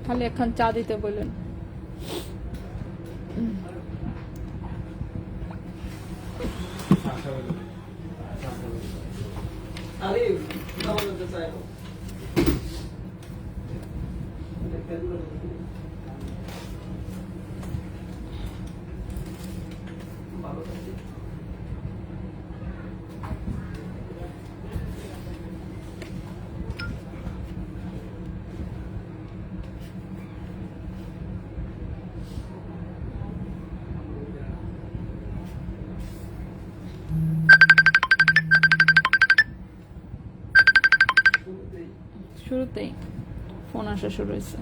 খালি এখন চা দিতে বললেন। শুরুতেই ফোন আসা শুরু হয়েছে।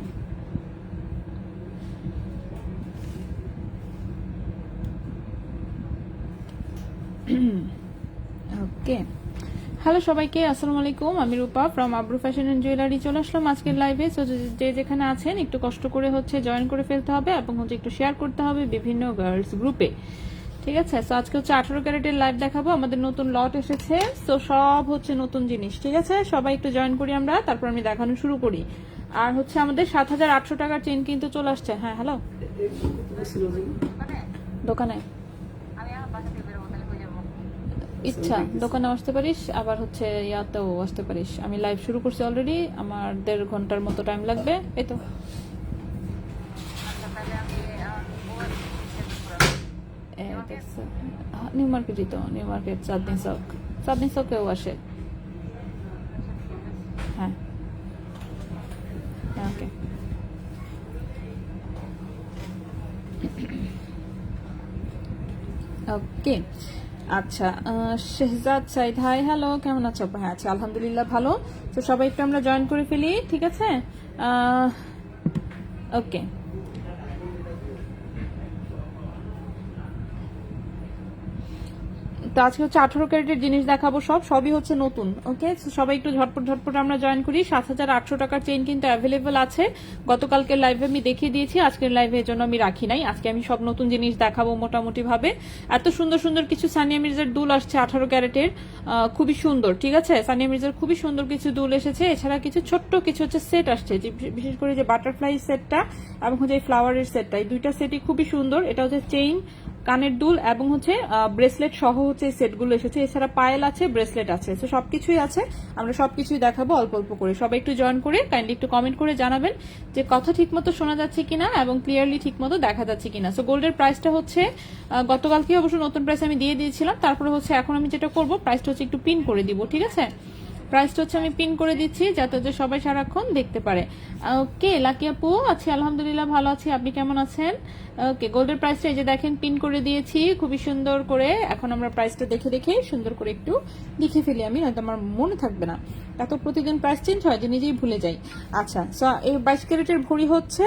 ওকে, হ্যালো সবাইকে, আসসালামু আলাইকুম। আমি রূপা from Abru fashion and jewellery চলে আসলাম আজকের লাইভে। সো যে যেখানে আছেন একটু কষ্ট করে হচ্ছে জয়েন করে ফেলতে হবে এবং হচ্ছে একটু শেয়ার করতে হবে বিভিন্ন গার্লস গ্রুপে, ঠিক আছে? সো আজকে হচ্ছে 18 ক্যারেটের লাইভ দেখাবো। আমাদের নতুন লট এসেছে, সো সব হচ্ছে নতুন জিনিস, ঠিক আছে? সবাই একটু জয়েন করি আমরা, তারপর আমি দেখানো শুরু করি। আর হচ্ছে আমাদের 7,800 টাকার চেন কিন্তু চলে আসছে। হ্যাঁ হ্যালো, দোকানে ইচ্ছা দোকানে আসতে পারিস, আবার হচ্ছে ইয়াতেও আসতে পারিস। আমি লাইভ শুরু করছি অলরেডি, আমার 1.5 ঘন্টার মতো টাইম লাগবে। এই তো নিউ মার্কেটই তো, নিউ মার্কেট চাঁদনি চকেও আসে। হ্যাঁ ওকে, ওকে আচ্ছা। শেহজাদ সাইদ, হাই হ্যালো, কেমন আছো? হ্যাঁ আচ্ছা, আলহামদুলিল্লাহ ভালো। তো সবাই একটু আমরা জয়েন করে ফেলি, ঠিক আছে? ওকে, তো আজকে হচ্ছে 18 ক্যারেটের জিনিস দেখাবো, সবই হচ্ছে নতুন। ওকে, সবাই একটু ঝটপট আমরা জয়েন করি। 7,800 টাকার চেইন কিন্তু অ্যাভেলেবল আছে। গতকালকে লাইভে আমি দেখিয়ে দিয়েছি, আজকের লাইভে এর জন্য আমি রাখি নাই। আজকে আমি সব নতুন জিনিস দেখাবো মোটামুটি ভাবে। এত সুন্দর সুন্দর কিছু সানিয়া মির্জার দুল আসছে 18 ক্যারেটের, খুবই সুন্দর, ঠিক আছে? সানিয়া মির্জার খুবই সুন্দর কিছু দুল এসেছে। এছাড়া কিছু ছোট্ট কিছু হচ্ছে সেট আসছে, বিশেষ করে যে বাটারফ্লাই সেটটা এবং হচ্ছে এই ফ্লাওয়ারের সেটটা, এই দুইটা সেটই খুবই সুন্দর। এটা হচ্ছে চেইন, কানের দুল এবং হচ্ছে ব্রেসলেট সহ হচ্ছে এই সেটগুলো এসেছে। এছাড়া পায়েল আছে, ব্রেসলেট আছে, তো সবকিছুই আছে। আমরা সবকিছুই দেখাবো অল্প অল্প করে। সবাই একটু জয়েন করে কাইন্ডলি একটু কমেন্ট করে জানাবেন যে কথা ঠিকমতো শোনা যাচ্ছে কিনা এবং ক্লিয়ারলি ঠিকমতো দেখা যাচ্ছে কিনা। সো গোল্ডের প্রাইসটা হচ্ছে গতকালকে অবশ্য নতুন প্রাইস আমি দিয়ে দিয়েছিলাম, তারপরে হচ্ছে এখন আমি যেটা করবো প্রাইসটা হচ্ছে একটু পিন করে দিব, ঠিক আছে? প্রাইসটা হচ্ছে আমি পিন করে দিচ্ছি যাতে যে সবাই সারাক্ষণ দেখতে পারে। ওকে, লাকি আপু আছি, আলহামদুলিল্লাহ ভালো আছি, আপনি কেমন আছেন? ওকে, গোল্ডের প্রাইসটা এই যে দেখেন পিন করে দিয়েছি খুবই সুন্দর করে। এখন আমরা প্রাইসটা দেখে দেখে সুন্দর করে একটু লিখে ফেলি, আমি হয়তো আমার মনে থাকবে না, এত প্রতিদিন প্রাইস চেঞ্জ হয় যে নিজেই ভুলে যাই। আচ্ছা, সো এই 22 ক্যারেটের ভরি হচ্ছে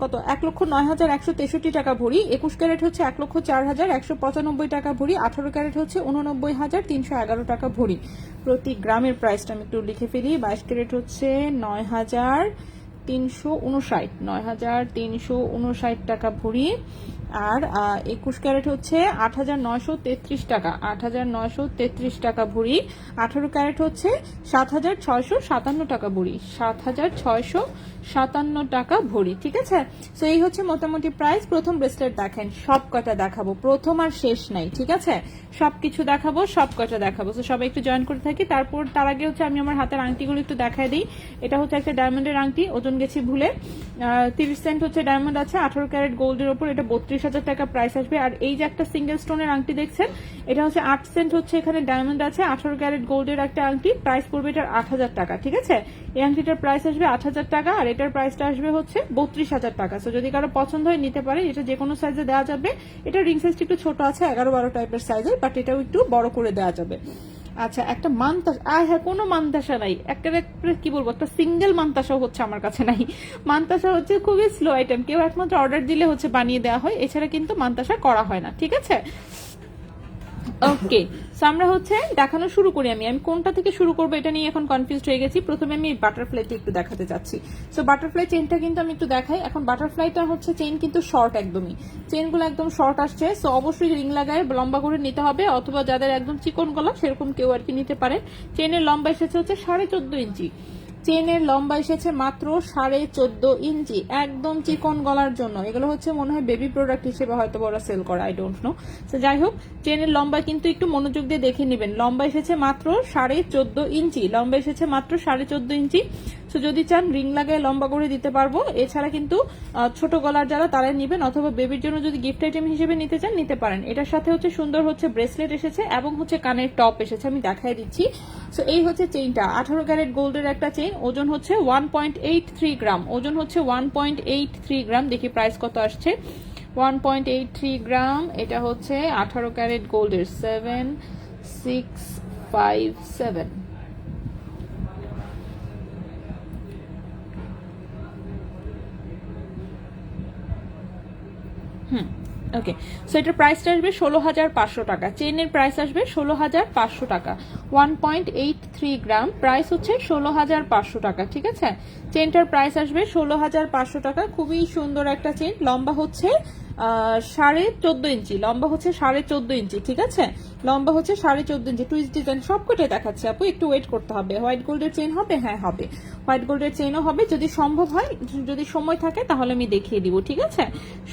কত? 1,09,163 টাকা ভরি। 21 ক্যারেট হচ্ছে 1,04,195 টাকা ভরি। 18 ক্যারেট হচ্ছে 89,311 টাকা ভরি। প্রতি গ্রামের প্রাইসটা আমি একটু লিখে ফেলি। 22 ক্যারেট হচ্ছে 9,359, 9,359 টাকা ভরি। আর 21 ক্যারেট হচ্ছে 8,933 টাকা, 8,933 টাকা ভরি। 18 ক্যারেট হচ্ছে 7,657 টাকা ভরি, 7,657 টাকা ভরি, ঠিক আছে? সো এই হচ্ছে মোটামুটি প্রাইস। প্রথম ব্রেসলেট দেখেন, সব কটা দেখাবো, প্রথম আর শেষ নাই, ঠিক আছে? সবকিছু দেখাবো, সব কটা দেখাবো। তো সবাই একটু জয়েন করে থাকি। তারপর তার আগে হচ্ছে আমি আমার হাতের আংটিগুলো একটু দেখাই দিই। এটা হচ্ছে একটা ডায়মন্ডের আংটি, ওজন গেছি ভুলে। 30 সেন্ট হচ্ছে ডায়মন্ড আছে 18 ক্যারেট গোল্ডের ওপর, এটা 32,000 টাকা প্রাইস আসবে। আর এই যে একটা সিঙ্গেল স্টোনের আংটি দেখছেন, এটা হচ্ছে 8 সেন্ট হচ্ছে এখানে ডায়মন্ড আছে, 18 ক্যারেট গোল্ডের একটা আংটি, প্রাইস পড়বে এটার 8,000 টাকা, ঠিক আছে? এই আংটিটার প্রাইস আসবে 8,000 টাকা আর এটার প্রাইসটা আসবে হচ্ছে 32,000 টাকা। সো যদি কারো পছন্দ হয় নিতে পারে, এটা যে কোনো সাইজে দেওয়া যাবে। এটা রিং সাইজটা একটু ছোট আছে, 11-12 টাইপের সাইজের, বাট এটাও একটু বড় করে দেওয়া যাবে। আচ্ছা, একটা মানতাসা, হ্যাঁ কোনো মানতাসা নাই, একটা কি বলবো, একটা সিঙ্গেল মানতাসাও হচ্ছে আমার কাছে নাই। মানতাসা হচ্ছে খুবই স্লো আইটেম, কেউ একমাত্র অর্ডার দিলে হচ্ছে বানিয়ে দেওয়া হয়, এছাড়া কিন্তু মানতাসা করা হয় না, ঠিক আছে? ওকে, সো আমরা হচ্ছে দেখানো শুরু করি। আমি কোনটা থেকে শুরু করবো এটা নিয়ে এখন কনফিউজড হয়ে গেছি। প্রথমে আমি বাটারফ্লাইটা একটু দেখাতে চাচ্ছি। সো বাটারফ্লাই চেনটা কিন্তু আমি একটু দেখাই। এখন বাটারফ্লাইটা হচ্ছে চেন কিন্তু শর্ট, একদমই চেনগুলো একদম শর্ট আসছে। সো অবশ্যই রিং লাগায় লম্বা করে নিতে হবে, অথবা যাদের একদম চিকন গলা সেরকম কেউ আর কি নিতে পারে। চেনের লম্বা এসেছে হচ্ছে 14.5 ইঞ্চি, চেনের লম্বা এসেছে মাত্র 14.5 ইঞ্চি, একদম চিকন গলার জন্য। এগুলো হচ্ছে মনে হয় বেবি প্রোডাক্ট হিসেবে হয়তো ওরা সেল করে, আই ডোন্ট নো। তো যাই হোক, চেনের লম্বা কিন্তু একটু মনোযোগ দিয়ে দেখে নেবেন। লম্বা এসেছে মাত্র 14.5 ইঞ্চি, লম্বা এসেছে মাত্র 14.5 ইঞ্চি। তো যদি চান রিং লাগায় লম্বা করে দিতে পারবো। এছাড়া কিন্তু ছোট গলার যারা তারাই নিবেন, অথবা বেবির জন্য যদি গিফট আইটেম হিসেবে নিতে চান নিতে পারেন। এটার সাথে হচ্ছে সুন্দর হচ্ছে ব্রেসলেট এসেছে এবং হচ্ছে কানের টপ এসেছে, আমি দেখাই দিচ্ছি। সো এই হচ্ছে চেইনটা, 18 ক্যারেট গোল্ডের একটা চেইন, ওজন হচ্ছে 1.83 গ্রাম, ওজন হচ্ছে 1.83 গ্রাম। দেখি প্রাইস কত আসছে। 1.83 গ্রাম, এটা হচ্ছে 18 ক্যারেট গোল্ডের 7657। ওকে, সো এটার প্রাইসটা আসবে 16,500 টাকা। চেইনের প্রাইস আসবে 16,500 টাকা। 1.83 গ্রাম, প্রাইস হচ্ছে 16,500 টাকা। ঠিক আছে, চেইনটার প্রাইস আসবে 16,500 টাকা। খুবই সুন্দর একটা চেইন, লম্বা হচ্ছে 14.5 ইঞ্চি, লম্বা হচ্ছে 14.5 ইঞ্চি। ঠিক আছে, লম্বা হচ্ছে 14.5 ইঞ্চি। টুইস্ট ডিজাইন সবকটাই দেখাচ্ছে আপু, একটু ওয়েট করতে হবে। হোয়াইট গোল্ডের চেইন হবে? হ্যাঁ হবে, হোয়াইট গোল্ডের চেইনও হবে যদি সম্ভব হয়, যদি সময় থাকে তাহলে আমি দেখিয়ে দিব। ঠিক আছে,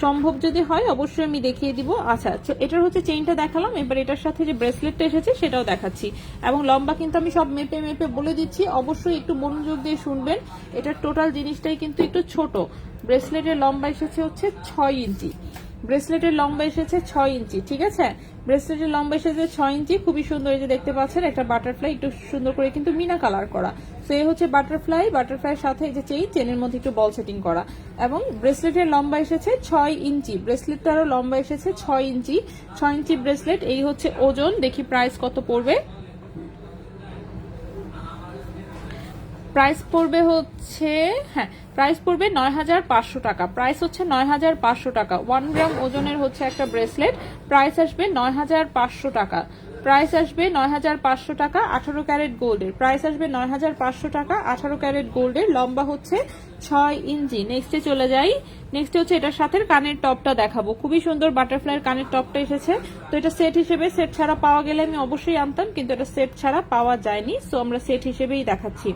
সম্ভব যদি হয় অবশ্যই আমি দেখিয়ে দিব। আচ্ছা, এটার হচ্ছে চেইনটা দেখালাম, এবার এটার সাথে যে ব্রেসলেটটা এসেছে সেটাও দেখাচ্ছি। এবং লম্বা কিন্তু আমি সব মেপে মেপে বলে দিচ্ছি, অবশ্যই একটু মনোযোগ দিয়ে শুনবেন। এটার টোটাল জিনিসটাই কিন্তু একটু ছোট। ব্রেসলেটের লম্বা এসেছে হচ্ছে 6 ইঞ্চি, ব্রেসলেটের লম্বা এসেছে 6 ইঞ্চি। ঠিক আছে, ব্রেসলেটের লম্বা এসেছে 6 ইঞ্চি। খুবই সুন্দর, এই যে দেখতে পাচ্ছেন একটা বাটারফ্লাই, একটু সুন্দর করে কিন্তু মিনা কালার করা। তো এই হচ্ছে বাটারফ্লাই, বাটারফ্লাইয়ের সাথে এই যে চেইনের মধ্যে একটু বল সেটিং করা। এবং ব্রেসলেটের লম্বা এসেছে 6 ইঞ্চি, ব্রেসলেটটারও লম্বা এসেছে 6 ইঞ্চি। 6 ইঞ্চি ব্রেসলেট, এই হচ্ছে ওজন। দেখি প্রাইস কত পড়বে। প্রাইস পড়বে হচ্ছে, হ্যাঁ প্রাইস পড়বে 9,500 টাকা। প্রাইস হচ্ছে 9,500 টাকা। 1 গ্রাম ওজনের হচ্ছে একটা ব্রেসলেট, প্রাইস আসবে 9,500 টাকা। প্রাইস আসবে 9,500 টাকা। 18 ক্যারেট গোল্ডের প্রাইস আসবে 9,500 টাকা। 18 ক্যারেট গোল্ডের, লম্বা হচ্ছে 6 ইঞ্চি। নেক্সটে চলে যাই। নেক্সট হচ্ছে এটার সাথে কানের টপটা দেখাবো। খুবই সুন্দর বাটারফ্লাইয়ের কানের টপটা এসেছে। তো এটা সেট হিসেবে, সেট ছাড়া পাওয়া গেলে আমি অবশ্যই আনতাম, কিন্তু এটা সেট ছাড়া পাওয়া যায়নি, সো আমরা সেট হিসেবেই দেখাচ্ছি।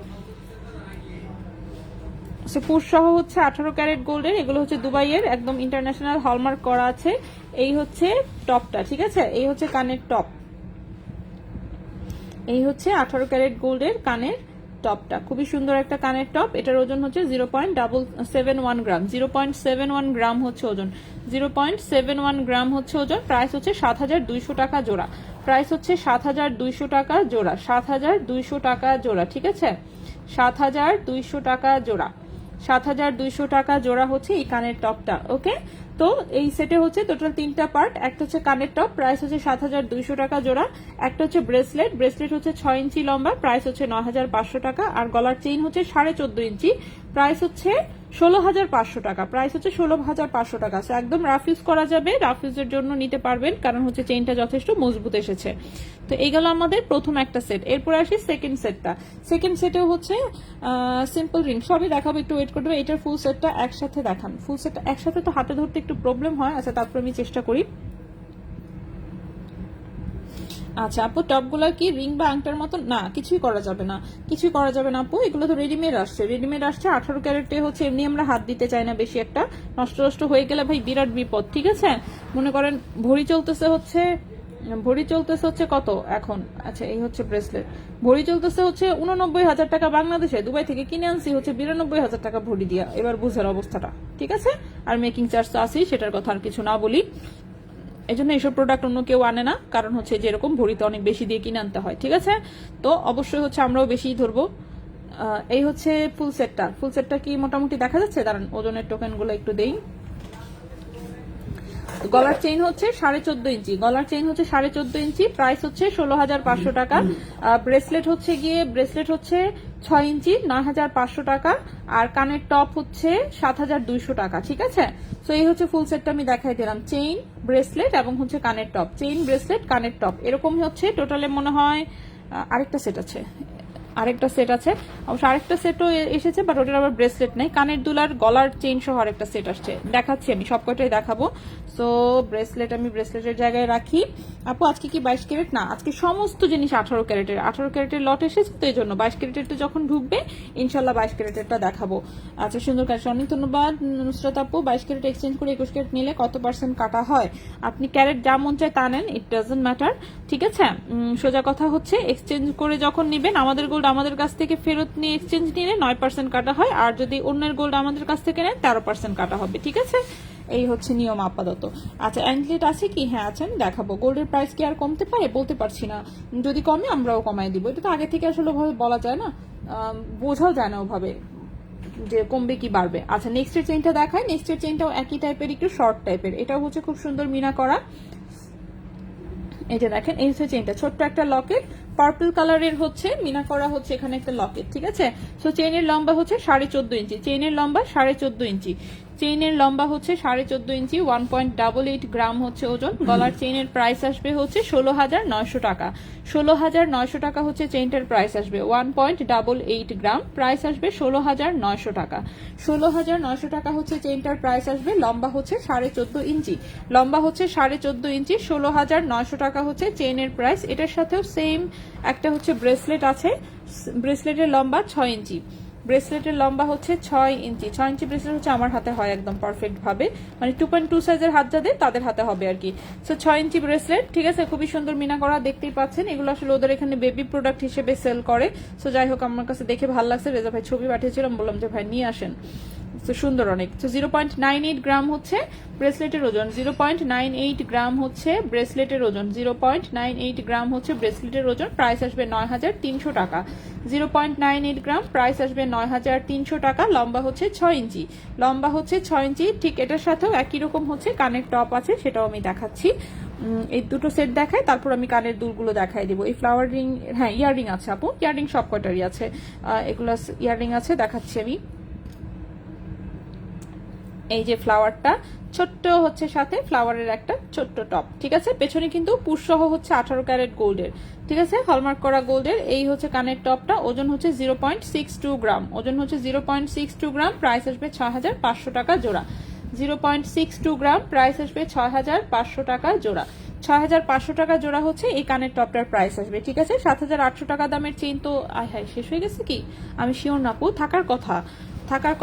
পুশ সহ হচ্ছে 18 ক্যারেট গোল্ডের, এগুলো হচ্ছে দুবাইয়ের একদম ইন্টারন্যাশনাল হলমার্ক করা আছে। এই হচ্ছে টপটা। ঠিক আছে, এই হচ্ছে কানের টপ, এই হচ্ছে 18 ক্যারেট গোল্ডের কানের টপটা। খুবই সুন্দর একটা কানের টপ। এটার ওজন হচ্ছে 0.71 গ্রাম, 0.71 গ্রাম হচ্ছে ওজন, 0.71 গ্রাম হচ্ছে ওজন। প্রাইস হচ্ছে 7,200 টাকা জোড়া। প্রাইস হচ্ছে 7,200 টাকা জোড়া, 7,200 টাকা জোড়া। ঠিক আছে, 7,200 টাকা জোড়া, 7,200 টাকা জোড়া হচ্ছে এই কানের টপটা। ওকে, তো এই সেটে হচ্ছে টোটাল 3টা পার্ট। একটা হচ্ছে কানের টপ, প্রাইস হচ্ছে 7,200 টাকা জোড়া। একটা হচ্ছে ব্রেসলেট, ব্রেসলেট হচ্ছে 6 ইঞ্চি লম্বা, প্রাইস হচ্ছে 9,500 টাকা। আর গলার চেইন হচ্ছে 14.5 ইঞ্চি, প্রাইস হচ্ছে 16,500 টাকা। প্রাইস হচ্ছে 16,500 টাকা। একদম রাফ ইউজ করা যাবে, রাফ ইউজের জন্য নিতে পারবেন, কারণ হচ্ছে চেইনটা যথেষ্ট মজবুত এসেছে। তো এই গেল আমাদের প্রথম একটা সেট। এরপরে আসি সেকেন্ড সেটটা। সেকেন্ড সেটেও হচ্ছে সিম্পল রিং, সবই দেখাবো, একটু ওয়েট করবে। এটার ফুল সেটটা একসাথে দেখান। ফুল সেটটা একসাথে তো হাতে ধরতে একটু প্রবলেম হয়। আচ্ছা, তারপর আমি চেষ্টা করি। আচ্ছা আপু, টপগুলো কি রিং বা আংটার মতো? না, কিছুই করা যাবে না, কিছুই করা যাবে না আপু। এগুলো তো রেডিমেড আসছে, রেডিমেড আসছে। 18 ক্যারেটে হচ্ছে এমনি আমরা হাত দিতে চাই না বেশি একটা, নষ্ট নষ্ট হয়ে গেলে ভাই বিরাট বিপদ। ঠিক আছে, মনে করেন ঘড়ি চলতেছে হচ্ছে, ভরি চলতেছে হচ্ছে কত এখন। আচ্ছা, এই হচ্ছে ব্রেসলেট, ভরি চলতেছে হচ্ছে 89,000 টাকা বাংলাদেশে, দুবাই থেকে কিনে আনছি হচ্ছে 92,000 টাকা ভরি দিয়া। এবার বুঝের অবস্থাটা। ঠিক আছে, আর মেকিং চার্জ তো আছেই, সেটার কথা আর কিছু না বলি। এই জন্য এইসব প্রোডাক্ট অন্য কেউ আনে না, কারণ হচ্ছে যেরকম ভরিতে অনেক বেশি দিয়ে কিনে আনতে হয়। ঠিক আছে, তো অবশ্যই হচ্ছে আমরাও বেশি ধরবো। এই হচ্ছে ফুল সেটটা। ফুল সেটটা কি মোটামুটি দেখা যাচ্ছে? দাঁড়ান, ওজনের টোকেন গুলো একটু দেই। গলার চেইন হচ্ছে 14.5 ইঞ্চি, গলার চেইন হচ্ছে 14.5 ইঞ্চি। প্রাইস হচ্ছে 16,500 টাকা। ব্রেসলেট হচ্ছে গিয়ে, ব্রেসলেট হচ্ছে 6 ইঞ্চি, 9,500 টাকা। আর কানের টপ হচ্ছে 7,200 টাকা। ঠিক আছে, তো এই হচ্ছে ফুল সেটটা আমি দেখাই দিলাম। চেইন, ব্রেসলেট এবং হচ্ছে কানের টপ, চেইন, ব্রেসলেট, কানের টপ, এরকম হচ্ছে টোটালে মনে হয় আরেকটা সেট আছে। আরেকটা সেট আছে, অবশ্য আরেকটা সেটও এসেছে, বাট ওটার আবার ব্রেসলেট নেই। কানের দুলার গলার চেইন সহ আরেকটা সেট আসছে, দেখাচ্ছি আমি সবকটাই দেখাবো। সো ব্রেসলেট আমি ব্রেসলেটের জায়গায় রাখি। আপু আজকে কি 22 ক্যারেট? না, আজকে সমস্ত জিনিস 18 ক্যারেটের। 18 ক্যারেটের লট এসেছে, তো এই জন্য 22 ক্যারেটেরটা যখন ঢুকবে ইনশাল্লাহ 22 ক্যারেটেরটা দেখাবো। আচ্ছা, সুন্দর কাজ, অনেক ধন্যবাদ নুসরাত আপু। 22 ক্যারেট এক্সচেঞ্জ করে 21 ক্যারেট নিলে কত পার্সেন্ট কাটা হয়? আপনি ক্যারেট যা মন চায় তা নেন, ইট ডাজন্ট ম্যাটার, ঠিক আছে। সোজা কথা হচ্ছে এক্সচেঞ্জ করে যখন নেবেন, আমাদের গোল্ড আমাদের কাছ থেকে ফেরত নিয়ে এক্সচেঞ্জ নিলে 9% কাটা হয়, আর যদি অন্যের গোল্ড আমাদের কাছ থেকে নেন 13% কাটা হবে, ঠিক আছে। এই হচ্ছে নিয়ম আপাতত। আচ্ছা, অ্যাঙ্কলেট আছে কি? হ্যাঁ আছে, আমি দেখাবো। গোল্ডের প্রাইস কি আর কমতে পারে? বলতে পারছি না, যদি কমে আমরাও কমাই দিব। এটা তো আগে থেকে আসলে ওভাবে বলা যায় না, বোঝাও যায় না ওভাবে যে কমবে কি বাড়বে। আচ্ছা, নেক্সটের চেইনটা দেখায়। নেক্সটের চেইনটাও একই টাইপের, একটু শর্ট টাইপের। এটাও হচ্ছে খুব সুন্দর মিনা করা। এই যে দেখেন, এই হচ্ছে চেইনটা, ছোট্ট একটা লকেট, পার্পল কালারের হচ্ছে মিনা করা হচ্ছে এখানে একটা লকেট, ঠিক আছে। সো চেইনের লম্বা হচ্ছে 14.5 ইঞ্চি, চেইনের লম্বা 14.5 ইঞ্চি, চেইনের লম্বা হচ্ছে 14.5 ইঞ্চি, 1.88 গ্রাম হচ্ছে ওজন। গলার চেইনের প্রাইস আসবে হচ্ছে 16,900 টাকা। 16,900 টাকা হচ্ছে চেইনটার প্রাইস আসবে। 1.88 গ্রাম, প্রাইস আসবে 16,900 টাকা। 16,900 টাকা হচ্ছে চেইনটার প্রাইস আসবে। লম্বা হচ্ছে 14.5 ইঞ্চি, লম্বা হচ্ছে 14.5 ইঞ্চি। 16,900 টাকা হচ্ছে চেইনের প্রাইস। এটার সাথেও সেম একটা হচ্ছে ব্রেসলেট আছে, ব্রেসলেটের লম্বা 6 ইঞ্চি, ব্রেসলেটের লম্বা হচ্ছে 6 ইঞ্চি। 6 ইঞ্চি ব্রেসলেট হচ্ছে আমার হাতে হয় একদম পারফেক্ট ভাবে, মানে 2.2 সাইজের হাত যাদের তাদের হাতে হবে আর কি। সো 6 ইঞ্চি ব্রেসলেট, ঠিক আছে, খুবই সুন্দর মিনা করা, দেখতেই পাচ্ছেন। এগুলো আসলে ওদের এখানে বেবি প্রোডাক্ট হিসেবে সেল করে। সো যাই হোক, আমার কাছে দেখে ভালো লাগছে, রেজা ভাই ছবি পাঠিয়েছিলাম, বললাম যে ভাই নিয়ে আসেন। তো সুন্দর অনেক। তো 0.98 গ্রাম হচ্ছে ব্রেসলেটের ওজন, 0.98 গ্রাম হচ্ছে ব্রেসলেটের ওজন, 0.98 গ্রাম হচ্ছে ব্রেসলেটের ওজন। প্রাইস আসবে 9,300 টাকা। 0.98 গ্রাম, প্রাইস আসবে 9,300 টাকা। লম্বা হচ্ছে 6 ইঞ্চি, লম্বা হচ্ছে 6 ইঞ্চি। ঠিক এটার সাথেও একই রকম হচ্ছে কানের টপ আছে, সেটাও আমি দেখাচ্ছি। এই দুটো সেট দেখাই, তারপর আমি কানের দুলগুলো দেখাই দিব। এই ফ্লাওয়ার রিং, হ্যাঁ ইয়াররিং আছে আপু, ইয়াররিং সব কটারই আছে, এগুলো ইয়াররিং আছে, দেখাচ্ছি আমি। এই যে ফ্লাওয়ারটা ছোট্ট হচ্ছে, সাথে ফ্লাওয়ারের একটা ছোট্ট টপ, ঠিক আছে। পেছনে কিন্তু পুশ সহ হচ্ছে 18 ক্যারেট গোল্ডের, ঠিক আছে, হলমার্ক করা গোল্ডের। এই হচ্ছে কানের টপটা, ওজন হচ্ছে 0.62 গ্রাম, ওজন হচ্ছে 0.62 গ্রাম। প্রাইস আসবে 6,500 টাকা জোড়া। 0.62 গ্রাম, প্রাইস আসবে 6,500 টাকা জোড়া। 6,500 টাকা জোড়া হচ্ছে এই কানের টপটার প্রাইস আসবে, ঠিক আছে। 7,800 টাকা দামের চেইন তো আয় হায় শেষ হয়ে গেছে কি, আমি শিওর না আপু, থাকার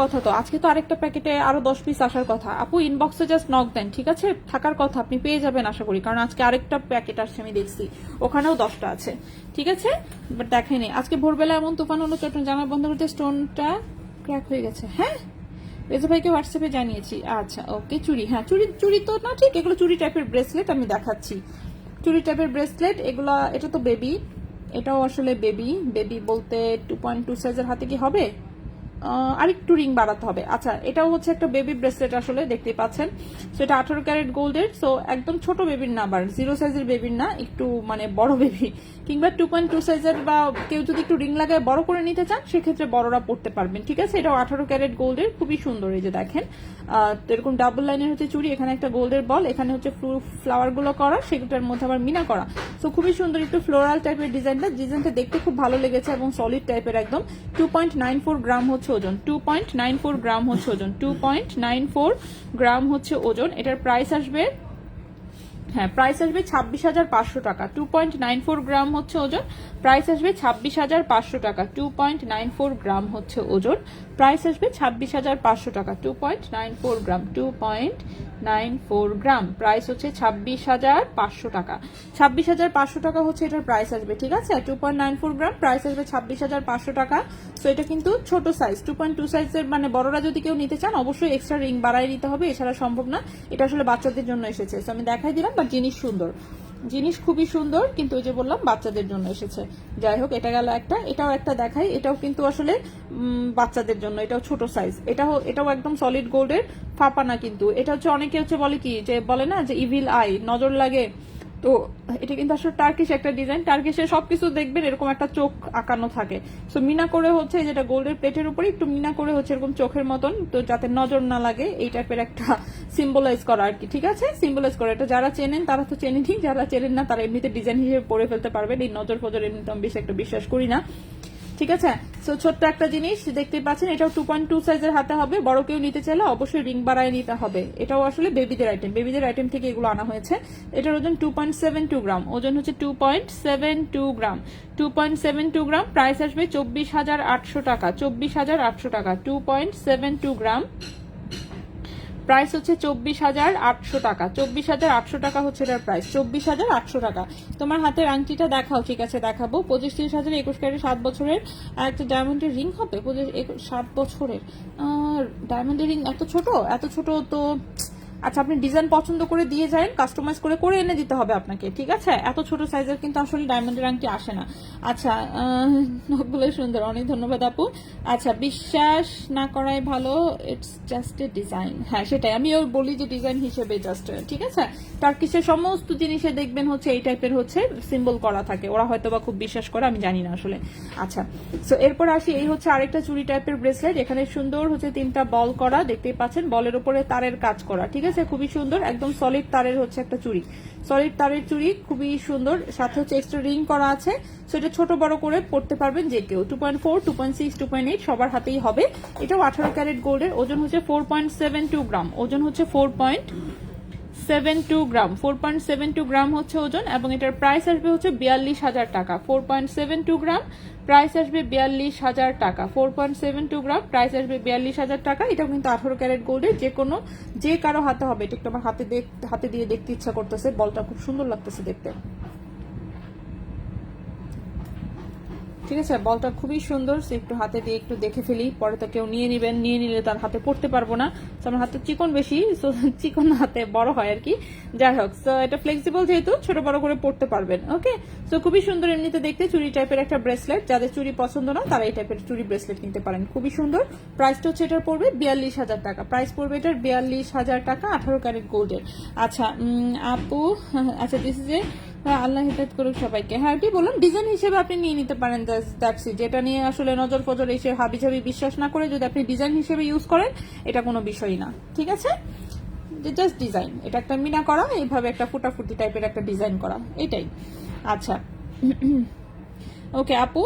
কথা তো আজকে তো আরেকটা প্যাকেটে আরো 10 পিস আসার কথা। আপু ইনবক্সে জাস্ট নক দেন, ঠিক আছে, থাকার কথা, আপনি পেয়ে যাবেন আশা করি, কারণ আজকে আরেকটা প্যাকেট আসছে আমি দেখছি, ওখানেও 10টা আছে, ঠিক আছে। বাট দেখেনি, আজকে ভোরবেলা এমন তুফান হলো চট্টগ্রাম, জামা বন্ধ করতে স্টোনটা ক্র্যাক হয়ে গেছে। হ্যাঁ, রেজা ভাইকে হোয়াটসঅ্যাপে জানিয়েছি। আচ্ছা ওকে, চুড়ি, হ্যাঁ চুড়ি তো না, ঠিক এগুলো চুড়ি টাইপের ব্রেসলেট আমি দেখাচ্ছি, চুড়ি টাইপের ব্রেসলেট এগুলা। এটা তো বেবি, এটাও আসলে বেবি বলতে 2.2 সাইজের হাতে কি হবে, আরেকটু রিং বাড়াতে হবে। আচ্ছা, এটাও হচ্ছে একটা বেবি ব্রেসলেট, আসলে দেখতেই পাচ্ছেন। সো এটা 18 ক্যারেট গোল্ডের। সো একদম ছোট বেবির না, আবার 0 সাইজের বেবির না, একটু মানে বড় বেবি, কিংবা 2.2 সাইজের, বা কেউ যদি একটু রিং লাগায় বড় করে নিতে চান সেক্ষেত্রে বড়রা পড়তে পারবেন, ঠিক আছে। এটাও 18 ক্যারেট গোল্ডের, খুবই সুন্দর। এই যে দেখেন, তো এরকম ডাবল লাইনের হচ্ছে চুড়ি, এখানে একটা গোল্ডের বল, এখানে হচ্ছে ফ্লাওয়ার গুলো করা, সেগুলোর মধ্যে আবার মিনা করা। তো খুবই সুন্দর, একটু ফ্লোরাল টাইপের ডিজাইনটা দেখতে খুব ভালো লেগেছে এবং সলিড টাইপের একদম। 2.94 গ্রাম হচ্ছে ওজন, 2.94 গ্রাম হচ্ছে ওজন, 2.94 গ্রাম হচ্ছে ওজন। এটার প্রাইস আসবে, হ্যাঁ প্রাইস আসবে 26,500 টাকা। 2.94 গ্রাম হচ্ছে ওজন, প্রাইস আসবে 26,500 টাকা। 2.94 গ্রাম হচ্ছে ওজন, প্রাইস আসবে 26,500 টাকা। 2.94 গ্রাম, 2.94 গ্রাম, প্রাইস হচ্ছে 26,500 টাকা। 26,500 টাকা হচ্ছে এটার প্রাইস আসবে, ঠিক আছে। 2.94 গ্রাম, প্রাইস আসবে 26,500 টাকা। সো এটা কিন্তু ছোট সাইজ, 2.2 সাইজের, মানে বড়রা যদি কেউ নিতে চান অবশ্যই এক্সট্রা রিং বাড়াই নিতে হবে, এছাড়া সম্ভব না। এটা আসলে বাচ্চাদের জন্য এসেছে, তো আমি দেখাই দিলাম, বাট জিনিস সুন্দর, জিনিস খুবই সুন্দর, কিন্তু ওই যে বললাম বাচ্চাদের জন্য এসেছে। যাই হোক, এটা গেল একটা, এটাও একটা দেখাই, এটাও কিন্তু আসলে বাচ্চাদের জন্য, এটাও ছোট সাইজ, এটাও একদম সলিড গোল্ডের, ফাঁপা না কিন্তু। এটা হচ্ছে অনেকে হচ্ছে বলে কি, যে বলে না যে ইভিল আই, নজর লাগে, তো এটা কিন্তু আসলে টার্কিশ একটা ডিজাইন, টার্কিশের সবকিছু দেখবেন এরকম একটা চোখ আঁকানো থাকে। সো মিনা করে হচ্ছে, যেটা গোল্ডের প্লেটের উপরে একটু মিনা করে হচ্ছে এরকম চোখের মতন, তো যাতে নজর না লাগে এই টাইপের একটা সিম্বলাইজ করা আর কি, ঠিক আছে, সিম্বলাইজ করা। এটা যারা চেনেন তারা তো চেনেনই, যারা চেনেন না তারা এমনিতে ডিজাইন হিসেবে পরে ফেলতে পারবেন। এই নজর ফজর এমনিতে আমি বেশি একটা বিশ্বাস করি না, ঠিক আছে। সো ছোট্ট একটা জিনিস দেখতেই পাচ্ছেন, এটাও 2.2 সাইজের হাতে হবে। বড় কেউ নিতে চাইলে অবশ্যই রিং বাড়ায় নিতে হবে। এটাও আসলে বেবিদের আইটেম থেকে এগুলো আনা হয়েছে। এটার ওজন 2.72 গ্রাম, ওজন হচ্ছে 2.72 গ্রাম, 2.72 গ্রাম। প্রাইস আসবে 24,800 টাকা, 24,800 টাকা, 2.72 গ্রাম। প্রাইস হচ্ছে 24,800 টাকা, 24,800 টাকা হচ্ছে এটার প্রাইস, 24,800 টাকা। তোমার হাতের আংটিটা দেখাও। ঠিক আছে, দেখাবো। 25-30,000 21 ক্যারেট 7 বছরের একটা ডায়মন্ডের রিং হবে। 7 বছরের ডায়মন্ডের রিং এত ছোট তো। আচ্ছা, আপনি ডিজাইন পছন্দ করে দিয়ে যান, কাস্টমাইজ করে এনে দিতে হবে আপনাকে। ঠিক আছে, এত ছোট সাইজের কিন্তু আসলে ডায়মন্ডের আংটি আসে না। আচ্ছা, নখগুলো সুন্দর, অনেক ধন্যবাদ আপু। আচ্ছা, বিশ্বাস না করাই ভালো, ইটস জাস্ট এ ডিজাইন। হ্যাঁ, সেটাই আমিও বলি যে ডিজাইন হিসেবে জাস্ট। ঠিক আছে, টার্কিশের সমস্ত জিনিসে দেখবেন হচ্ছে এই টাইপের হচ্ছে সিম্বল করা থাকে, ওরা হয়তো বা খুব বিশ্বাস করে, আমি জানি না আসলে। আচ্ছা, সো এরপর আসি, এই হচ্ছে আরেকটা চুড়ি টাইপের ব্রেসলেট। এখানে সুন্দর হচ্ছে 3টা বল করা, দেখতেই পাচ্ছেন, বলের উপরে তারের কাজ করা। ঠিক আছে, খুবই সুন্দর, একদম সলিড তারের হচ্ছে একটা চুড়ি, সলিড তারের চুড়ি, খুবই সুন্দর। সাথে হচ্ছে এক্সট্রা রিং করা আছে। সো এটা ছোট বড় করে পড়তে পারবেন যে কেউ। 2.4, 2.6, 2.8 সবার হাতেই হবে। এটাও 18 ক্যারেট গোল্ডের, ওজন হচ্ছে 4.72 গ্রাম, ওজন হচ্ছে 4.72 গ্রাম, 4.72 গ্রাম হচ্ছে ওজন। এবং এটার প্রাইস আসবে হচ্ছে 42,000 টাকা, 4.72 গ্রাম, প্রাইস আসবে 42,000 টাকা, 4.72 গ্রাম, প্রাইস আসবে 42,000 টাকা। এটা কিন্তু 18 ক্যারেট গোল্ডের, যে কারো হাতে হবে। এটা একটু আমার হাতে দিয়ে দেখতে ইচ্ছা করতেছে, বলটা খুব সুন্দর লাগতেছে দেখতে। ঠিক আছে, বলটা খুবই সুন্দর, একটু হাতে দিয়ে একটু দেখে ফেলি, পরে তো কেউ নিয়ে নিলে তার হাতে পড়তে পারবো না। তো আমার হাতে চিকন বেশি, চিকন হাতে বড় হয় আর কি। যাই হোক, তো এটা ফ্লেক্সিবল যেহেতু ছোট বড় করে পড়তে পারবেন। ওকে, তো খুবই সুন্দর এমনিতে দেখতে, চুড়ি টাইপের একটা ব্রেসলেট। যাদের চুড়ি পছন্দ না তারা এই টাইপের চুড়ি ব্রেসলেট নিতে পারেন, খুবই সুন্দর। প্রাইসটা হচ্ছে এটার পড়বে 42,000 টাকা, প্রাইস পড়বে এটার 42,000 টাকা, 18 ক্যারেট গোল্ডের। আচ্ছা আপু, আচ্ছা দিস ইজ এ, আল্লাহ হেদায়েত করুক সবাইকে। হ্যাঁ, কি বললাম, ডিজাইন হিসেবে আপনি নিয়ে নিতে পারেন। That's it. যেটা নিয়ে আসলে নজর ফজর এসে হাবিজাবি বিশ্বাস না করে যদি আপনি ডিজাইন হিসেবে ইউজ করেন, এটা কোনো বিষয়ই না। ঠিক আছে, জাস্ট ডিজাইন, এটা একটা মিনা করা, এইভাবে একটা ফুটাফুটি টাইপের একটা ডিজাইন করা, এটাই। আচ্ছা ওকে আপু,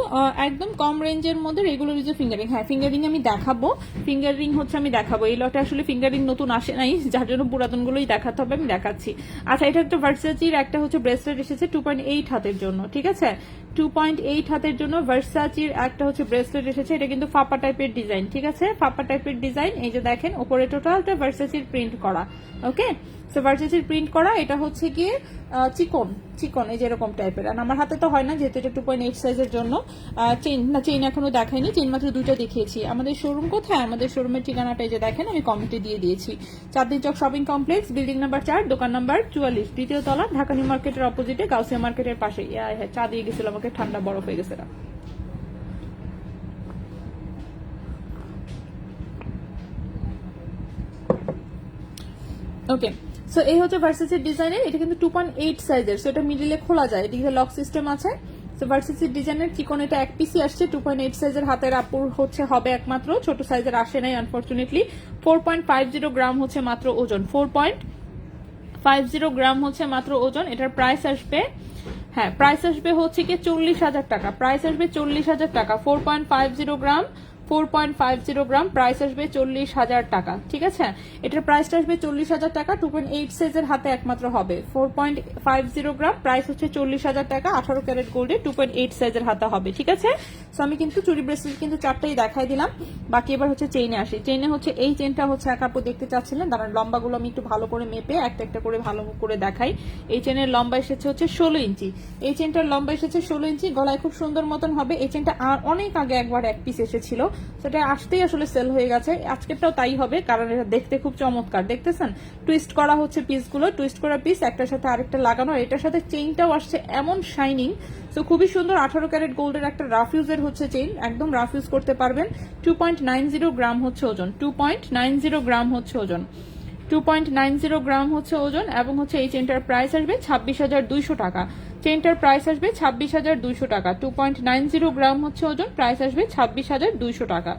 একদম কম রেঞ্জের মধ্যে রেগুলার ইউজের ফিঙ্গারিং। হ্যাঁ, ফিঙ্গারিং আমি দেখাবো, ফিঙ্গারিং হচ্ছে আমি দেখাবো। এই লটে আসলে ফিঙ্গারিং নতুন আসে নাই, যার জন্য পুরাতনগুলোই দেখাতে হবে, আমি দেখাচ্ছি। আচ্ছা, এটা একটা ভার্সাচির একটা হচ্ছে ব্রেসলেট এসেছে 2.8 হাতের জন্য। ঠিক আছে, 2.8 হাতের জন্য ভার্সাচির একটা হচ্ছে ব্রেসলেট এসেছে। এটা কিন্তু ফাপা টাইপের ডিজাইন। ঠিক আছে, ফাপা টাইপের ডিজাইন। এই যে দেখেন, উপরে টোটালটা ভার্সাচির প্রিন্ট করা। ওকে, সো ভার্সাচির প্রিন্ট করা। এটা হচ্ছে গিয়ে চিকন এই যে এরকম টাইপের। আর আমার হাতে তো হয় না, যেহেতু এটা 2.8 সাইজের জন্য। চেইন এখনো দেখাইনি, চেইন মাত্র 2টা দেখিয়েছি। আমাদের শোরুম কোথায়? আমাদের শোরুমের ঠিকানাটা এই যে দেখেন, আমি কমেন্টে দিয়ে দিয়েছি। চাঁদনী চক শপিং কমপ্লেক্স, বিল্ডিং নাম্বার 4, দোকান নাম্বার 44, দ্বিতীয় তলা, ঢাকা নিউ মার্কেটের অপোজিটে, গাউসিয়া মার্কেটের পাশে। হ্যাঁ, চা দিয়ে গেছিল আমাকে, ঠান্ডা বরফ হয়ে গেছে। ওকে, সো এই হচ্ছে ভার্সাচির ডিজাইনের। এটা কিন্তু 2.8 সাইজের, সো এটা মিডিলে খোলা যায়, এদিকে লক সিস্টেম আছে। সো ভার্সাচির ডিজাইনের চিকন, এটা এক পিসি আসছে। 2.8 সাইজের হাতের আপুর হচ্ছে হবে একমাত্র, ছোট সাইজের আসে নাই আনফরচুনেটলি। 4.50 গ্রাম হচ্ছে মাত্র ওজন, 4.50 গ্রাম হচ্ছে মাত্র ওজন। এটার প্রাইস আসবে, হ্যাঁ প্রাইস আসবে হচ্ছে কি 40,000 টাকা, প্রাইস আসবে 40,000 টাকা। 4.50 গ্রাম, 4.50 গ্রাম, প্রাইস আসবে 40,000 টাকা। ঠিক আছে, এটার প্রাইসটা আসবে 40,000 টাকা। 2.8 সাইজের হাতে একমাত্র হবে। 4.50 গ্রাম, প্রাইস হচ্ছে 40,000 টাকা, 18 ক্যারেট গোল্ডে 2.8 সাইজের হাতে হবে। ঠিক আছে, সো আমি কিন্তু চুরি ব্রেসলেট কিন্তু 4টাই দেখাই দিলাম। বাকি এবার হচ্ছে চেইনে আসি। চেইনে হচ্ছে এই চেইনটা হচ্ছে এক আপু দেখতে চাচ্ছিলেন, দাঁড়ান লম্বাগুলো আমি একটু ভালো করে মেপে একটা একটা করে ভালো করে দেখাই। এই চেনের লম্বা এসেছে হচ্ছে 16 ইঞ্চি। এই চেনটার লম্বা এসেছে 16 ইঞ্চি, গলায় খুব সুন্দর মতন হবে। এই চেনটা আর অনেক আগে একবার এক পিস এসেছিল, সেটা আসতেই আসলে সেল হয়ে গেছে। আজকেরটাও তাই হবে, কারণ এটা দেখতে খুব চমৎকার, দেখতেছেন টুইস্ট করা হচ্ছে পিসগুলো, টুইস্ট করা পিস, একটার সাথে আরেকটা লাগানো। এটার সাথে চেইনটাও আসছে এমন শাইনিং, তো খুবই সুন্দর। 18 ক্যারেট গোল্ডের একটা রাফ ইউজের হচ্ছে চেইন, একদম রাফ ইউজ করতে পারবেন। 2.90 গ্রাম হচ্ছে ওজন, 2.90 গ্রাম হচ্ছে ওজন, 2.90 গ্রাম হচ্ছে ওজন। এবং হচ্ছে এই চেনটার প্রাইস আসবে 26,200 টাকা। চেনটার প্রাইস আসবে 26,200 টাকা। 2.90 গ্রাম হচ্ছে ওজন, প্রাইস আসবে 26,200 টাকা।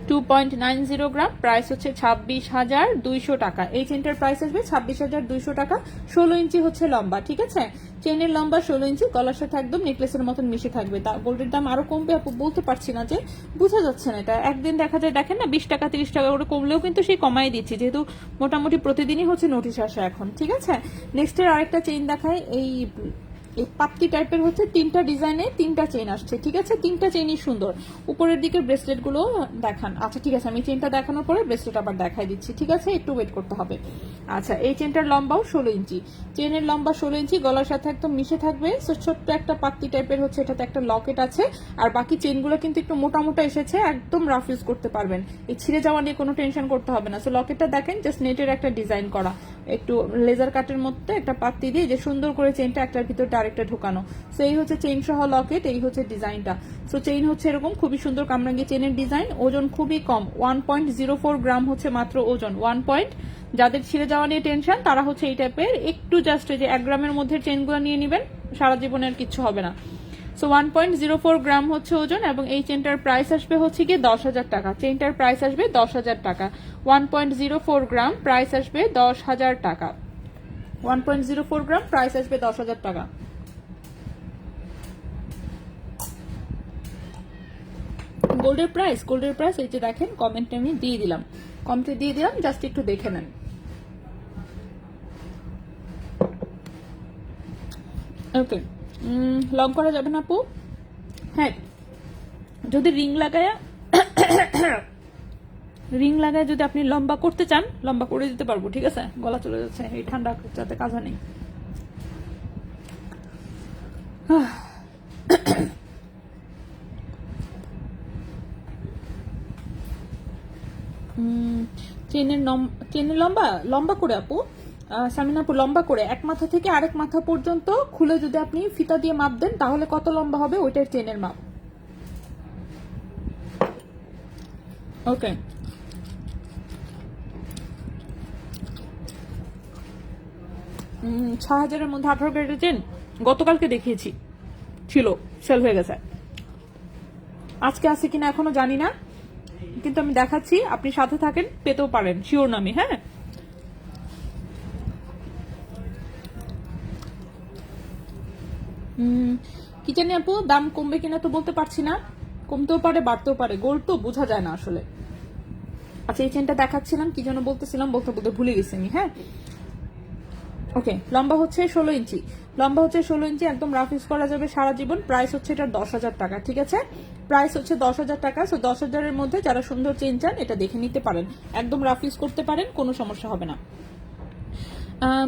2.90 গ্রাম, প্রাইস হচ্ছে 26,200 টাকা। এই চেনটার প্রাইস আসবে 26,200 টাকা। 16 ইঞ্চি হচ্ছে লম্বা, ঠিক আছে? চেনের লম্বা 16 ইঞ্চি, গলার সাথে একদম নেকলেসের মতন মিশে থাকবে। গোল্ডের দাম আরো কমবে আপু বলতে পারছি না, যে বোঝা যাচ্ছে না। এটা একদিন দেখা যায়, দেখেন না 20 টাকা 30 টাকা করে কমলেও কিন্তু সেই কমাই দিচ্ছি, যেহেতু মোটামুটি প্রতিদিনই হচ্ছে নোটিশ আসে এখন, ঠিক আছে? নেক্সটের আরেকটা চেইন দেখায়। এই পাপ্তি টাইপের হচ্ছে 3টা ডিজাইনে 3টা চেইন আসছে, ঠিক আছে? 3টা চেইনই সুন্দর। উপরের দিকে ব্রেসলেট গুলো দেখান। আচ্ছা ঠিক আছে, আমি চেইনটা দেখানোর পরে ব্রেসলেট আবার দেখাই দিচ্ছি, ঠিক আছে? একটু ওয়েট করতে হবে। আচ্ছা, এই চেইনটার লম্বাও 16 ইঞ্চি, চেইনের লম্বা 16 ইঞ্চি, গলার সাথে একদম মিশে থাকবে। ছোট্ট একটা পাপ্তি টাইপের হচ্ছে, এটাতে একটা লকেট আছে। আর বাকি চেইনগুলো কিন্তু একটু মোটা মোটা এসেছে, একদম রাফ ইউজ করতে পারবেন, এই ছিঁড়ে যাওয়া নিয়ে কোনো টেনশন করতে হবে না। সো লকেটটা দেখেন, জাস্ট নেটের একটা ডিজাইন করা, একটু লেজার কাটের মধ্যে একটা পাত্তি দিয়ে যে সুন্দর করে চেইনটা একটার ভিতরে আরেকটা ঢোকানো। সো এই হচ্ছে চেইন সহ লকেট, এই হচ্ছে ডিজাইনটা। সো চেইন হচ্ছে এরকম খুবই সুন্দর কামরাঙ্গি চেইনের ডিজাইন। ওজন খুবই কম, 1.04 গ্রাম হচ্ছে মাত্র ওজন। 1 পয়েন্ট। যাদের ছিঁড়ে যাওয়া নিয়ে টেনশন তারা হচ্ছে এই টাইপের একটু জাস্ট যে 1 গ্রামের মধ্যে চেইনগুলো নিয়ে নেবেন, সারা জীবনের কিচ্ছু হবে না। সো 1.04 গ্রাম হচ্ছে ওজন, এবং এই চেনটার প্রাইস আসবে হচ্ছে গিয়ে 10,000 টাকা। চেনটার প্রাইস আসবে 10,000 টাকা। 1.04 গ্রাম, প্রাইস আসবে 10,000 টাকা। 1.04 গ্রাম, প্রাইস আসবে 10,000 টাকা। গোল্ডের প্রাইস এই যে দেখেন, কমেন্টে আমি দিয়ে দিলাম, জাস্ট একটু দেখে নেন। ওকে, লং করা যাবে না আপু? হ্যাঁ, যদি রিং লাগায় যদি আপনি লম্বা করতে চান, লম্বা করে দিতে পারবো, ঠিক আছে? গলা চলে যাচ্ছে, এই ঠান্ডা যাতে কাজা নেই। চেনের লম্বা করে আপু, সামিনা আপু, লম্বা করে এক মাথা থেকে আরেক মাথা পর্যন্ত খুলে যদি আপনি ফিতা দিয়ে মাপ দেন, তাহলে কত লম্বা হবে ওইটার চেনের মাপ। ওকে, ছ হাজারের মধ্যে 18 ক্যারেটের চেন গতকালকে দেখিয়েছি, ছিল, সেল হয়ে গেছে। আজকে আছে কিনা এখনো জানি না, কিন্তু আমি দেখাচ্ছি, আপনি সাথে থাকেন, পেতেও পারেন, শিওর নামি। হ্যাঁ, কি জানি আপু, দাম কমবে কিনা তো বলতে পারছি না, কমতেও পারে বাড়তেও পারে, গোল্ড তো বোঝা যায় না আসলে। আচ্ছা, এই চেনটা দেখাচ্ছিলাম, কি যেন বলতেছিলাম, বলতে ভুলে গেছি আমি। হ্যাঁ, ওকে, লম্বা হচ্ছে 16 ইঞ্চি, একদম রাফ ইউজ করা যাবে সারা জীবন। প্রাইস হচ্ছে এটা 10,000 টাকা, ঠিক আছে? প্রাইস হচ্ছে 10,000 টাকা। সো 10,000-এর মধ্যে যারা সুন্দর চেন চান, এটা দেখে নিতে পারেন, একদম রাফ ইউজ করতে পারেন, কোনো সমস্যা হবে না।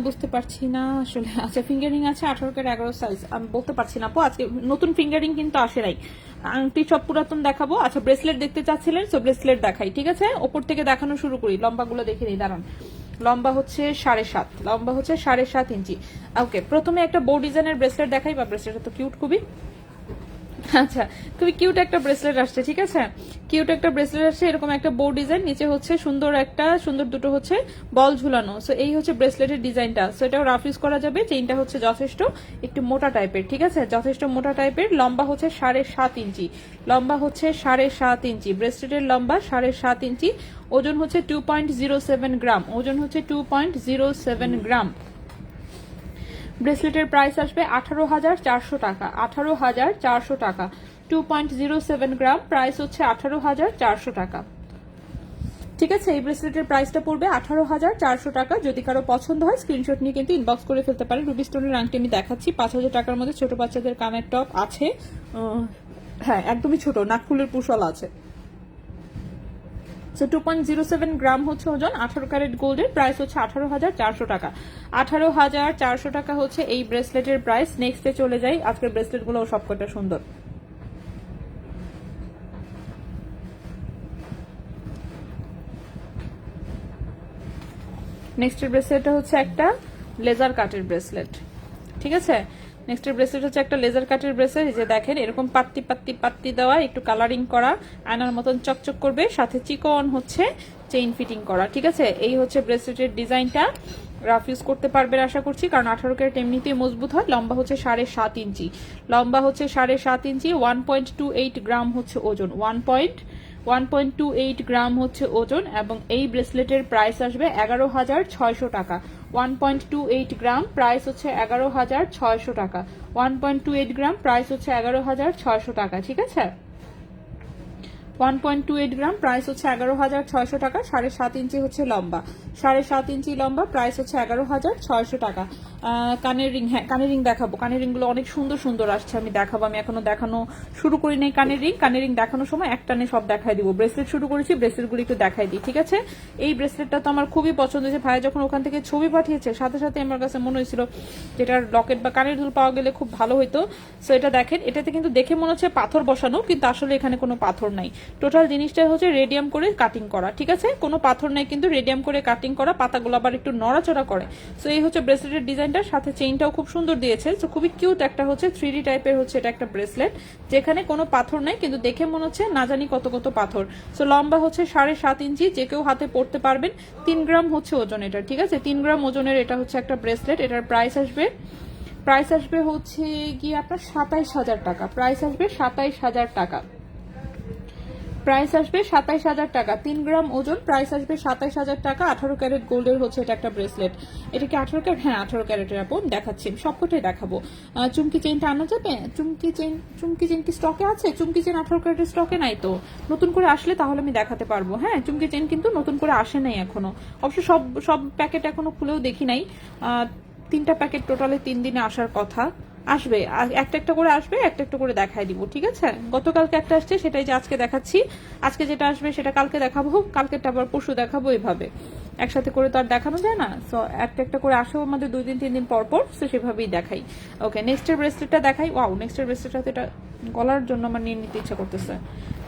বুঝতে পারছি না আসলে। আচ্ছা, ফিঙ্গারিং আছে 18 কে 11 সাইজ, আমি বলতে পারছি না আপু, আজকে নতুন ফিঙ্গারিং কিন্তু আসে নাই, আংটি সব পুরাতন দেখাবো। আচ্ছা, ব্রেসলেট দেখতে চাচ্ছিলেন, সো ব্রেসলেট দেখাই, ঠিক আছে? ওপর থেকে দেখানো শুরু করি, লম্বাগুলো দেখে নিই, দাঁড়ান। লম্বা হচ্ছে 7.5 ইঞ্চি। ওকে, প্রথমে একটা বো ডিজাইনের ব্রেসলেট দেখাই, বা ব্রেসলেটটা তো কিউট খুবই। আচ্ছা, খুবই কিউট একটা ব্রেসলেট আসছে, ঠিক আছে? এরকম একটা বো ডিজাইন, নিচে হচ্ছে সুন্দর দুটো হচ্ছে বল ঝুলানো। সো এই হচ্ছে ব্রেসলেটের ডিজাইনটা। সো এটাও রাফ ইউজ করা যাবে। চেইনটা হচ্ছে যথেষ্ট একটু মোটা টাইপের, ঠিক আছে? যথেষ্ট মোটা টাইপের। লম্বা হচ্ছে 7.5 ইঞ্চি। ব্রেসলেটের লম্বা 7.5 ইঞ্চি। ওজন হচ্ছে 2.07 গ্রাম। ব্রেসলেটের প্রাইস আসবে 18,400 টাকা। 2.07 গ্রাম, প্রাইস হচ্ছে 18,400 টাকা, ঠিক আছে? এই ব্রেসলেটের প্রাইসটা পড়বে 18,400 টাকা। যদি কারো পছন্দ হয়, স্ক্রিনশট নিয়ে কিন্তু ইনবক্স করে ফেলতে পারেন। রুবি স্টোনের আংটি আমি দেখাচ্ছি, 5,000 টাকার মধ্যে ছোট বাচ্চাদের কানের টপ আছে। হ্যাঁ, একদমই ছোট, নাকফুলের পুশল আছে। 2.07 গ্রাম হচ্ছে ওজন, 18 ক্যারেট গোল্ডের। প্রাইস হচ্ছে 18,400 টাকা। 18,400 টাকা হচ্ছে এই ব্রেসলেটের প্রাইস। নেক্সটে চলে যাই, আজকের ব্রেসলেট গুলো সবকটা সুন্দর। নেক্সটের ব্রেসলেটটা হচ্ছে একটা লেজার কাটের ব্রেসলেট, ঠিক আছে? নেক্সটের ব্রেসলেট হচ্ছে একটা লেজার কাটের ব্রেসলেট। এই যে দেখেন, এরকম পাত্তি দেওয়া, একটু কালারিং করা, আয়নার মতন চকচক করবে, সাথে চিকন হচ্ছে চেইন ফিটিং করা, ঠিক আছে। এই হচ্ছে ব্রেসলেটের ডিজাইনটা, রাফ ইউজ করতে পারবেন আশা করছি, কারণ 18 ক্যারেট এমনিতেই মজবুত হয়। লম্বা হচ্ছে 7.5 ইঞ্চি, লম্বা হচ্ছে 7.5 ইঞ্চি, 1.28 গ্রাম হচ্ছে ওজন, 1.28 গ্রাম হচ্ছে ওজন। এবং এই ব্রেসলেটের প্রাইস আসবে 11,600 টাকা। 1.28 গ্রাম, প্রাইস হচ্ছে 11,600 টাকা। 1.28 গ্রাম, প্রাইস হচ্ছে 11,600 টাকা, ঠিক আছে। 1.28 গ্রাম, প্রাইস হচ্ছে 11,600 টাকা। 7.5 ইঞ্চি হচ্ছে লম্বা, 7.5 ইঞ্চি লম্বা, প্রাইস হচ্ছে 11,600 টাকা। কানের রিং, হ্যাঁ কানের রিং দেখাবো। কানের রিংগুলো অনেক সুন্দর সুন্দর আসছে, আমি দেখাবো। আমি এখনো দেখানো শুরু করি নাই কানের রিং। কানের রিং দেখানোর সময় একটানে সব দেখাই দিব। ব্রেসলেট শুরু করেছি, ব্রেসলেটগুলো একটু দেখাই দিই, ঠিক আছে। এই ব্রেসলেটটা তো আমার খুবই পছন্দ হয়েছে। ভাই যখন ওখান থেকে ছবি পাঠিয়েছে, সাথে সাথে আমার কাছে মনে হয়েছিল যেটার লকেট বা কানের দুল পাওয়া গেলে খুব ভালো হতো। সো এটা দেখেন, এটাতে কিন্তু দেখে মনে হচ্ছে পাথর বসানো, কিন্তু আসলে এখানে কোনো পাথর নাই। টোটাল জিনিসটা হচ্ছে রেডিয়াম করে কাটিং করা, ঠিক আছে। কোনো পাথর নাই, কিন্তু রেডিয়াম করে কাটিং করা, পাতাগুলো আবার একটু নড়াচড়া করে। সো এই হচ্ছে ব্রেসলেটের ডিজাইনটা, সাথে চেইনটাও খুব সুন্দর দিয়েছে। সো খুবই কিউট একটা হচ্ছে 3D টাইপের হচ্ছে এটা একটা ব্রেসলেট, যেখানে কোনো পাথর নাই, কিন্তু দেখে মনে হচ্ছে না জানি কত কত পাথর। সো লম্বা হচ্ছে 7.5 ইঞ্চি, যে কেউ হাতে পড়তে পারবেন। 3 গ্রাম হচ্ছে ওজন এটা, ঠিক আছে। 3 গ্রাম ওজনের এটা হচ্ছে একটা ব্রেসলেট। এটার প্রাইস আসবে হচ্ছে কি আপনার 27,000 টাকা। প্রাইস আসবে 27,000 টাকা। প্রাইস আসবে 27,000 টাকা। 3 গ্রাম ওজন, প্রাইস আসবে 27,000 টাকা। 18 ক্যারেট গোল্ডের হচ্ছে এটা একটা ব্রেসলেট। এটা কি 18 ক্যারেট? হ্যাঁ 18 ক্যারেটের আপন, দেখাচ্ছি সবকটাই দেখাবো। চুমকি চেইনটা আনা যাবে? চুমকি চেইন কি স্টকে আছে? চুমকি চেইন 18 ক্যারেটের স্টকে নাই তো, নতুন করে আসলে তাহলে আমি দেখাতে পারবো। হ্যাঁ চুমকি চেইন কিন্তু নতুন করে আসে নাই এখনো, অবশ্য সব প্যাকেট এখনো খুলেও দেখি নাই। 3টা প্যাকেট টোটালে 3 দিনে আসার কথা। আসবে, একটা একটা করে আসবে, একটা একটা করে দেখাই দিব, ঠিক আছে। গতকালকে একটা আসছে, সেটাই যে আজকে দেখাচ্ছি। আজকে যেটা আসবে সেটা কালকে দেখাবো, কালকেরটা আবার পরশু দেখাবো, এভাবে একসাথে করে তো আর দেখানো যায় না। সো একটা একটা করে আসেও আমাদের 2 দিন 3 দিন পর পর, সো সেভাবেই দেখাই। ওকে, নেক্সটের ব্রেসলেটটা দেখাই। ওয়াও, নেক্সটের ব্রেসলেটটা তো এটা গলার জন্য আমার নিয়ে নিতে ইচ্ছা করতেছে।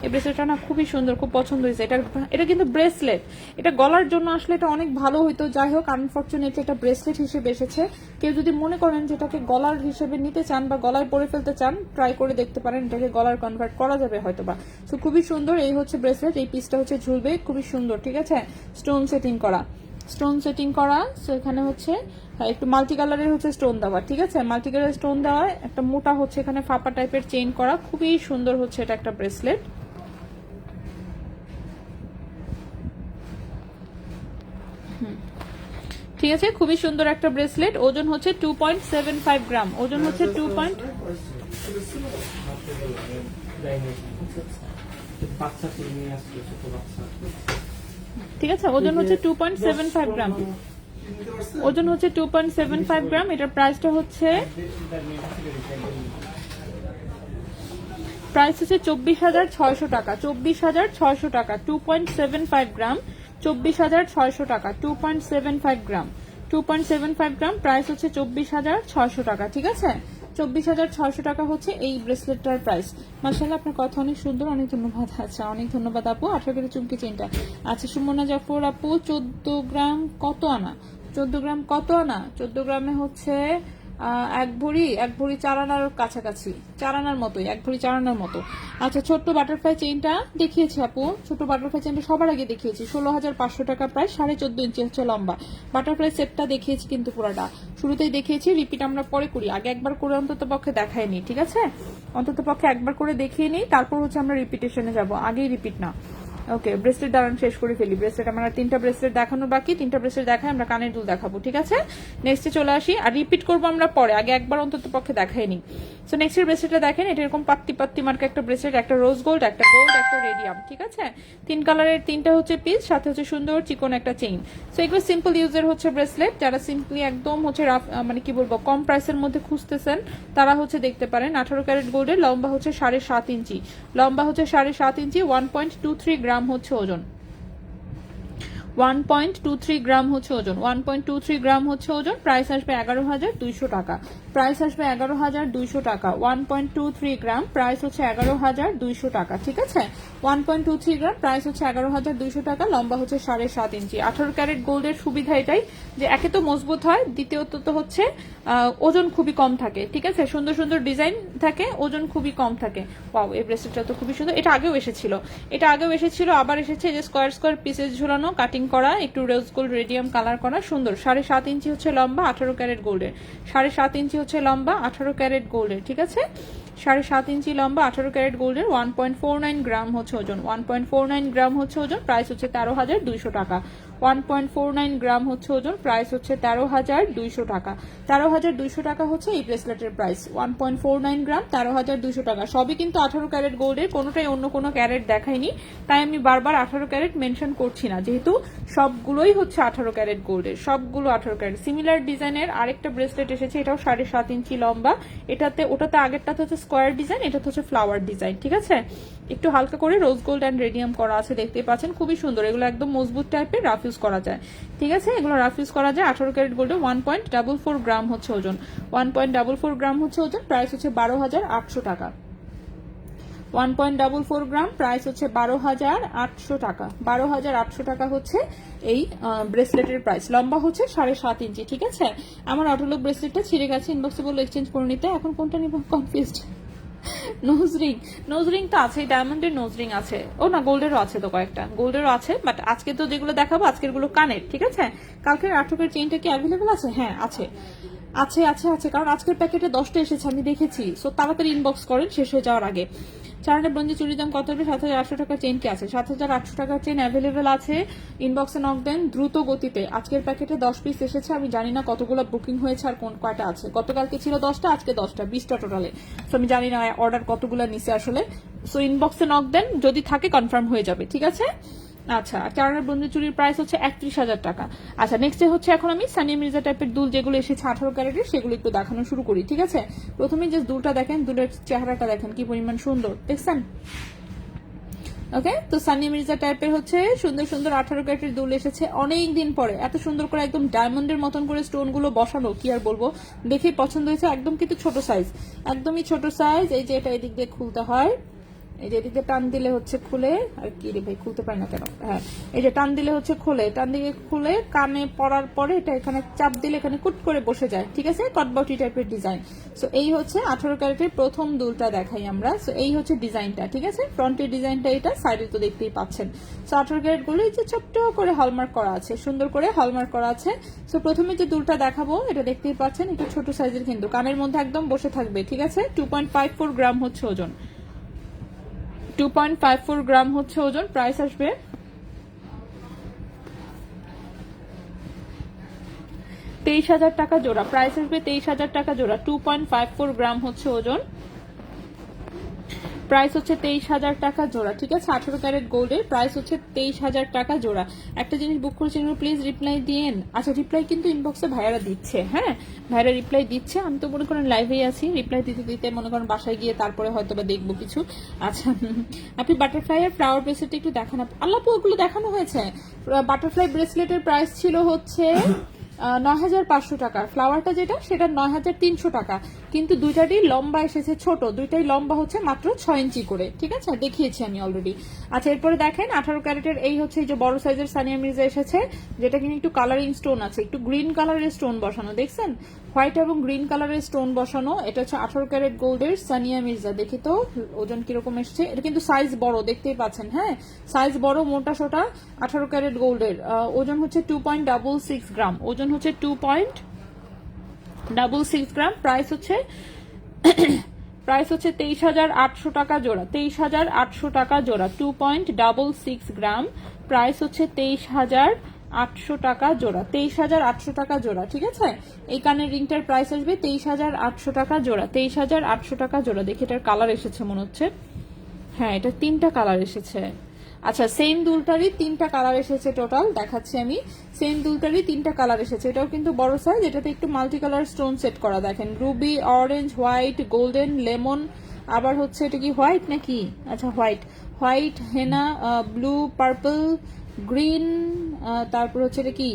এই ব্রেসলেটটা না খুবই সুন্দর, খুব পছন্দ হয়েছে। এটা কিন্তু ব্রেসলেট, এটা গলার জন্য আসলে এটা অনেক ভালো হইতো। যাই হোক, আনফরচুনেটলি এটা ব্রেসলেট হিসেবে এসেছে। কেউ যদি মনে করেন যেটাকে গলার হিসেবে নিতে চান বা গলায় পরে ফেলতে চান, ট্রাই করে দেখতে পারেন, এটাকে গলার কনভার্ট করা যাবে হয়তো বা। তো খুবই সুন্দর, এই হচ্ছে ব্রেসলেট। এই পিসটা হচ্ছে ঝুলবে, খুবই সুন্দর, ঠিক আছে। স্টোন সেটিং করা। সো এখানে হচ্ছে একটু মাল্টি কালারের হচ্ছে স্টোন দেওয়া, ঠিক আছে। মাল্টি কালারের স্টোন দেওয়া, একটা মোটা হচ্ছে এখানে ফাপা টাইপের চেইন করা, খুবই সুন্দর হচ্ছে এটা একটা ব্রেসলেট। ঠিক আছে, খুবই সুন্দর একটা ব্রেসলেট। ওজন হচ্ছে 2.75 গ্রাম, ওজন হচ্ছে 2. ঠিক আছে, ওজন হচ্ছে 2.75 গ্রাম, ওজন হচ্ছে 2.75 গ্রাম। এটার প্রাইসটা হচ্ছে 24,600 টাকা। 24,600 টাকা, 2.75 গ্রাম, 24,600 টাকা। 2.75 গ্রাম, 2.75 গ্রাম, প্রাইস হচ্ছে 24,600 টাকা, ঠিক আছে। 24,600 টাকা হচ্ছে এই ব্রেসলেটটার প্রাইস। মাশাআল্লাহ, আপনার কথা অনেক সুন্দর, অনেক ধন্যবাদ। আচ্ছা, অনেক ধন্যবাদ আপু। 18 কেজি চুমকি চেইনটা। আচ্ছা, সুমনা জাফর আপু, 14 গ্রাম কত আনা? 14 গ্রাম কত আনা? 14 গ্রামে হচ্ছে এক ভরি 4 আনার কাছাকাছি, 4 আনার মতোই, 1 ভরি 4 আনার মতো। আচ্ছা, ছোট্ট বাটারফ্লাই চেইনটা দেখিয়েছি আপু, ছোট বাটারফ্লাই চেইনটা সবার আগে দেখিয়েছি। 16,500 টাকা প্রাইস, 14.5 ইঞ্চি হচ্ছে লম্বা। বাটারফ্লাই সেটটা দেখিয়েছি কিন্তু পুরাটা, শুরুতেই দেখিয়েছি। রিপিট আমরা পরে করি, আগে একবার করে অন্তত পক্ষে দেখাইনি, ঠিক আছে। অন্তত পক্ষে একবার করে দেখিয়ে নিই, তারপর হচ্ছে আমরা রিপিটেশনে যাব, আগেই রিপিট না। ওকে, ব্রেসলেট দাঁড়ান শেষ করে ফেলি। ব্রেসলেট আমার 3টা ব্রেসলেট দেখানো বাকি, 3টা ব্রেসলেট দেখাই, আমরা কানের দুল দেখাবো, ঠিক আছে। নেক্সটে চলে আসি, আর রিপিট করবো আমরা পরে, আগে একবার অন্তত পক্ষে দেখাইনি। সো নেক্সটের ব্রেসলেটটা দেখেন, এটা এরকম পাত্তি মার্কা একটা ব্রেসলেট, একটা রোজ গোল্ড, একটা গোল্ড, একটা রেডিয়াম, ঠিক আছে। 3 কালারের 3টা হচ্ছে পিস, সাথে হচ্ছে সুন্দর চিকন একটা চেইন। সো এগুলো সিম্পল ইউজের হচ্ছে ব্রেসলেট, যারা সিম্পলি একদম হচ্ছে রাফ, মানে কি বলবো, কম প্রাইসের মধ্যে খুঁজতেছেন, তারা হচ্ছে দেখতে পারেন। 18 ক্যারেট গোল্ডের, লম্বা হচ্ছে 7.5 ইঞ্চি, লম্বা হচ্ছে 7.5 ইঞ্চি, 1.23 গ্রাম হচ্ছে ওজন, 1.23 গ্রাম হচ্ছে ওজন, 1.23 গ্রাম হচ্ছে ওজন। প্রাইস আসবে 11,200 টাকা। প্রাইস আসবে 11,200 টাকা। 1.23 গ্রাম, প্রাইস হচ্ছে 11,200 টাকা। ঠিক আছে, 1.23 গ্রাম, প্রাইস হচ্ছে 11,200 টাকা। লম্বা হচ্ছে 7.5 ইঞ্চি। 18 ক্যারেট গোল্ডের সুবিধা এটাই যে একে তো মজবুত হয়, দ্বিতীয়ত তো হচ্ছে ওজন খুবই কম থাকে। ঠিক আছে, সুন্দর সুন্দর ডিজাইন থাকে, ওজন খুবই কম থাকে। পাও, এই ব্রেসলেটটা তো খুবই সুন্দর। এটা আগেও এসেছিল, আবার এসেছে যে স্কোয়ার স্কোয়ার পিসেস ঝুলানো, কাটিং করা, একটু রোজ গোল্ড রেডিয়াম কালার করা, সুন্দর। 7.5 ইঞ্চি হচ্ছে লম্বা, 18 ক্যারেট গোল্ডের। 7.5 ইঞ্চি হচ্ছে লম্বা, 18 ক্যারেট গোল্ডের। ঠিক আছে, 7.5 ইঞ্চি লম্বা, 18 ক্যারেট গোল্ডের। 1.49 গ্রাম হচ্ছে ওজন, 1.49 গ্রাম হচ্ছে ওজন, প্রাইস হচ্ছে 13,200 টাকা। 1.49 গ্রাম হচ্ছে ওজন, প্রাইস হচ্ছে 13,200 টাকা। 13,200 টাকা হচ্ছে এই ব্রেসলেটের প্রাইস। 1.49 গ্রাম, 13,200 টাকা। সবই কিন্তু 18 ক্যারেট গোল্ডের, কোনোটাই অন্য কোনো ক্যারেট দেখায়নি, তাই আমি বারবার 18 ক্যারেট মেনশন করছি না, যেহেতু সবগুলোই হচ্ছে 18 ক্যারেট গোল্ডের, সবগুলো 18 ক্যারেট। সিমিলার ডিজাইনের আরেকটা ব্রেসলেট এসেছে, এটাও 7.5 ইঞ্চি লম্বা। ওটাতে আগেরটাতে হচ্ছে স্কোয়ার ডিজাইন, এটাতে হচ্ছে ফ্লাওয়ার ডিজাইন। ঠিক আছে, একটু হালকা করে রোজ গোল্ড অ্যান্ড রেডিয়াম করা আছে, দেখতে পাচ্ছেন, খুবই সুন্দর। এগুলো একদম মজবুত টাইপের, রাফ ইউজ করা যায়। ঠিক আছে, এগুলো রাফ ইউজ করা যায়। 18 ক্যারেট গোল্ডে 1.44 গ্রাম হচ্ছে ওজন, 1.44 গ্রাম হচ্ছে ওজন, প্রাইস হচ্ছে 12,800 টাকা। 1.44 গ্রাম, প্রাইস হচ্ছে 12,800 টাকা। 12,800 টাকা হচ্ছে এই ব্রেসলেটের প্রাইস। লম্বা হচ্ছে 7.5 ইঞ্চি। ঠিক আছে, আমার অটোলক ব্রেসলেটটা ছিঁড়ে গেছে, ইনবক্সে বললো এক্সচেঞ্জ করে নিতে। এখন কোনটা নিব, কনফিউজড। নোজ রিং তো আছে, ডায়মন্ডের নোজ রিং আছে, ও না গোল্ডেরও আছে, তো কয়েকটা গোল্ডেরও আছে, বাট আজকে তো যেগুলো দেখাবো আজকের গুলো কানের। ঠিক আছে, কালকের 8 চেইনটা কি অ্যাভেলেবেল আছে? হ্যাঁ আছে, আছে আছে আছে, কারণ আজকের প্যাকেটে 10টা এসেছে, আমি দেখেছি। সো তাড়াতাড়ি ইনবক্স করেন শেষ হয়ে যাওয়ার আগে। 4 ব্রঞ্জি চুরির দাম কত হবে? 7,800 টাকার চেইন কি আছে? 7,800 টাকার চেইন অ্যাভেলেবেল আছে, ইনবক্সে নক দেন দ্রুত গতিতে। আজকের প্যাকেটে 10 পিস এসেছে, আমি জানি না কতগুলো বুকিং হয়েছে আর কয়টা আছে। গতকালকে ছিল 10টা, আজকে 10টা, 20টা টোটালে। সো আমি জানি না অর্ডার কতগুলো নিছে আসলে। সো ইনবক্সে নক দেন, যদি থাকে কনফার্ম হয়ে যাবে। ঠিক আছে, আচ্ছা। 4 ব্রঞ্জি চুরির প্রাইস হচ্ছে 31,000 টাকা। আচ্ছা, নেক্সটে হচ্ছে এখন আমি সানিয়া মির্জা টাইপের দুল যেগুলো এসেছে 18 ক্যারেটের, সেগুলো একটু দেখানো শুরু করি। ঠিক আছে, প্রথমে যে দুলটা দেখেন, দুলের চেহারাটা দেখেন কি পরিমাণ সুন্দর, দেখছেন? ওকে, তো সানিয়া মির্জা টাইপের হচ্ছে সুন্দর সুন্দর 18 ক্যারেটের দুল এসেছে অনেক দিন পরে। এত সুন্দর করে একদম ডায়মন্ডের মতন করে স্টোন গুলো বসানো, কি আর বলবো, দেখে পছন্দ হয়েছে। একদম কিন্তু ছোট সাইজ, একদমই ছোট সাইজ। এই যে এটা এদিক দিয়ে খুলতে হয়, এই যে এদিকে টান দিলে হচ্ছে খুলে, আর কি রে ভাই খুলতে পারে না কেন? হ্যাঁ, এই যে টান দিলে হচ্ছে খুলে, টান দিকে খুলে কানে পরার পরে এটা এখানে চাপ দিলে এখানে কুট করে বসে যায়। ঠিক আছে, কটবাউটি টাইপের ডিজাইন। সো এই হচ্ছে 18 ক্যারেটের প্রথম দুলটা দেখাই আমরা। সো এই হচ্ছে ডিজাইনটা। ঠিক আছে, ফ্রন্টের ডিজাইনটা এটা, সাইডে তো দেখতেই পাচ্ছেন। সো 18 ক্যারেট গুলো এই যে ছোট্ট করে হলমার্ক করা আছে, সুন্দর করে হলমার্ক করা আছে। সো প্রথমে যে দুলটা দেখাবো এটা দেখতেই পাচ্ছেন, একটু ছোট সাইজের, কিন্তু কানের মধ্যে একদম বসে থাকবে। ঠিক আছে, 2.54 গ্রাম হচ্ছে ওজন, 2.54 গ্রাম হচ্ছে ওজন, প্রাইস আসবে 23,000 টাকা জোড়া। প্রাইস আসবে 23,000 টাকা জোড়া। 2.54 গ্রাম হচ্ছে ওজন, প্রাইস হচ্ছে 23,000 টাকা জোড়া। ঠিক আছে, 18 ক্যারেট গোল্ডের প্রাইস হচ্ছে 23,000 টাকা জোড়া। একটা জিনিস বুক করেছেন, প্লিজ রিপ্লাই দিয়েন। আচ্ছা, রিপ্লাই কিন্তু ইনবক্সে ভাইয়ারা দিচ্ছে, হ্যাঁ ভাইয়ারা রিপ্লাই দিচ্ছে। আমি তো মনে করেন লাইভেই আছি, রিপ্লাই দিতে দিতে মনে করেন বাসায় গিয়ে তারপরে হয়তো বা দেখবো কিছু। আচ্ছা, আপনি বাটারফ্লাই আর ফ্লাওয়ার ব্রেসলেট একটু দেখান। আল্লাপু ওগুলো দেখানো হয়েছে। বাটারফ্লাই ব্রেসলেটের প্রাইস ছিল হচ্ছে 9,500 টাকা, ফ্লাওয়ারটা যেটা সেটা 9,300 টাকা, কিন্তু দুইটারই লম্বা এসেছে ছোট, দুইটাই লম্বা হচ্ছে মাত্র 6 ইঞ্চি করে। ঠিক আছে, দেখিয়েছি আমি অলরেডি। আচ্ছা, এরপরে দেখেন 18 ক্যারেটের এই হচ্ছে এই যে বড় সাইজের সানিয়া মির্জা এসেছে, যেটা কিন্তু একটু কালারিং স্টোন আছে, একটু গ্রিন কালারের স্টোন বসানো, দেখছেন হোয়াইট এবং গ্রিন কালারের স্টোন বসানো। এটা হচ্ছে 18 ক্যারেট গোল্ডের সানিয়া মির্জা। দেখি তো ওজন কিরকম এসছে। এটা কিন্তু সাইজ বড়, দেখতেই পাচ্ছেন, হ্যাঁ সাইজ বড়, মোটা সোটা। 18 ক্যারেট গোল্ডের ওজন হচ্ছে 2.66 গ্রাম, ওজন হচ্ছে 2.66 গ্রাম। প্রাইস হচ্ছে 23,800 টাকা জোড়া, 23,800 টাকা জোড়া। 2.66 গ্রাম, প্রাইস হচ্ছে 23,800 টাকা জোড়া, 23,800 টাকা জোড়া। ঠিক আছে, এই কানের রিংটার প্রাইস আসবে 23,800 টাকা জোড়া, 23,800 টাকা জোড়া। দেখি এটার কালার এসেছে মনে হচ্ছে, হ্যাঁ এটা 3টা কালার এসেছে। আচ্ছা, সেম দুলটারই 3টা কালার এসেছে টোটাল, দেখাচ্ছি আমি। সেম দুলটারই 3টা কালার এসেছে, এটাও কিন্তু বড় সাইজ। এটাতে একটু মাল্টি কালার স্টোন সেট করা, দেখেন Ruby, orange, white, golden, lemon, আবার হচ্ছে এটা কি হোয়াইট নাকি? আচ্ছা হোয়াইট, হোয়াইট, হেনা, ব্লু, পার্পল, গ্রিন, তারপর হচ্ছে এটা কি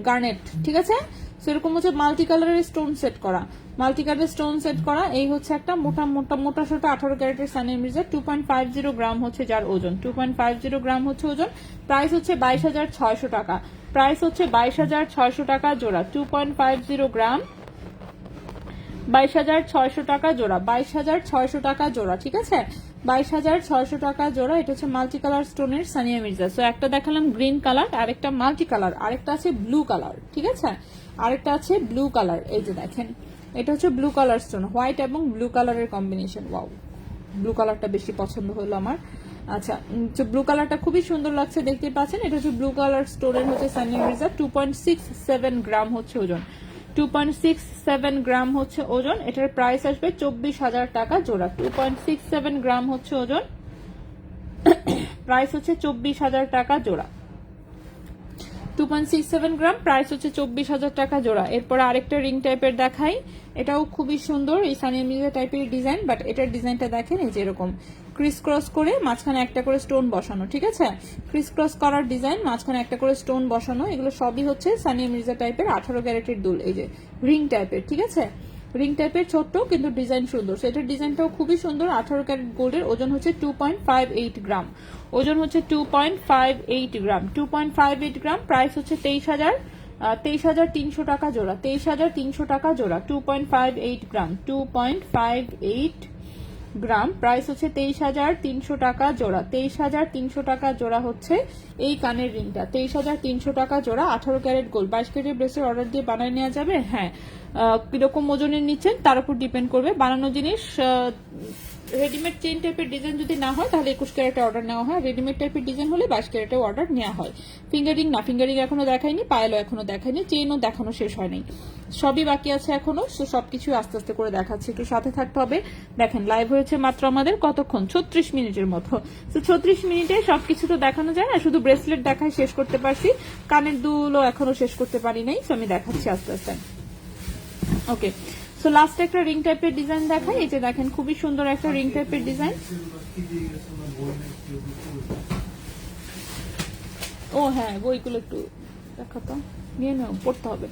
গার্নেট। ঠিক আছে, সেরকম হচ্ছে মাল্টি কালারের স্টোন সেট করা। মাল্টি কালার স্টোন সেট করা। এই হচ্ছে একটা মোটা মোটা মোটা সোটা 18 ক্যারেটের সানিয়া মির্জা, 2.50 গ্রাম হচ্ছে যার ওজন, 2.50 গ্রাম হচ্ছে ওজন। প্রাইস হচ্ছে 22,600 টাকা, প্রাইস হচ্ছে 22,600 টাকা জোড়া, 2.50 গ্রাম, 22,600 টাকা জোড়া, 22,600 টাকা জোড়া, ঠিক আছে, 22,600 টাকা জোড়া। এটা হচ্ছে মাল্টি কালার স্টোনের সানিয়া মির্জা। সো একটা দেখালাম গ্রিন কালার, আরেকটা মাল্টি কালার, আরেকটা আছে ব্লু কালার, ঠিক আছে, আরেকটা আছে ব্লু কালার। এই যে দেখেন এটা হচ্ছে ব্লু কালার স্টোন, হোয়াইট এবং ব্লু কালারের কম্বিনেশন। ওয়াও, ব্লু কালারটা বেশি পছন্দ হলো আমার। আচ্ছা, ব্লু কালারটা খুবই সুন্দর লাগছে, দেখতে পাচ্ছেন। এটা হচ্ছে ব্লু কালার স্টোনের হচ্ছে সানিয়া মির্জা, 2.67 গ্রাম হচ্ছে ওজন, 2.67 গ্রাম হচ্ছে ওজন। এটার প্রাইস আসবে 24,000 টাকা জোড়া, 2.67 গ্রাম হচ্ছে ওজন, প্রাইস হচ্ছে 24,000 টাকা জোড়া, 2.67 গ্রাম, প্রাইস হচ্ছে 24,000 টাকা জোড়া। এরপর আরেকটা রিং টাইপের দেখাই, এটাও খুবই সুন্দর, এই সানিয়া মির্জা টাইপের ডিজাইন, বাট এটার ডিজাইনটা দেখেন এই যে এরকম ক্রিস ক্রস করে মাঝখানে একটা করে স্টোন বসানো, ঠিক আছে, ক্রিস ক্রস করার ডিজাইন, মাঝখানে একটা করে স্টোন বসানো। এগুলো সবই হচ্ছে সানিয়া মির্জা টাইপের 18 ক্যারেটের দুল, এই যে রিং টাইপের, ঠিক আছে, রিং টাইপের ছোট্ট কিন্তু ডিজাইন সুন্দর। সেটার ডিজাইনটাও খুবই সুন্দর, 18 ক্যারেট গোল্ডের, ওজন হচ্ছে 2.58 গ্রাম, ওজন হচ্ছে 2.58 গ্রাম, 2.58 গ্রাম। প্রাইস হচ্ছে 23,300 টাকা জোড়া, 23,300 টাকা জোড়া, 2.58 গ্রাম, 2.58 গ্রাম, প্রাইস হচ্ছে 23,300 টাকা জোড়া, 23,300 টাকা জোড়া হচ্ছে এই কানের রিংটা, 23,300 টাকা জোড়া, 18 ক্যারেট গোল্ড। 22 ক্যারেট ব্রেসের অর্ডার দিয়ে বানিয়ে নেওয়া যাবে। হ্যাঁ, কিরকম ওজনের নিচ্ছেন তার উপর ডিপেন্ড করবে। বানানো জিনিস রেডিমেড চেইন টাইপের ডিজাইন যদি না হয় তাহলে 21 ক্যারেটে অর্ডার নেওয়া হয়, রেডিমেড টাইপের ডিজাইন হলে 22 ক্যারেটে অর্ডার নেওয়া হয়। ফিঙ্গারিং না, ফিঙ্গারিং এখনো দেখাইনি, পায়েলও এখনো দেখাইনি, চেইনও দেখানো শেষ হয়নি, সবই বাকি আছে এখনো। সবকিছু আস্তে আস্তে করে দেখাচ্ছি, একটু সাথে থাকতে হবে। দেখেন লাইভ হয়েছে মাত্র আমাদের কতক্ষণ, 36 মিনিটের মতো। তো 36 মিনিটে সবকিছু তো দেখানো যায় না, শুধু ব্রেসলেট দেখাই শেষ করতে পারছি, কানের দুলও এখনো শেষ করতে পারি নাই। তো আমি দেখাচ্ছি আস্তে আস্তে। ওকে, সো লাস্ট একটা রিং টাইপের ডিজাইন দেখাই। এই যে দেখেন খুবই সুন্দর একটা রিং টাইপের ডিজাইন। ও হ্যাঁ, বইগুলো একটু দেখাতো, নিয়ে নাও, পড়তে হবে।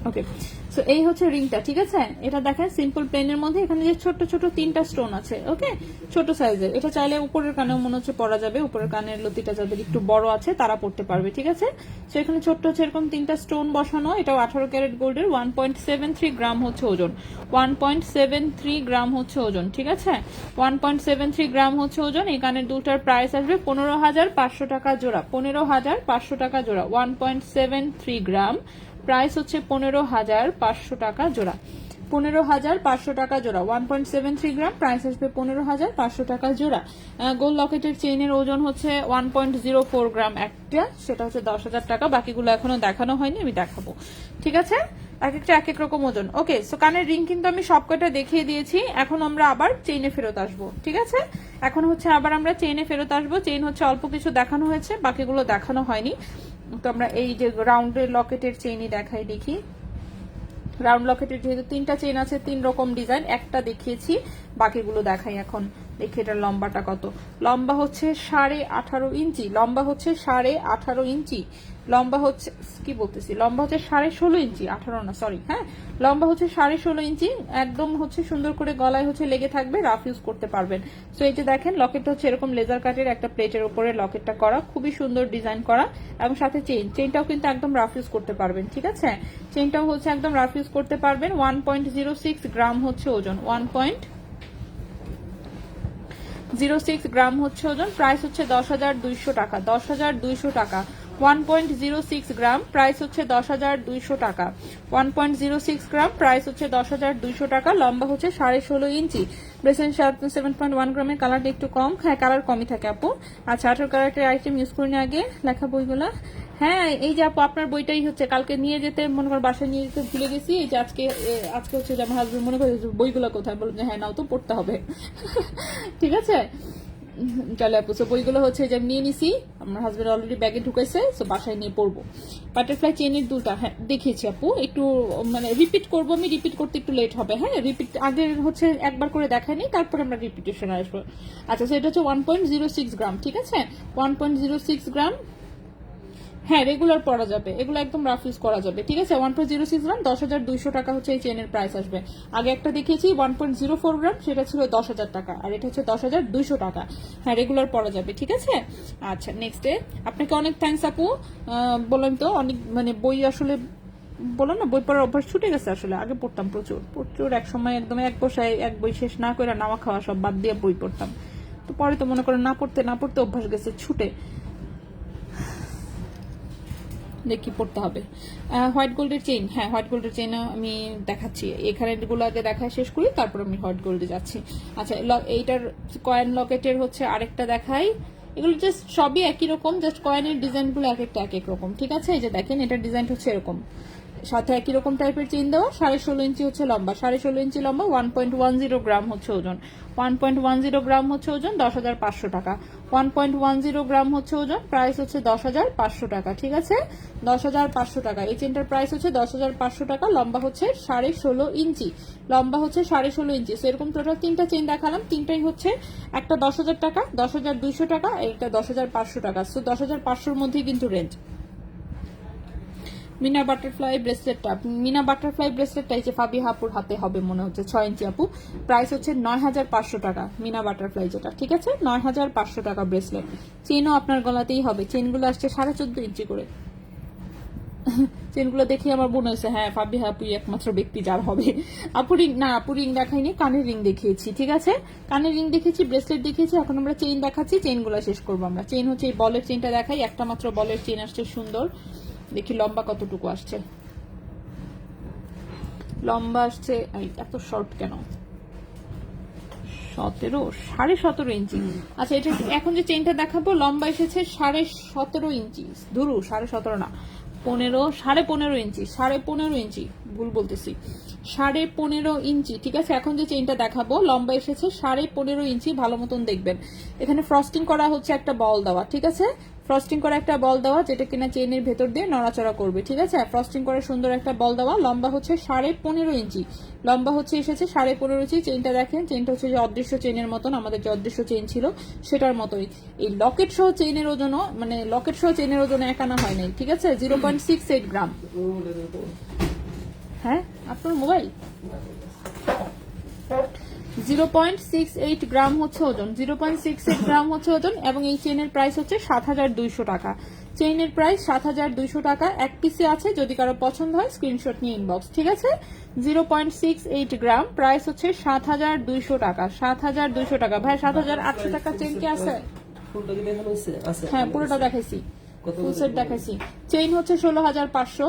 ওকে, সো এই হচ্ছে রিংটা, ঠিক আছে। এটা দেখেন সিম্পল প্লেনের মধ্যে এখানে যে ছোট ছোট 3টা স্টোন আছে, ওকে, ছোট সাইজের। এটা চাইলে উপরের কানেও মনে হচ্ছে পরা যাবে, উপরের কানের লতিটা যাদের একটু বড় আছে তারা পড়তে পারবে, ঠিক আছে। সো এখানে ছোট্ট হচ্ছে এরকম 3টা স্টোন বসানো। এটাও 18 ক্যারেট গোল্ডের, 1.73 গ্রাম হচ্ছে ওজন, 1.73 গ্রাম হচ্ছে ওজন, ঠিক আছে, 1.73 গ্রাম হচ্ছে ওজন। এই কানের দুটার প্রাইস আসবে 15,500 টাকা জোড়া, 15,500 টাকা জোড়া, 1.73 গ্রাম, প্রাইস হচ্ছে 15,500 টাকা জোড়া, 15,500 টাকা জোড়া, 1.73 গ্রাম, প্রাইস আসবে 15,500 টাকা জোড়া। গোল্ড লকেটের চেইনের ওজন হচ্ছে 1.04 গ্রাম একটা, সেটা হচ্ছে 10,000 টাকা। বাকিগুলো এখনো দেখানো হয়নি, আমি দেখাবো, ঠিক আছে, এক একটা এক এক রকম ওজন। ওকে, সো কানের রিং কিন্তু আমি সবকটা দেখিয়ে দিয়েছি, এখন আমরা আবার চেইনে ফেরত আসবো, ঠিক আছে, এখন হচ্ছে আবার আমরা চেইনে ফেরত আসবো। চেইন হচ্ছে অল্প কিছু দেখানো হয়েছে, বাকিগুলো দেখানো হয়নি। তো আমরা এই যে রাউন্ডের লকেটের চেইনই দেখাই, দেখি। রাউন্ড লকেটের যেহেতু 3টা চেইন আছে, 3 রকম ডিজাইন, একটা দেখিয়েছি, বাকিগুলো দেখাই এখন। দেখি এটার লম্বাটা কত, লম্বা হচ্ছে 18.5 ইঞ্চি, লম্বা হচ্ছে 18.5 ইঞ্চি, লম্বা হচ্ছে কি বলতেছি, লম্বা হচ্ছে 16.5 ইঞ্চি, 18 না সরি, হ্যাঁ, লম্বা হচ্ছে 16.5 ইঞ্চি, একদম হচ্ছে সুন্দর করে গলায় হচ্ছে লেগে থাকবে, রাফ ইউজ করতে পারবেন। সো এই যে দেখেন লকেটটা হচ্ছে এরকম লেজার কাটের একটা প্লেটের উপরে লকেটটা করা, খুবই সুন্দর ডিজাইন করা, এবং সাথে চেইনটাও কিন্তু একদম রাফ ইউজ করতে পারবেন, ঠিক আছে, চেইনটাও হচ্ছে একদম রাফ ইউজ করতে পারবেন। 1.06 গ্রাম হচ্ছে ওজন, 1.06 গ্রাম হচ্ছে ওজন, প্রাইস হচ্ছে 10,200 টাকা, 10,200 টাকা, 1.06 গ্রাম, প্রাইস হচ্ছে 10,200 টাকা, 1.06 গ্রাম, প্রাইস হচ্ছে 10,200 টাকা। লম্বা হচ্ছে 16.5 ইঞ্চি, ব্রেসেন 7.1 গ্রামের, কালারটা একটু কম, হ্যাঁ কালার কমই থাকে আপু। আচ্ছা, 18 ক্যারেটের আইটেম ইউজ করিনি আগে, লেখা বইগুলা, হ্যাঁ এই যে আপু আপনার বইটাই হচ্ছে কালকে নিয়ে যেতে, মনে করেন বাসায় নিয়ে যেতে ভুলে গেছি, এই যে আজকে হচ্ছে যে আমার হাজবেন্ড মনে করে বইগুলো কোথায়, বললাম যে হ্যাঁ নাও তো, পড়তে হবে ঠিক আছে। চলে আপু, সো বইগুলো হচ্ছে যে নিয়ে নিছি, আমার হাজবেন্ড অলরেডি ব্যাগে ঢুকেছে, সো বাসায় নিয়ে পড়বো। বাটারফ্লাই চেইনের দুলটা হ্যাঁ দেখিয়েছি আপু, একটু মানে রিপিট করবো, আমি রিপিট করতে একটু লেট হবে, হ্যাঁ রিপিট আগে হচ্ছে একবার করে দেখাইনি, তারপরে আমরা রিপিটেশন আসবো। আচ্ছা, সো এটা হচ্ছে 1.06 গ্রাম, ঠিক আছে, 1.06 গ্রাম, হ্যাঁ রেগুলার পরা যাবে, এগুলো একদম রাফ ইউজ করা যাবে, ঠিক আছে। 1.06 গ্রাম 10,200 টাকা হচ্ছে এই চেনের প্রাইস আসবে। আগে একটা দেখিয়েছি 1.04 গ্রাম, সেটা ছিল 10,000 টাকা, আর এটা হচ্ছে 10,200 টাকা। হ্যাঁ রেগুলার পরা যাবে, ঠিক আছে। আচ্ছা নেক্সটে আপনাকে অনেক থ্যাঙ্কস আপু। বললাম তো অনেক মানে বই আসলে বললাম না বই পড়ার অভ্যাস ছুটে গেছে আসলে। আগে পড়তাম প্রচুর প্রচুর, এক সময় একদম এক বসায় এক বই শেষ না করে নাওয়া খাওয়া সব বাদ দিয়ে বই পড়তাম। তো পরে তো মনে করেন না পড়তে না পড়তে অভ্যাস গেছে ছুটে, দেখি পড়তে হবে। হোয়াইট গোল্ডের চেইন, হ্যাঁ হোয়াইট গোল্ডের চেইন আমি দেখাচ্ছি, এখানে এগুলো আগে দেখা শেষ করি তারপর আমি হোয়াইট গোল্ডে যাচ্ছি। আচ্ছা এইটার কয়েন লকেটের হচ্ছে আরেকটা দেখাই। এগুলো জাস্ট সবই একই রকম, জাস্ট কয়েনের ডিজাইনগুলো এক একটা এক এক রকম, ঠিক আছে। এই যে দেখেন এটার ডিজাইন হচ্ছে এরকম, সাথে একই রকম টাইপের চেইন দেওয়া, 16.5 ইঞ্চি হচ্ছে লম্বা, 16.5 ইঞ্চি লম্বা, 1.10 গ্রাম হচ্ছে ওজন, 1.10 গ্রাম হচ্ছে ওজন, 10,500 টাকা, 1.10 গ্রাম হচ্ছে ওজন, প্রাইস হচ্ছে 10,500 টাকা, ঠিক আছে। 10,500 টাকা এই চেনটার প্রাইস হচ্ছে 10,500 টাকা। লম্বা হচ্ছে 16.5 ইঞ্চি, লম্বা হচ্ছে 16.5 ইঞ্চি। সো এরকম টোটাল তিনটা চেন দেখালাম, তিনটাই হচ্ছে একটা 10,000 টাকা, 10,200 টাকা, একটা 10,500 টাকা। সো 10,500-র মধ্যেই কিন্তু রেঞ্জ। মিনা বাটারফ্লাই ব্রেসলেটটা, মিনা বাটারফ্লাই ব্রেসলেটটা এই যে ফাবি হাপুর হাতে হবে মনে হচ্ছে, 6 ইঞ্চি আপু, প্রাইস হচ্ছে 9,500 টাকা। মিনা বাটারফ্লাই যেটা, ঠিক আছে, 9,500 টাকা ব্রেসলেট। চেনও আপনার গলাতেই হবে, চেনগুলো আসছে 14.5 ইঞ্চি করে। চেনগুলো দেখে আমার মনে হয়েছে হ্যাঁ ফাবি হাপুই একমাত্র ব্যক্তি যার হবে। আপু রিং না, আপু রিং দেখাইনি, কানের রিং দেখিয়েছি, ঠিক আছে। কানের রিং দেখেছি, ব্রেসলেট দেখিয়েছি, এখন আমরা চেইন দেখাচ্ছি, চেইনগুলো শেষ করবো আমরা। চেইন হচ্ছে এই বলের চেইনটা দেখাই, একটা মাত্র বলের চেইন আসছে সুন্দর, দেখি লম্বা কতটুকু আসছে। লম্বা আসছে এত শর্ট কেন, 17.5 ইঞ্চি। আচ্ছা এটা এখন যে চেইনটা দেখাবো লম্বা এসেছে 17.5 ইঞ্চি, ধরু 17.5 না, 15.5 ইঞ্চি, 15.5 ইঞ্চি, ভুল বলতেছি, 15.5 ইঞ্চি, ঠিক আছে। এখন যে চেইনটা দেখাবো লম্বা এসেছে 15.5 ইঞ্চি, ভালো মতন দেখবেন। এখানে ফ্রস্টিং করা হচ্ছে একটা বল দেওয়া, ঠিক আছে, ফ্রস্টিং করা একটা বল দেওয়া, যেটা কিনা চেইনের ভেতর দিয়ে নড়াচড়া করবে, ঠিক আছে। ফ্রস্টিং করে সুন্দর একটা বল দেওয়া, লম্বা হচ্ছে 15.5 ইঞ্চি, লম্বা হচ্ছে এসেছে 15.5 ইঞ্চি। চেইনটা দেখেন, চেইনটা হচ্ছে যে অদৃশ্য চেইনের মতন, আমাদের যে অদৃশ্য চেইন ছিল সেটার মতোই। এই লকেট সহ চেইনের ওজনও মানে লকেট সহ চেইনের ওজন একানা হয় নাই, ঠিক আছে, 0.68 গ্রাম। হ্যাঁ আপনার মোবাইল 0.68 গ্রাম হচ্ছে ওজন, 0.68 গ্রাম হচ্ছে ওজন। এবং এই চেইনের প্রাইস হচ্ছে 7,200 টাকা, চেইনের প্রাইস 7,200 টাকা। এক পিসে আছে, যদি কারো পছন্দ হয় স্ক্রিনশট নিয়ে ইনবক্স, ঠিক আছে। 0.68 গ্রাম, প্রাইস হচ্ছে 7,200 টাকা, 7,200 টাকা। ভাই 7,800 টাকা চেইন কি আছে? হ্যাঁ পুরোটা দেখাইছি, ফুল সেট দেখাইছি। চেইন হচ্ছে 16,500,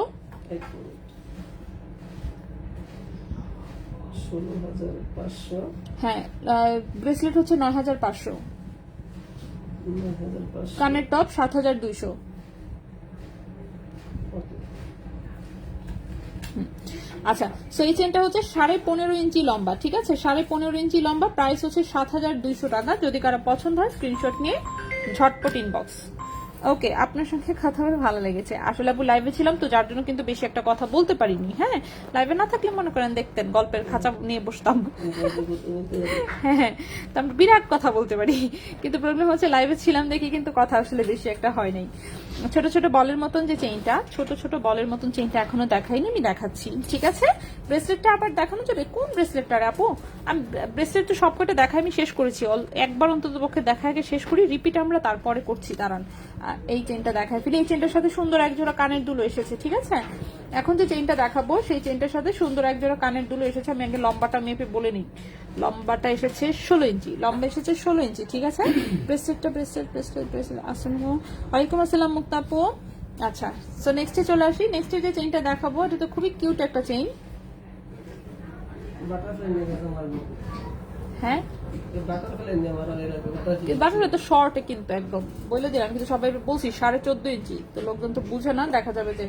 হ্যাঁ ব্রেসলেট হচ্ছে 9,500, কানের টপ 7,200। আচ্ছা সো এই চেনটা হচ্ছে 15.5 ইঞ্চি লম্বা, ঠিক আছে, 15.5 ইঞ্চি লম্বা, প্রাইস হচ্ছে 7,200 টাকা। যদি কারো পছন্দ হয় স্ক্রিনশট নিয়ে ঝটপট ইনবক্স। ওকে, আপনার সঙ্গে কথা বলে ভালো লেগেছে। আসলে আপু লাইভে ছিলাম তো, যার জন্য কিন্তু বেশি একটা কথা বলতে পারিনি। হ্যাঁ লাইভে না থাকলে মনে করেন দেখতেন গল্পের খাঁচা নিয়ে বসতাম। হ্যাঁ তো আমরা বিরাট কথা বলতে পারি, কিন্তু প্রবলেম হচ্ছে লাইভে ছিলাম দেখি কিন্তু কথা আসলে বেশি একটা হয় নাই। ছোট ছোট বলের মতন যে চেইনটা, ছোট ছোট বলের মতন চেইনটা এখনো দেখাইনি, আমি দেখাচ্ছি, ঠিক আছে। ব্রেসলেটটা আবার দেখানো যাবে? কোন ব্রেসলেটটা রে আপু? আমি ব্রেসলেট তো সবকটা দেখাই আমি শেষ করেছি, একবার অন্তত পক্ষে দেখা আগে শেষ করি, রিপিট আমরা তারপরে করছি, দাঁড়ান। এই চেইনটা দেখাই ফেলি, এই চেইনটার সাথে সুন্দর একজোড়া কানের দুলো এসেছে, ঠিক আছে। এখন যে চেইনটা দেখাবো সেই চেইনটার সাথে সুন্দর একজোড়া কানের দুলো এসেছে। আমি আগে লম্বাটা মেপে বলে নিই, লম্বাটা এসেছে 16 ইঞ্চি, লম্বা এসেছে 16 ইঞ্চি, ঠিক আছে। ব্রেসলেটটা ব্রেসলেট ব্রেসলেট ব্রেসলেট আসসালামু ওয়ালাইকুম আসসালাম মুক্তাপু। আচ্ছা সো নেক্সটে চলে আসি, নেক্সটে যে চেইনটা দেখাবো এটা তো খুবই কিউট একটা চেইন। হ্যাঁ বাটারফ্লাই তো শর্টে কিন্তু একদম বলে দিলাম, কিন্তু সবাই বলছি 14.5 ইঞ্চি, তো লোকজন তো বুঝে না, দেখা যাবে যে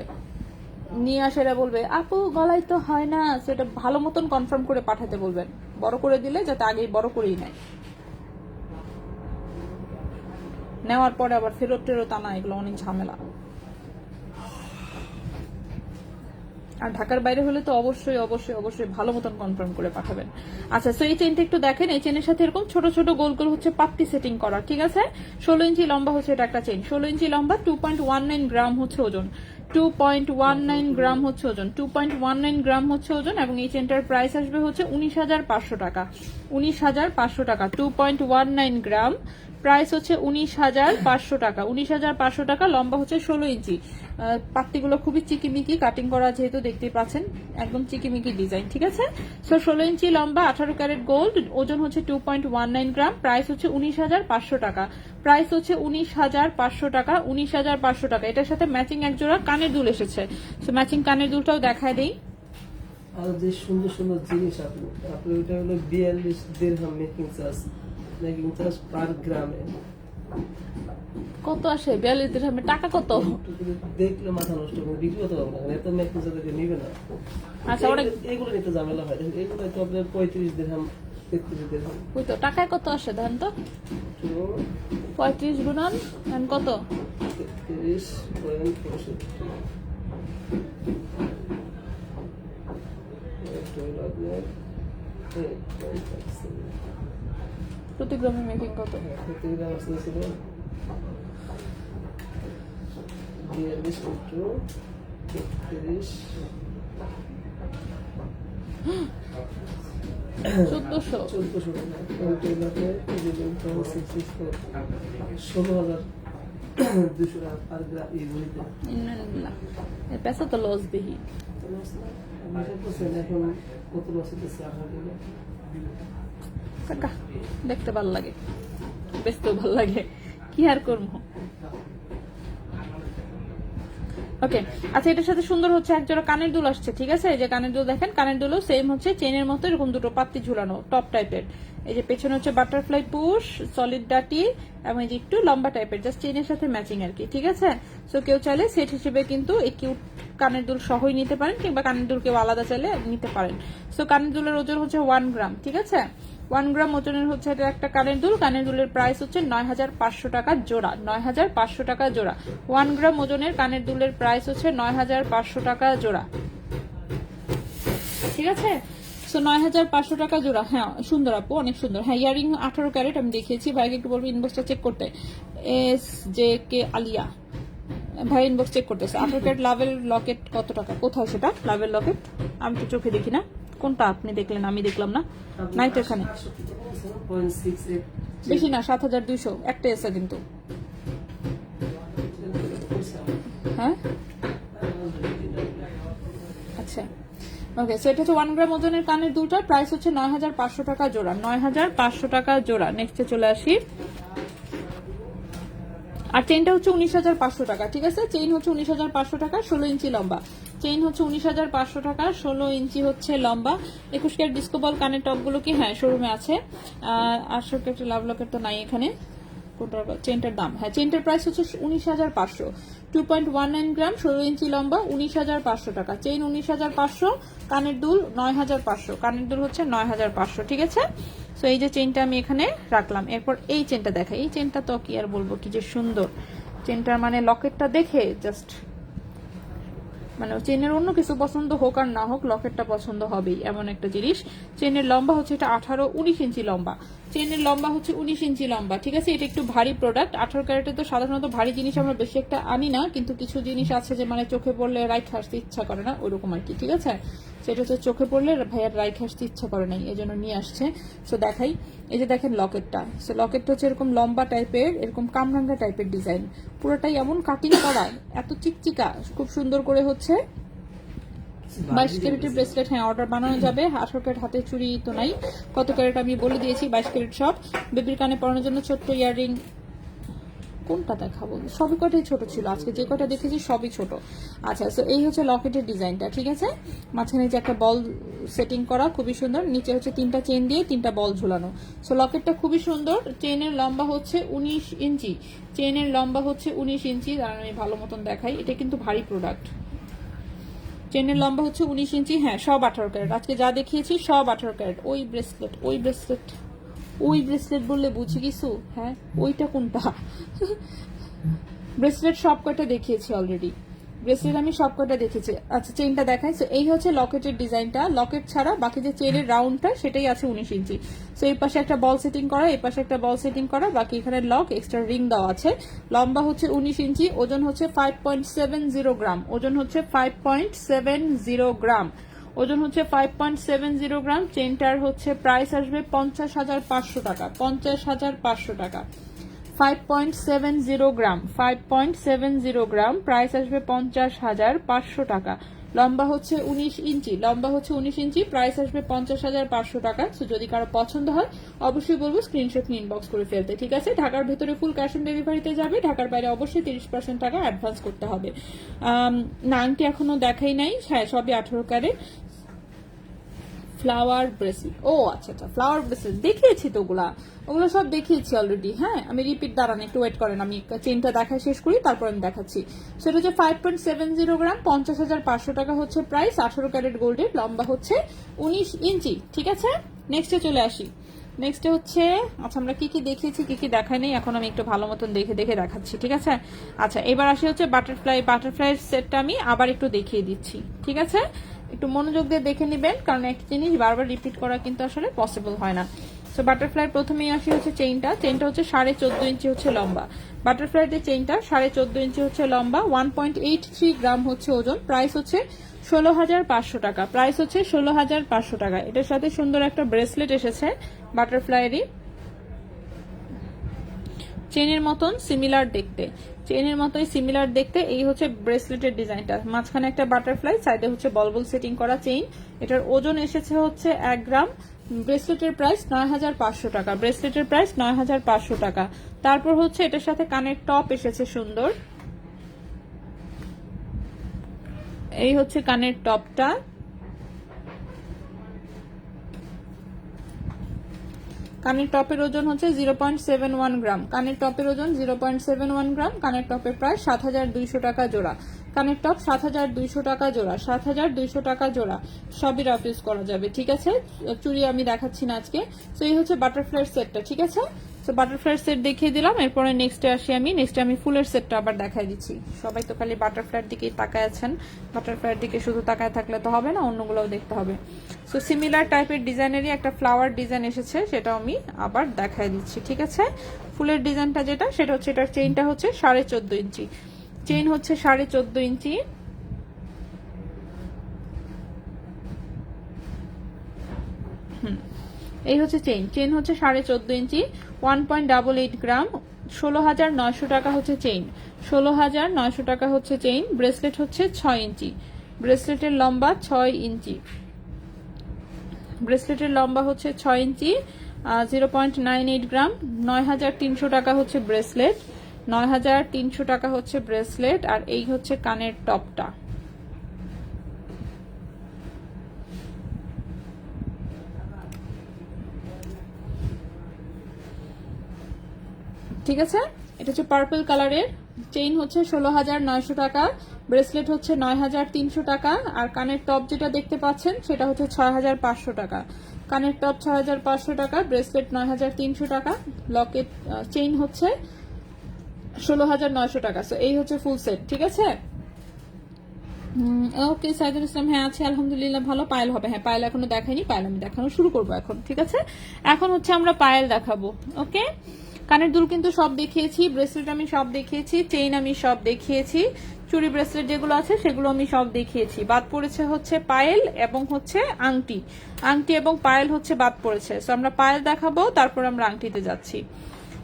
নিয়ে আসারা বলবে আপু গলায় তো হয় না, সেটা ভালো মতন কনফার্ম করে পাঠাতে বলবেন, বড় করে দিলে যাতে আগেই বড় করেই নেয়, নেওয়ার পরে আবার ফেরত টেরত আনা, এগুলো অনেক ঝামেলা। আর ঢাকার বাইরে হলে তো অবশ্যই অবশ্যই অবশ্যই ভালো মতন কনফার্ম করে পাঠাবেন। আচ্ছা, সো এই চেনটা একটু দেখেন, এই চেনের সাথে এরকম ছোট ছোট গোল গোল হচ্ছে পাত্তি সেটিং করা, ঠিক আছে। 16 ইঞ্চি লম্বা হচ্ছে এটা একটা চেন, 16 ইঞ্চি লম্বা, 2.19 গ্রাম হচ্ছে ওজন, 2.19 গ্রাম হচ্ছে ওজন, 2.19 গ্রাম হচ্ছে ওজন। এবং এই চেনটার প্রাইস আসবে হচ্ছে 19,500 টাকা, 19,500 টাকা, 2.19 গ্রাম, প্রাইস হচ্ছে 19,500 টাকা, 19,500 টাকা। লম্বা হচ্ছে 16 ইঞ্চি, পাত্তিগুলো খুবই চিকিমিকি কাটিং করা, যেহেতু দেখতেই পাচ্ছেন একদম চিকিমিকি ডিজাইন, ঠিক আছে। সো 16 ইঞ্চি লম্বা, 18 ক্যারেট গোল্ড, ওজন হচ্ছে 2.19 গ্রাম, প্রাইস হচ্ছে 19,500 টাকা, প্রাইস হচ্ছে 19,500 টাকা, 19,500 টাকা। এটার সাথে ম্যাচিং এক জোড়া কানের দুল এসেছে, সো ম্যাচিং কানের দুলটাও দেখায় দেই। আর যে সুন্দর সুন্দর জিনিস আপনি ওইটা হলো 42 দিরহাম মেকিং চার্জ পার গ্রামে। কত আসে 42 দিরহামে? টাকা কত? দেখলে মাথা নষ্ট করে বিক্রি করতে পারবো না, এত মেকিং চার্জ নিবে না। আচ্ছা, ওরা এগুলো নিতে ঝামেলা হয়, এগুলো তো আপনার 35 দিরহাম 33 দিরহাম। ওই তো টাকায় কত আসে দেন তো, 35 গুণন কত? 33.65 প্রতি গ্রামে মেকিং কত? প্রতি গ্রাম ছিল 42 টু 33 1400 16,200 আর पैसा तो लॉस भी ही। এখন কত বছর কাকা দেখতে ভাল লাগে, বেচতেও ভাল লাগে, কি আর করবো। ওকে, আচ্ছা, এটার সাথে সুন্দর হচ্ছে এক জোড়া কানের দুল আসছে, ঠিক আছে। এই যে কানের দুল দেখেন, কানের দুলও সেম হচ্ছে চেনের মতো এরকম দুটো পাত্তি ঝুলানো টপ টাইপের। এই যে পেছনে হচ্ছে বাটারফ্লাই পুশ, সলিড ডাটি, এবং এই যে একটু লম্বা টাইপের, জাস্ট চেনের সাথে ম্যাচিং আর কি, ঠিক আছে। সো কেউ চাইলে সেট হিসেবে কিন্তু এই কিউট কানের দুল সহই নিতে পারেন, কিংবা কানের দুল কেউ আলাদা চাইলে নিতে পারেন। সো কানের দুলের ওজন হচ্ছে 1 গ্রাম, ঠিক আছে। 1 গ্রাম ওজনের হচ্ছে এটা একটা কানের দুল। কানের দুলের প্রাইস হচ্ছে 9,500 টাকা জোড়া, 9,500 টাকা জোড়া। 1 গ্রাম ওজনের কানের দুলের প্রাইস হচ্ছে 9,500 টাকা জোড়া, ঠিক আছে। সো 9,500 টাকা জোড়া। হ্যাঁ, সুন্দর আপু, অনেক সুন্দর। হ্যাঁ, ইয়ারিং 18 ক্যারেট আমি দেখিয়েছি। ভাইকে একটু বলবো ইনবক্সটা চেক করতে। SJK আলিয়া ভাই ইনবক্স চেক করতেছে। 18 ক্যারেট লাভের লকেট কত টাকা? কোথায় সেটা লাভের লকেট? আমি তো চোখে দেখি না। কোনটা আপনি দেখলেন, আমি দেখলাম না। নাইট এখানে বেশি না, 7,200 একটা এসে কিন্তু। হ্যাঁ, আচ্ছা, ওকে। সো এটা হচ্ছে 1 গ্রাম ওজনের কানের দুলটা, প্রাইস হচ্ছে 9,500 টাকা জোড়া, 9,500 টাকা জোড়া। নেক্সটে চলে আসি। আর চেইনটা হচ্ছে 19,500 টাকা, ঠিক আছে। চেইন হচ্ছে 19,500 টাকা, 16 ইঞ্চি লম্বা। চেইন হচ্ছে 19,500 টাকা, 16 ইঞ্চি হচ্ছে লম্বা। 21 ক্যারেট ডিস্কো বল কানের টপগুলো কি হ্যাঁ শোরুমে আছে। 800 ক্যারেট লাভ লকেট তো নাই এখানে। চেইনটার দাম, হ্যাঁ, চেইনটার প্রাইস হচ্ছে 19,500, 2.19 গ্রাম, 16 ইঞ্চি লম্বা, 19,500 টাকা। চেইন 19,500, কানের দুল 9,500, কানের দুল হচ্ছে 9,500, ঠিক আছে। সো এই যে চেইনটা আমি এখানে রাখলাম। এরপর এই চেইনটা দেখাই। এই চেইনটা তো কি আর বলবো, কি যে সুন্দর চেইনটার, মানে লকেটটা দেখে জাস্ট, মানে চেনের অন্য কিছু পছন্দ হোক আর না হোক, লকেটটা পছন্দ হবেই, এমন একটা জিনিস। চেনের লম্বা হচ্ছে এটা 18-19 ইঞ্চি লম্বা। চেনের লম্বা হচ্ছে 19 ইঞ্চি লম্বা, ঠিক আছে। এটা একটু ভারী প্রোডাক্ট। 18 ক্যারেটে তো সাধারণত ভারী জিনিস আমরা বেশি একটা আনি না, কিন্তু কিছু জিনিস আছে যে মানে চোখে পড়লে রাইট হাসতে ইচ্ছা করে না, ওইরকম আর কি, ঠিক আছে। সেটা হচ্ছে চোখে পড়লে ভাইয়ার রাইট হাসতে ইচ্ছা করে নাই, এই জন্য নিয়ে আসছে। সো দেখাই, এই যে দেখেন লকেটটা। সো লকেটটা হচ্ছে এরকম লম্বা টাইপের, এরকম কামরাঙ্গা টাইপের ডিজাইন, পুরোটাই এমন কাটিং করা, এত চিকচিকা, খুব সুন্দর করে হচ্ছে। 22 ক্যারেটের ব্রেসলেট, হ্যাঁ, অর্ডার বানানো যাবে। 18 ক্যারেট হাতে চুড়ি তো নাই, কত ক্যারেট আমি বলে দিয়েছি। 22 ক্যারেট সব। বেবির কানে পরানোর জন্য ছোট্ট ইয়াররিং, কোনটা দেখাবো, সবই কটাই ছোট ছিল, আজকে যে কটা দেখেছি সবই ছোট। আচ্ছা, সো এই হচ্ছে লকেটের ডিজাইনটা, ঠিক আছে। মাঝখানে যে একটা বল সেটিং করা, খুবই সুন্দর। নিচে হচ্ছে 3টা চেন দিয়ে 3টা বল ঝুলানো। সো লকেটটা খুবই সুন্দর। চেনের লম্বা হচ্ছে 19 ইঞ্চি, চেনের লম্বা হচ্ছে 19 ইঞ্চি। আর আমি ভালো মতন দেখাই, এটা কিন্তু ভারী প্রোডাক্ট। চেনের লম্বা হচ্ছে 19 ইঞ্চি, হ্যাঁ, সব 18 ক্যারেট। আজকে যা দেখিয়েছি সব 18 ক্যারেট। ওই ব্রেসলেট, ওই ব্রেসলেট, ওই ব্রেসলেট বললে বুঝি কিছু? হ্যাঁ, ওইটা কোনটা? ব্রেসলেট সব কয়টা দেখিয়েছি অলরেডি। ব্রেসলেট আমি সবকটা দেখেছি। আচ্ছা চেইনটা দেখাই। সো এই হচ্ছে লকেটের ডিজাইনটা, লকেট ছাড়া বাকি যে চেইনের রাউন্ডটা সেটাই আছে 19 ইঞ্চি। সো এই পাশে একটা বল সেটিং করা, এই পাশে একটা বল সেটিং করা, বাকি এখানে লক এক্সট্রা রিং দেওয়া আছে। লম্বা হচ্ছে 19 ইঞ্চি, ওজন হচ্ছে 5.70 গ্রাম, ওজন হচ্ছে 5.70 গ্রাম, ওজন হচ্ছে 5.70 গ্রাম। চেইনটার হচ্ছে প্রাইস আসবে 50,500 টাকা, 50,500 টাকা। 5.70 গ্রাম, 5.70 গ্রাম, প্রাইস আসবে 50,500 টাকা। লম্বা হচ্ছে 19 ইঞ্চি, লম্বা হচ্ছে 19 ইঞ্চি, প্রাইস আসবে 50,500 টাকা। সো যদি কারো পছন্দ হয় অবশ্যই বলবো স্ক্রিনশট নিয়ে ইনবক্স করে ফেলতে, ঠিক আছে? ঢাকার ভেতরে ফুল ক্যাশ অন ডেলিভারিতে যাবে, ঢাকার বাইরে অবশ্যই 30% টাকা অ্যাডভান্স করতে হবে। না আংটি এখনো দেখাই নাই, হ্যাঁ সবই 18 ক্যারেট। ফ্লাওয়ার ব্রেসলেট, ও আচ্ছা আচ্ছা ফ্লাওয়ার ব্রেসলেট দেখিয়েছি তো, ওগুলো সব দেখিয়েছি অলরেডি। হ্যাঁ আমি রিপিট দাঁড়ান, একটু ওয়েট করেন, আমি চেনটা দেখা শেষ করি তারপর আমি দেখাচ্ছি। সেটা হচ্ছে 5.70 গ্রাম, 50,500 টাকা হচ্ছে প্রাইস, 18 ক্যারেট গোল্ডের, লম্বা হচ্ছে 19 ইঞ্চি, ঠিক আছে? নেক্সটে চলে আসি। নেক্সটে হচ্ছে, আচ্ছা আমরা কি কি দেখিয়েছি কি কি দেখাই নেই, এখন আমি একটু ভালো মতন দেখে দেখে দেখাচ্ছি, ঠিক আছে? আচ্ছা এবার আসি হচ্ছে বাটারফ্লাই সেটটা আমি আবার একটু দেখিয়ে দিচ্ছি, ঠিক আছে? একটু মনোযোগ দিয়ে দেখে নেবেন, কারণ একটা জিনিস বারবার রিপিট করা কিন্তু আসলে পসিবল হয় না। সো বাটারফ্লাই প্রথমেই আসি হচ্ছে চেইনটা হচ্ছে 14.5 ইঞ্চি হচ্ছে লম্বা। বাটারফ্লাইয়ের চেইনটা 14.5 ইঞ্চি হচ্ছে লম্বা, 1.83 গ্রাম হচ্ছে ওজন, প্রাইস হচ্ছে 16,500 টাকা, প্রাইস হচ্ছে 16,500 টাকা। এটার সাথে সুন্দর একটা ব্রেসলেট এসেছে বাটারফ্লাইয়েরই, চেনের মতন সিমিলার দেখতে, চেনের মতোই সিমিলার দেখতে। এই হচ্ছে ব্রেসলেটের ডিজাইনটা, মাঝখানে একটা বাটারফ্লাই, সাইডে হচ্ছে বলবল সেটিং করা চেইন। এটার ওজন এসেছে হচ্ছে 1 গ্রাম। ব্রেসলেটের প্রাইস 9,500 টাকা, ব্রেসলেটের প্রাইস 9,500 টাকা। তারপর হচ্ছে এটার সাথে কানের টপ এসেছে সুন্দর, এই হচ্ছে কানের টপটা। কানের টপের ওজন হচ্ছে 0.71 গ্রাম, কানের টপের ওজন 0.71 গ্রাম। কানের টপের প্রায় 7,200 টাকা জোড়া, কানের টপ 7,200 টাকা জোড়া, 7,200 টাকা জোড়া। সবই রাফ ইউজ করা যাবে, ঠিক আছে? চুড়ি আমি দেখাচ্ছি না আজকে। তো এই হচ্ছে বাটারফ্লাই সেটটা, ঠিক আছে? তো বাটারফ্লাই সেট দেখিয়ে দিলাম, এরপরে নেক্সটে আসি আমি। নেক্সটে আমি ফুলের সেটটা আবার দেখাই দিচ্ছি। সবাই তো খালি বাটারফ্লাইয়ের দিকেই তাকায় আছেন, বাটারফ্লাইয়ের দিকে শুধু তাকায় থাকলে তো হবে না, অন্যগুলোও দেখতে হবে। সো সিমিলার টাইপের ডিজাইনেরই একটা ফ্লাওয়ার ডিজাইন এসেছে, সেটাও আমি আবার দেখাই দিচ্ছি, ঠিক আছে? ফুলের ডিজাইনটা যেটা, সেটা হচ্ছে এটার চেইনটা হচ্ছে 14.5 ইঞ্চি, চেইন হচ্ছে 14.5 ইঞ্চি। এই হচ্ছে চেইন হচ্ছে 14.5 ইঞ্চি, 1.88 গ্রাম, 16,900 টাকা হচ্ছে চেইন, 16,900 টাকা হচ্ছে চেইন। ব্রেসলেট হচ্ছে 6 ইঞ্চি, ব্রেসলেটের লম্বা 6 ইঞ্চি, ব্রেসলেটের লম্বা হচ্ছে 6 ইঞ্চি, 0.98 গ্রাম, 9,300 টাকা হচ্ছে ব্রেসলেট, 9,300 টাকা হচ্ছে ব্রেসলেট। আর এই হচ্ছে কানের টপটা, ঠিক আছে? এটা হচ্ছে পার্পল কালারের, চেইন হচ্ছে 16,900 টাকা, ব্রেসলেট হচ্ছে 9,300 টাকা। আর কানের টপ যেটা দেখতে পাচ্ছেন সেটা হচ্ছে 6,500 টাকা, কানের টপ 6,500 টাকা, ব্রেসলেট 9,300 টাকা, লকেট চেইন হচ্ছে 16,900 টাকা। সো এই হচ্ছে ফুল সেট, ঠিক আছে? ওকে সাইদুল ইসলাম, হ্যাঁ আছে আলহামদুলিল্লাহ ভালো। পায়েল হবে, হ্যাঁ পায়েল এখনো দেখাইনি, পায়েল আমি দেখানো শুরু করবো এখন, ঠিক আছে? এখন হচ্ছে আমরা পায়েল দেখাবো, ওকে? কানের দুল কিন্তু সব দেখিয়েছি, ব্রেসলেট আমি সব দেখিয়েছি, চেইন আমি সব দেখিয়েছি, চুড়ি ব্রেসলেট যেগুলো আছে সেগুলো আমি সব দেখিয়েছি। বাদ পড়েছে হচ্ছে পায়েল এবং হচ্ছে আংটি, আংটি এবং পায়েল হচ্ছে বাদ পড়েছে। সো আমরা পায়েল দেখাবো, তারপর আমরা আংটিতে যাচ্ছি।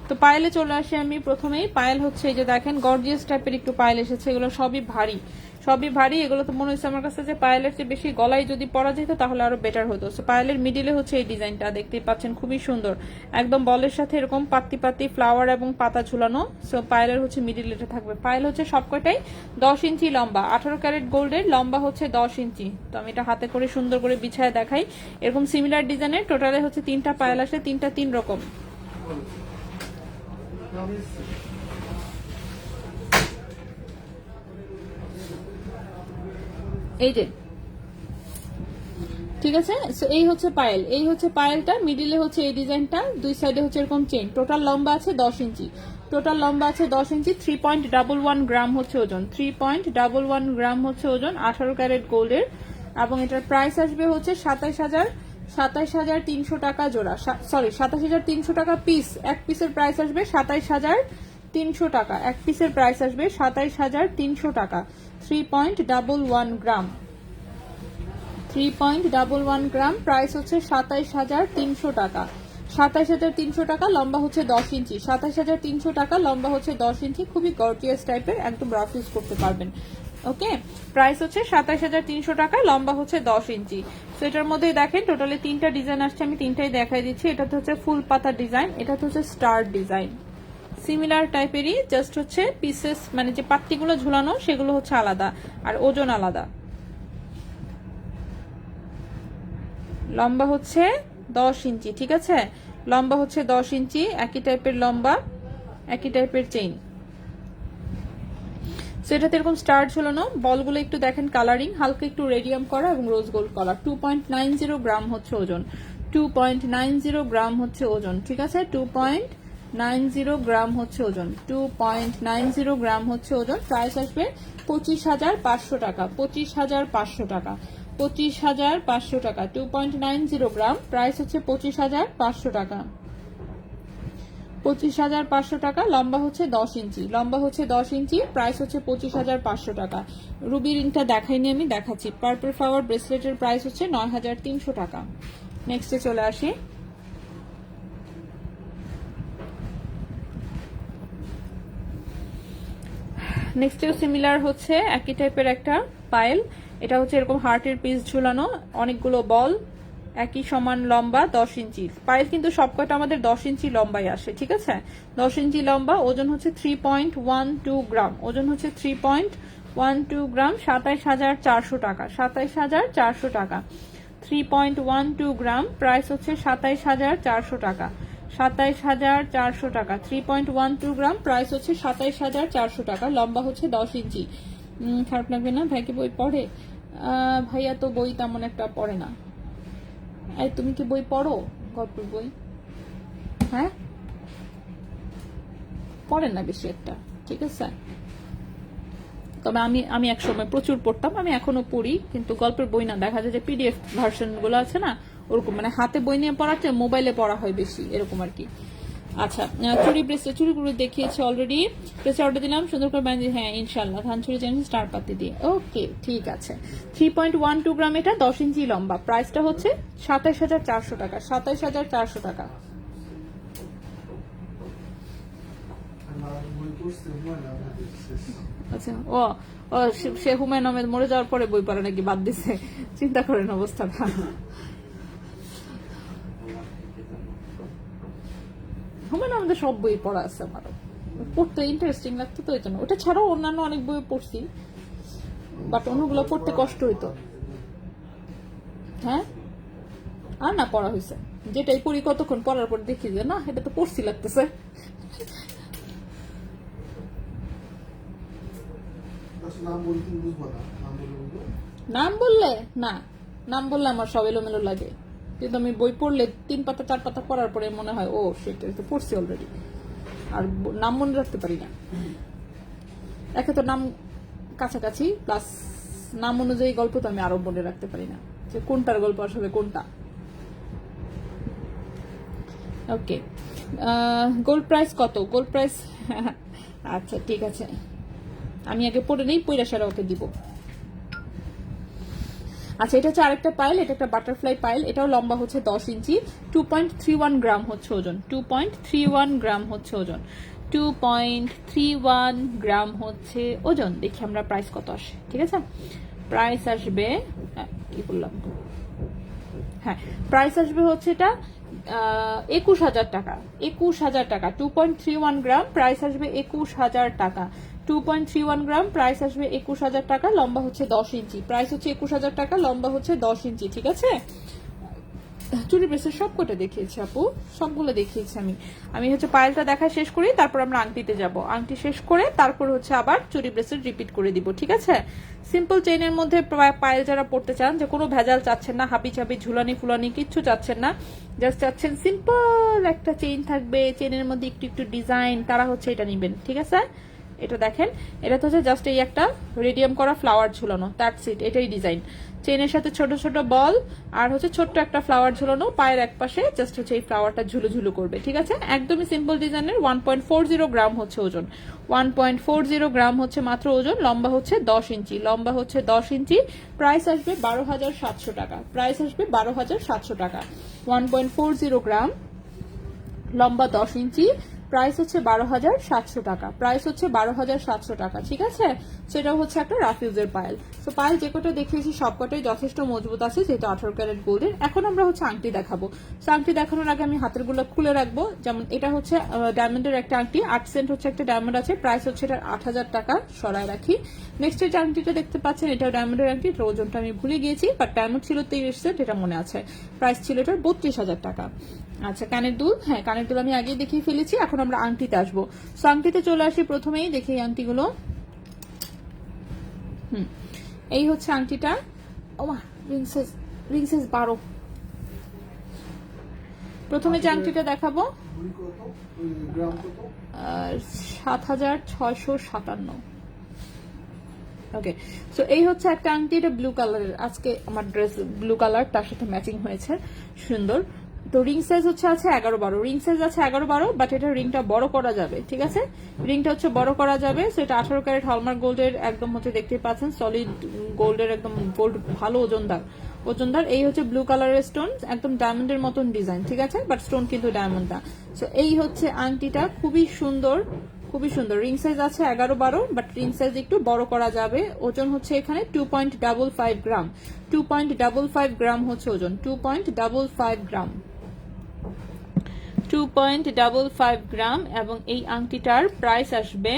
তো পায়েলে চলে আসি আমি প্রথমেই। পায়েল হচ্ছে এই যে দেখেন গর্জিয়াস টাইপের একটু পায়েল এসেছে, এগুলো সবই ভারী, সবই ভারী। এগুলো তো মনে হচ্ছে আমার কাছে যে পায়েলের চেয়ে বেশি গলায় যদি পরা যেত তাহলে আরো বেটার হতো। সো পায়েলের মিডিলে হচ্ছে এই ডিজাইনটা দেখতেই পাচ্ছেন, খুবই সুন্দর, একদম বলের সাথে এরকম পাতি পাতি ফ্লাওয়ার এবং পাতা ঝুলানো। সো পায়েলের হচ্ছে মিডিল এটা থাকবে। পায়েল হচ্ছে সবকটাই 10 ইঞ্চি লম্বা, 18 ক্যারেট গোল্ডের, লম্বা হচ্ছে 10 ইঞ্চি। তো আমি এটা হাতে করে সুন্দর করে বিছায় দেখাই। এরকম সিমিলার ডিজাইনের টোটালে হচ্ছে 3টা পায়েল আসে, 3টা 3 রকম। এই যে, ঠিক আছে? এই হচ্ছে পায়েল, এই হচ্ছে পায়েলটা, মিডিলে হচ্ছে এই ডিজাইনটা, দুই সাইডে হচ্ছে এরকম চেইন। টোটাল লম্বা আছে 10 ইঞ্চি, টোটাল লম্বা আছে 10 ইঞ্চি, 3.11 গ্রাম হচ্ছে ওজন, 3.11 গ্রাম হচ্ছে ওজন, 18 ক্যারেট গোল্ডের। এবং এটার প্রাইস আসবে হচ্ছে 27,300 টাকা জোড়া, সরি 27,300 টাকা পিস। এক পিসের প্রাইস আসবে 27,300 টাকা, এক পিসের প্রাইস আসবে 27,300 টাকা। 3.11 গ্রাম, 3.11 গ্রাম, প্রাইস হচ্ছে 27,300 টাকা। 27,300 টাকা, লম্বা হচ্ছে 10 ইঞ্চি, 27,300 টাকা, লম্বা হচ্ছে 10 ইঞ্চি। খুবই গর্জিয়াস টাইপের, একদম রাফ ইউজ করতে পারবেন। ওকে, প্রাইস হচ্ছে 27,300 টাকা, লম্বা হচ্ছে 10 ইঞ্চি। তো এটার মধ্যে দেখেন টোটালি 3টা ডিজাইন আসছে, আমি 3টাই দেখাই দিচ্ছি। এটা তো হচ্ছে ফুল পাতা ডিজাইন, এটা তো হচ্ছে স্টার ডিজাইন, সিমিলার টাইপেরই, জাস্ট হচ্ছে পিসেস মানে যে পাত্তিগুলো ঝুলানো সেগুলো হচ্ছে আলাদা আর ওজন আলাদা। লম্বা হচ্ছে 10 ইঞ্চি, ঠিক আছে, লম্বা হচ্ছে 10 ইঞ্চি, একই টাইপের লম্বা, একই টাইপের চেইন। সেটাতে এরকম স্টার ঝুলানো, বলগুলো একটু দেখেন কালারিং, হালকা একটু রেডিয়াম করা এবং রোজ গোল্ড কালার। 2.90 গ্রাম হচ্ছে ওজন, 2.90 গ্রাম হচ্ছে ওজন, ঠিক আছে, 2.90 গ্রাম হচ্ছে ওজন, 2.90 গ্রাম হচ্ছে ওজন। প্রাইস আসবে 25,500 টাকা, 25,500 টাকা, 25,500 টাকা। 2.90 গ্রাম, প্রাইস হচ্ছে 25,500 টাকা, 25,500 টাকা। লম্বা হচ্ছে 10 ইঞ্চি, লম্বা হচ্ছে 10 ইঞ্চি, প্রাইস হচ্ছে 25,500 টাকা। রুবি রিংটা দেখাইনি, আমি দেখাচ্ছি। পার্পল ফ্লাওয়ার ব্রেসলেটের প্রাইস হচ্ছে 9,300 টাকা। নেক্সটে চলে আসি। নেক্সটেও সিমিলার হচ্ছে একই টাইপের একটা পায়েল, এটা হচ্ছে এরকম হার্টের পিস ঝুলানো, অনেকগুলো বল, একই সমান লম্বা, 10 ইঞ্চি। পায়েল কিন্তু সবকটা আমাদের 10 ইঞ্চি লম্বাই আসে, ঠিক আছে, 10 ইঞ্চি লম্বা। ওজন হচ্ছে 3.12 গ্রাম, ওজন হচ্ছে 3.12 গ্রাম, 27,400 টাকা, 27,400 টাকা। 3.12 গ্রাম, প্রাইস হচ্ছে 27,400 টাকা, 27,400 টাকা। 3.12 গ্রাম, প্রাইস হচ্ছে 27,400 টাকা। লম্বা হচ্ছে 10 ইঞ্চি। খারাপ লাগবে না? ভাই কি বই পড়ে? ভাইয়া তো বই তেমন একটা পড়ে না। এই তুমি কি বই পড়ো? গল্পের বই? হ্যাঁ, পড়েন না বেশি একটা, ঠিক আছে। তবে আমি এক সময় প্রচুর পড়তাম, আমি এখনো পড়ি, কিন্তু গল্পের বই না, দেখা যায় যে পিডিএফ ভার্সন গুলো আছে না, ওরকম মানে হাতে বই নিয়ে পড়ার চেয়ে মোবাইলে পড়া হয় বেশি, এরকম আর কি। আচ্ছা, চুড়ি ব্রেসলেট, চুড়িগুলো দেখিয়েছি অলরেডি, ব্রেসলেট অর্ডার দিলাম সুন্দর করে বানিয়ে, হ্যাঁ ইনশাল্লাহ, ধান চুড়ি জানি স্টার পাতি দিয়ে। ওকে, ঠিক আছে। 3.12 গ্রাম, এটা 10 ইঞ্চি লম্বা, প্রাইসটা হচ্ছে 27,400 টাকা, 27,400 টাকা। আচ্ছা, ও ও সে হুমায়ুন আহমেদ মরে যাওয়ার পরে বই পড়া নাকি বাদ দিছে, চিন্তা করেন অবস্থাটা। হুমায়ুন আহমেদের সব বই পড়া আছে আমারও, পড়তে ইন্টারেস্টিং লাগতো, তো এই জন্য। ওটা ছাড়াও অন্যান্য অনেক বই পড়ছি, বাট অন্যগুলো পড়তে কষ্ট হইতো। হ্যাঁ, আর না পড়া হয়েছে, যেটাই পড়ি কতক্ষণ পড়ার পর দেখি যে না, এটা তো পড়ছি লাগতেছে। নাম বললে না, নাম বললে আমার সব এলোমেলো লাগে, কিন্তু আমি বই পড়লে 3 পাতা 4 পাতা পড়ার পরে মনে হয় ও সেটা তো পড়ছি অলরেডি, আর নাম মনে রাখতে পারি না। একে তো নাম কাছাকাছি, প্লাস নাম অনুযায়ী গল্প তো আমি আরো মনে রাখতে পারি না যে কোনটার গল্প আসলে কোনটা। ওকে, গোল্ড প্রাইস কত? গোল্ড প্রাইস আচ্ছা ঠিক আছে, আমি আগে পড়ে নেই, পয়রা সারা ওকে দিব। আচ্ছা, এটা হচ্ছে আরেকটা পাইল, এটা একটা বাটারফ্লাই পাইল, এটাও লম্বা হচ্ছে 10 ইঞ্চি, 2.31 গ্রাম হচ্ছে ওজন, 2.31 গ্রাম হচ্ছে ওজন, 2.31 গ্রাম হচ্ছে ওজন। দেখি আমরা প্রাইস কত আসে, ঠিক আছে। প্রাইস আসবে, কি বললাম, হ্যাঁ প্রাইস আসবে হচ্ছে এটা 21,000 টাকা, 21,000 টাকা। 2.31 গ্রাম, প্রাইস আসবে 21,000 টাকা। 2.31 গ্রাম, প্রাইস আসবে 21,000 টাকা। লম্বা হচ্ছে 10 ইঞ্চি, প্রাইস হচ্ছে 21,000 টাকা, লম্বা হচ্ছে 10 ইঞ্চি, ঠিক আছে। চুরি ব্রেসের সবকটা দেখিয়েছি আপু, সবগুলো দেখিয়েছি আমি হচ্ছে পায়েলটা দেখা শেষ করি, তারপর আমরা আংটিতে যাব, আংটি শেষ করে তারপর হচ্ছে আবার চুরি ব্রেসের রিপিট করে দিব, ঠিক আছে? সিম্পল চেইনের মধ্যে পায়েল যারা পড়তে চান, যে কোনো ভেজাল চাচ্ছেন না, হাবি চাবি ঝুলানি ফুলানি কিচ্ছু চাচ্ছেন না, জাস্ট চাচ্ছেন সিম্পল একটা চেইন থাকবে, চেইনের মধ্যে একটু একটু ডিজাইন, তারা হচ্ছে এটা নিবেন, ঠিক আছে? এটা দেখেন, এটা তো হচ্ছে জাস্ট এই একটা রেডিয়াম করা ফ্লাওয়ার ঝুলানো, দ্যাটস ইট, এটাই ডিজাইন। চেইনের সাথে ছোট ছোট বল আর হচ্ছে ছোট্ট একটা ফ্লাওয়ার ঝুলানো, পায়ের এক পাশে জাস্ট হচ্ছে এই ফ্লাওয়ারটা ঝুলু ঝুলু করবে, ঠিক আছে? একদমই সিম্পল ডিজাইনের। 1.40 গ্রাম হচ্ছে ওজন, 1.40 গ্রাম হচ্ছে মাত্র ওজন। লম্বা হচ্ছে 10 ইঞ্চি, লম্বা হচ্ছে 10 ইঞ্চি। প্রাইস আসবে 12,700 টাকা, প্রাইস আসবে 12,700 টাকা। 1.40 গ্রাম, লম্বা 10 ইঞ্চি, প্রাইস হচ্ছে 12,700 টাকা, প্রাইস হচ্ছে 12,700 টাকা, ঠিক আছে? সেটাও হচ্ছে একটা রাফিউজের পায়েল। তো পায়েল যে কটা দেখিয়েছি সবকটাই যথেষ্ট মজবুত আছে, যেহেতু 18 ক্যারেট গোল্ডের। এখন আমরা হচ্ছে আংটি দেখাবো। তো আংটি দেখানোর আগে আমি হাতের গুলো খুলে রাখবো। যেমন এটা হচ্ছে ডায়মন্ডের একটা আংটি, 8 সেন্ট হচ্ছে একটা ডায়মন্ড আছে, প্রাইস হচ্ছে এটা 8,000 টাকা, সরাই রাখি। নেক্সট যে আংটিটা দেখতে পাচ্ছেন, এটা ডায়মন্ডের আংটি, এটার ওজনটা আমি ভুলে গিয়েছি, বাট ডায়মন্ড ছিল 30 সেন্ট, এটা মনে আছে। প্রাইস ছিল এটার 32,000 টাকা। আচ্ছা, কানের দুল, হ্যাঁ কানের দুল আমি আগেই দেখিয়ে ফেলেছি। এখন আমরা আংটিতে আসবো। সো আংটিতে চলে আসি, প্রথমেই দেখি এই আংটিগুলো। এই হচ্ছে আংটিটা, ওমা রিংসেস 12। প্রথমে যে আংটিটা দেখাবো 7,657। ওকে, সো এই হচ্ছে একটা আংটি, এটা ব্লু কালারের, আজকে আমার ড্রেস ব্লু কালার, তার সাথে ম্যাচিং হয়েছে, সুন্দর। তো রিং সাইজ হচ্ছে আছে 11-12, রিং সাইজ আছে 11-12, বাট এটা রিংটা বড় করা যাবে, ঠিক আছে? রিংটা হচ্ছে বড় করা যাবে। সো এটা 18 ক্যারেট হলমার্ক গোল্ডের, একদম হচ্ছে দেখতেই পাচ্ছেন সলিড গোল্ডের, একদম গোল্ড, ভালো ওজনদার। এই হচ্ছে ব্লু কালারের স্টোন, একদম ডায়মন্ডের মতন ডিজাইন, ঠিক আছে? বাট স্টোন কিন্তু ডায়মন্ড না। সো এই হচ্ছে আংটিটা, খুবই সুন্দর, খুবই সুন্দর। রিং সাইজ আছে 11-12, বাট রিং সাইজ একটু বড় করা যাবে। ওজন হচ্ছে এখানে 2.55 গ্রাম, 2.55 গ্রাম হচ্ছে ওজন, 2.55 গ্রাম, 2.55 গ্রাম। এবং এই আংটিটার প্রাইস আসবে,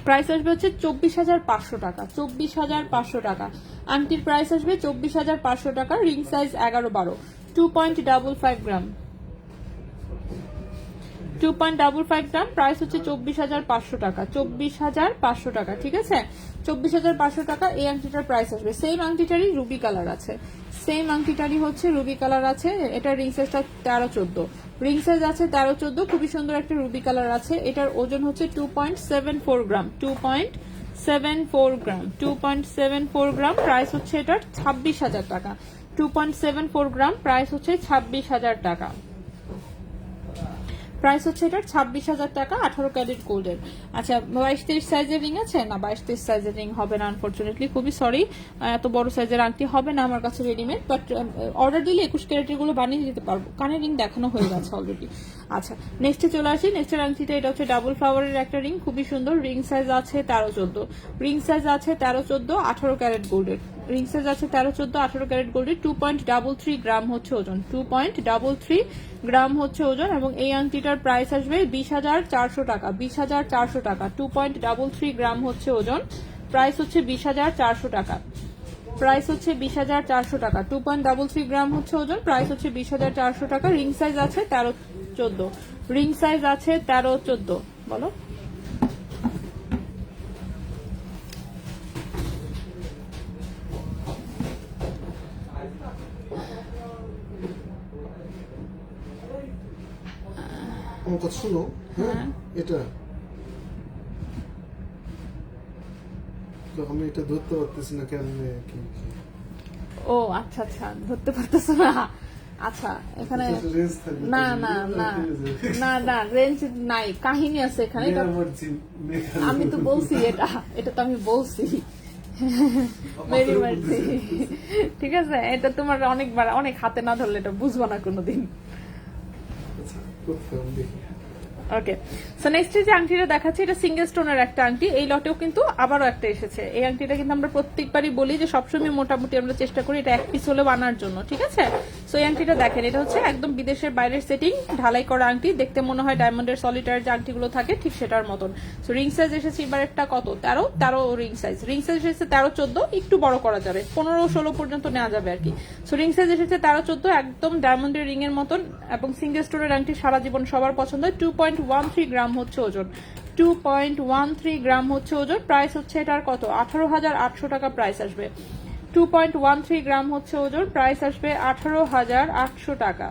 প্রাইস আসবে হচ্ছে 24,500 টাকা, 24,500 টাকা। আংটির প্রাইস আসবে 24,500 টাকা। রিং সাইজ 11-12, 2.55 গ্রাম, 2.55 গ্রাম, প্রাইস হচ্ছে 24,500 টাকা, 24,500 টাকা, ঠিক আছে? 24,500 টাকা এই আংটিটার প্রাইস আসবে। সেম আংটিটারই রুবি কালার আছে, সেম আংটিটারই হচ্ছে রুবি কালার আছে। এটা রিং সাইজটা 13-14, রিং সাইজ আছে 13-14, খুবই সুন্দর একটা রুবি কালার আছে। এটার ওজন হচ্ছে 2.74 গ্রাম, 2.74 গ্রাম, 2.74 গ্রাম। প্রাইস হচ্ছে এটার 26,000 টাকা, 2.74 গ্রাম, প্রাইস হচ্ছে 26,000 টাকা, প্রাইস হচ্ছে এটার 26,000 টাকা, 18 ক্যারেট গোল্ডের। আচ্ছা, 22-23 সাইজের রিং আছে? না, 22-23 সাইজের রিং হবে না, আনফরচুনেটলি, খুবই সরি, এত বড় সাইজের আংটি হবে না আমার কাছে রেডিমেড, বাট অর্ডার দিলে 21 ক্যারেটের গুলো বানিয়ে দিতে পারবো। কানের রিং দেখানো হয়ে গেছে অলরেডি। আচ্ছা, নেক্সটে চলে আসি। নেক্সটের আংটিটা, এটা হচ্ছে ডাবল ফ্লাওয়ারের একটা রিং, খুবই সুন্দর। রিং সাইজ আছে 13-14, রিং সাইজ আছে 13-14, 18 ক্যারেট গোল্ডের। রিং সাইজ আছে 13-14, 18 ক্যারেট গোল্ডের। 2.33 গ্রাম হচ্ছে ওজন, 2.33 গ্রাম হচ্ছে ওজন। এবং এই আংটিটার প্রাইস আসবে 20,400 টাকা, 20,400 টাকা। 2.33 গ্রাম হচ্ছে ওজন, প্রাইস হচ্ছে 20,400 টাকা, প্রাইস হচ্ছে 20,400 টাকা। 2.33 গ্রাম হচ্ছে ওজন, প্রাইস হচ্ছে 20,400 টাকা। রিং সাইজ আছে 13-14, রিং সাইজ আছে 13-14, বলো। আমার কথা শুনো, হ্যাঁ, এটা তো আমি এটা ধরতে পারতেছি না, কেমনে কি? ও আচ্ছা আচ্ছা, ধরতে পারতেছো না? আচ্ছা, এখানে না না না না না, রেঞ্জ নাই, কাহিনী আছে এখানে। আমি তো বলছি, এটা তো আমি বলছি, ভেরি মার্জি, ঠিক আছে? এটা তোমার অনেকবার, অনেক হাতে না ধরলে এটা বুঝবো না কোনোদিন। ওকে, সো নেক্সট যে আংটিটা দেখাচ্ছি এটা সিঙ্গেল স্টোনের একটা আংটি। এই লটেও কিন্তু আবারও একটা এসেছে। এই আংটিটা কিন্তু আমরা প্রত্যেকবারই বলি যে সবসময় মোটামুটি আমরা চেষ্টা করি এটা এক পিস হলেও আনার জন্য, ঠিক আছে। সো এই আংটিটা দেখেন, এটা হচ্ছে একদম বিদেশের বাইরের সেটিং ঢালাই করা আংটি, দেখতে মনে হয় ডায়মন্ডের সলিটার যে আংটিগুলো থাকে ঠিক সেটার মতন। সো রিং সাইজ এসেছে এবার একটা কত 13 রিং সাইজ এসেছে 13-14, একটু বড় করা যাবে 15-16 পর্যন্ত নেওয়া যাবে আর কি। সো রিং সাইজ এসেছে 13-14, একদম ডায়মন্ডের রিং এর মতন এবং সিঙ্গেল স্টোনের আংটি সারা জীবন সবার পছন্দ। 2.13 গ্রাম হচ্ছে ওজন, 2.13 গ্রাম হচ্ছে ওজন। প্রাইস হচ্ছে এটার কত 18,800 টাকা প্রাইস আসবে। 2.13 গ্রাম হচ্ছে ওজন, প্রাইস আসবে 18,800 টাকা।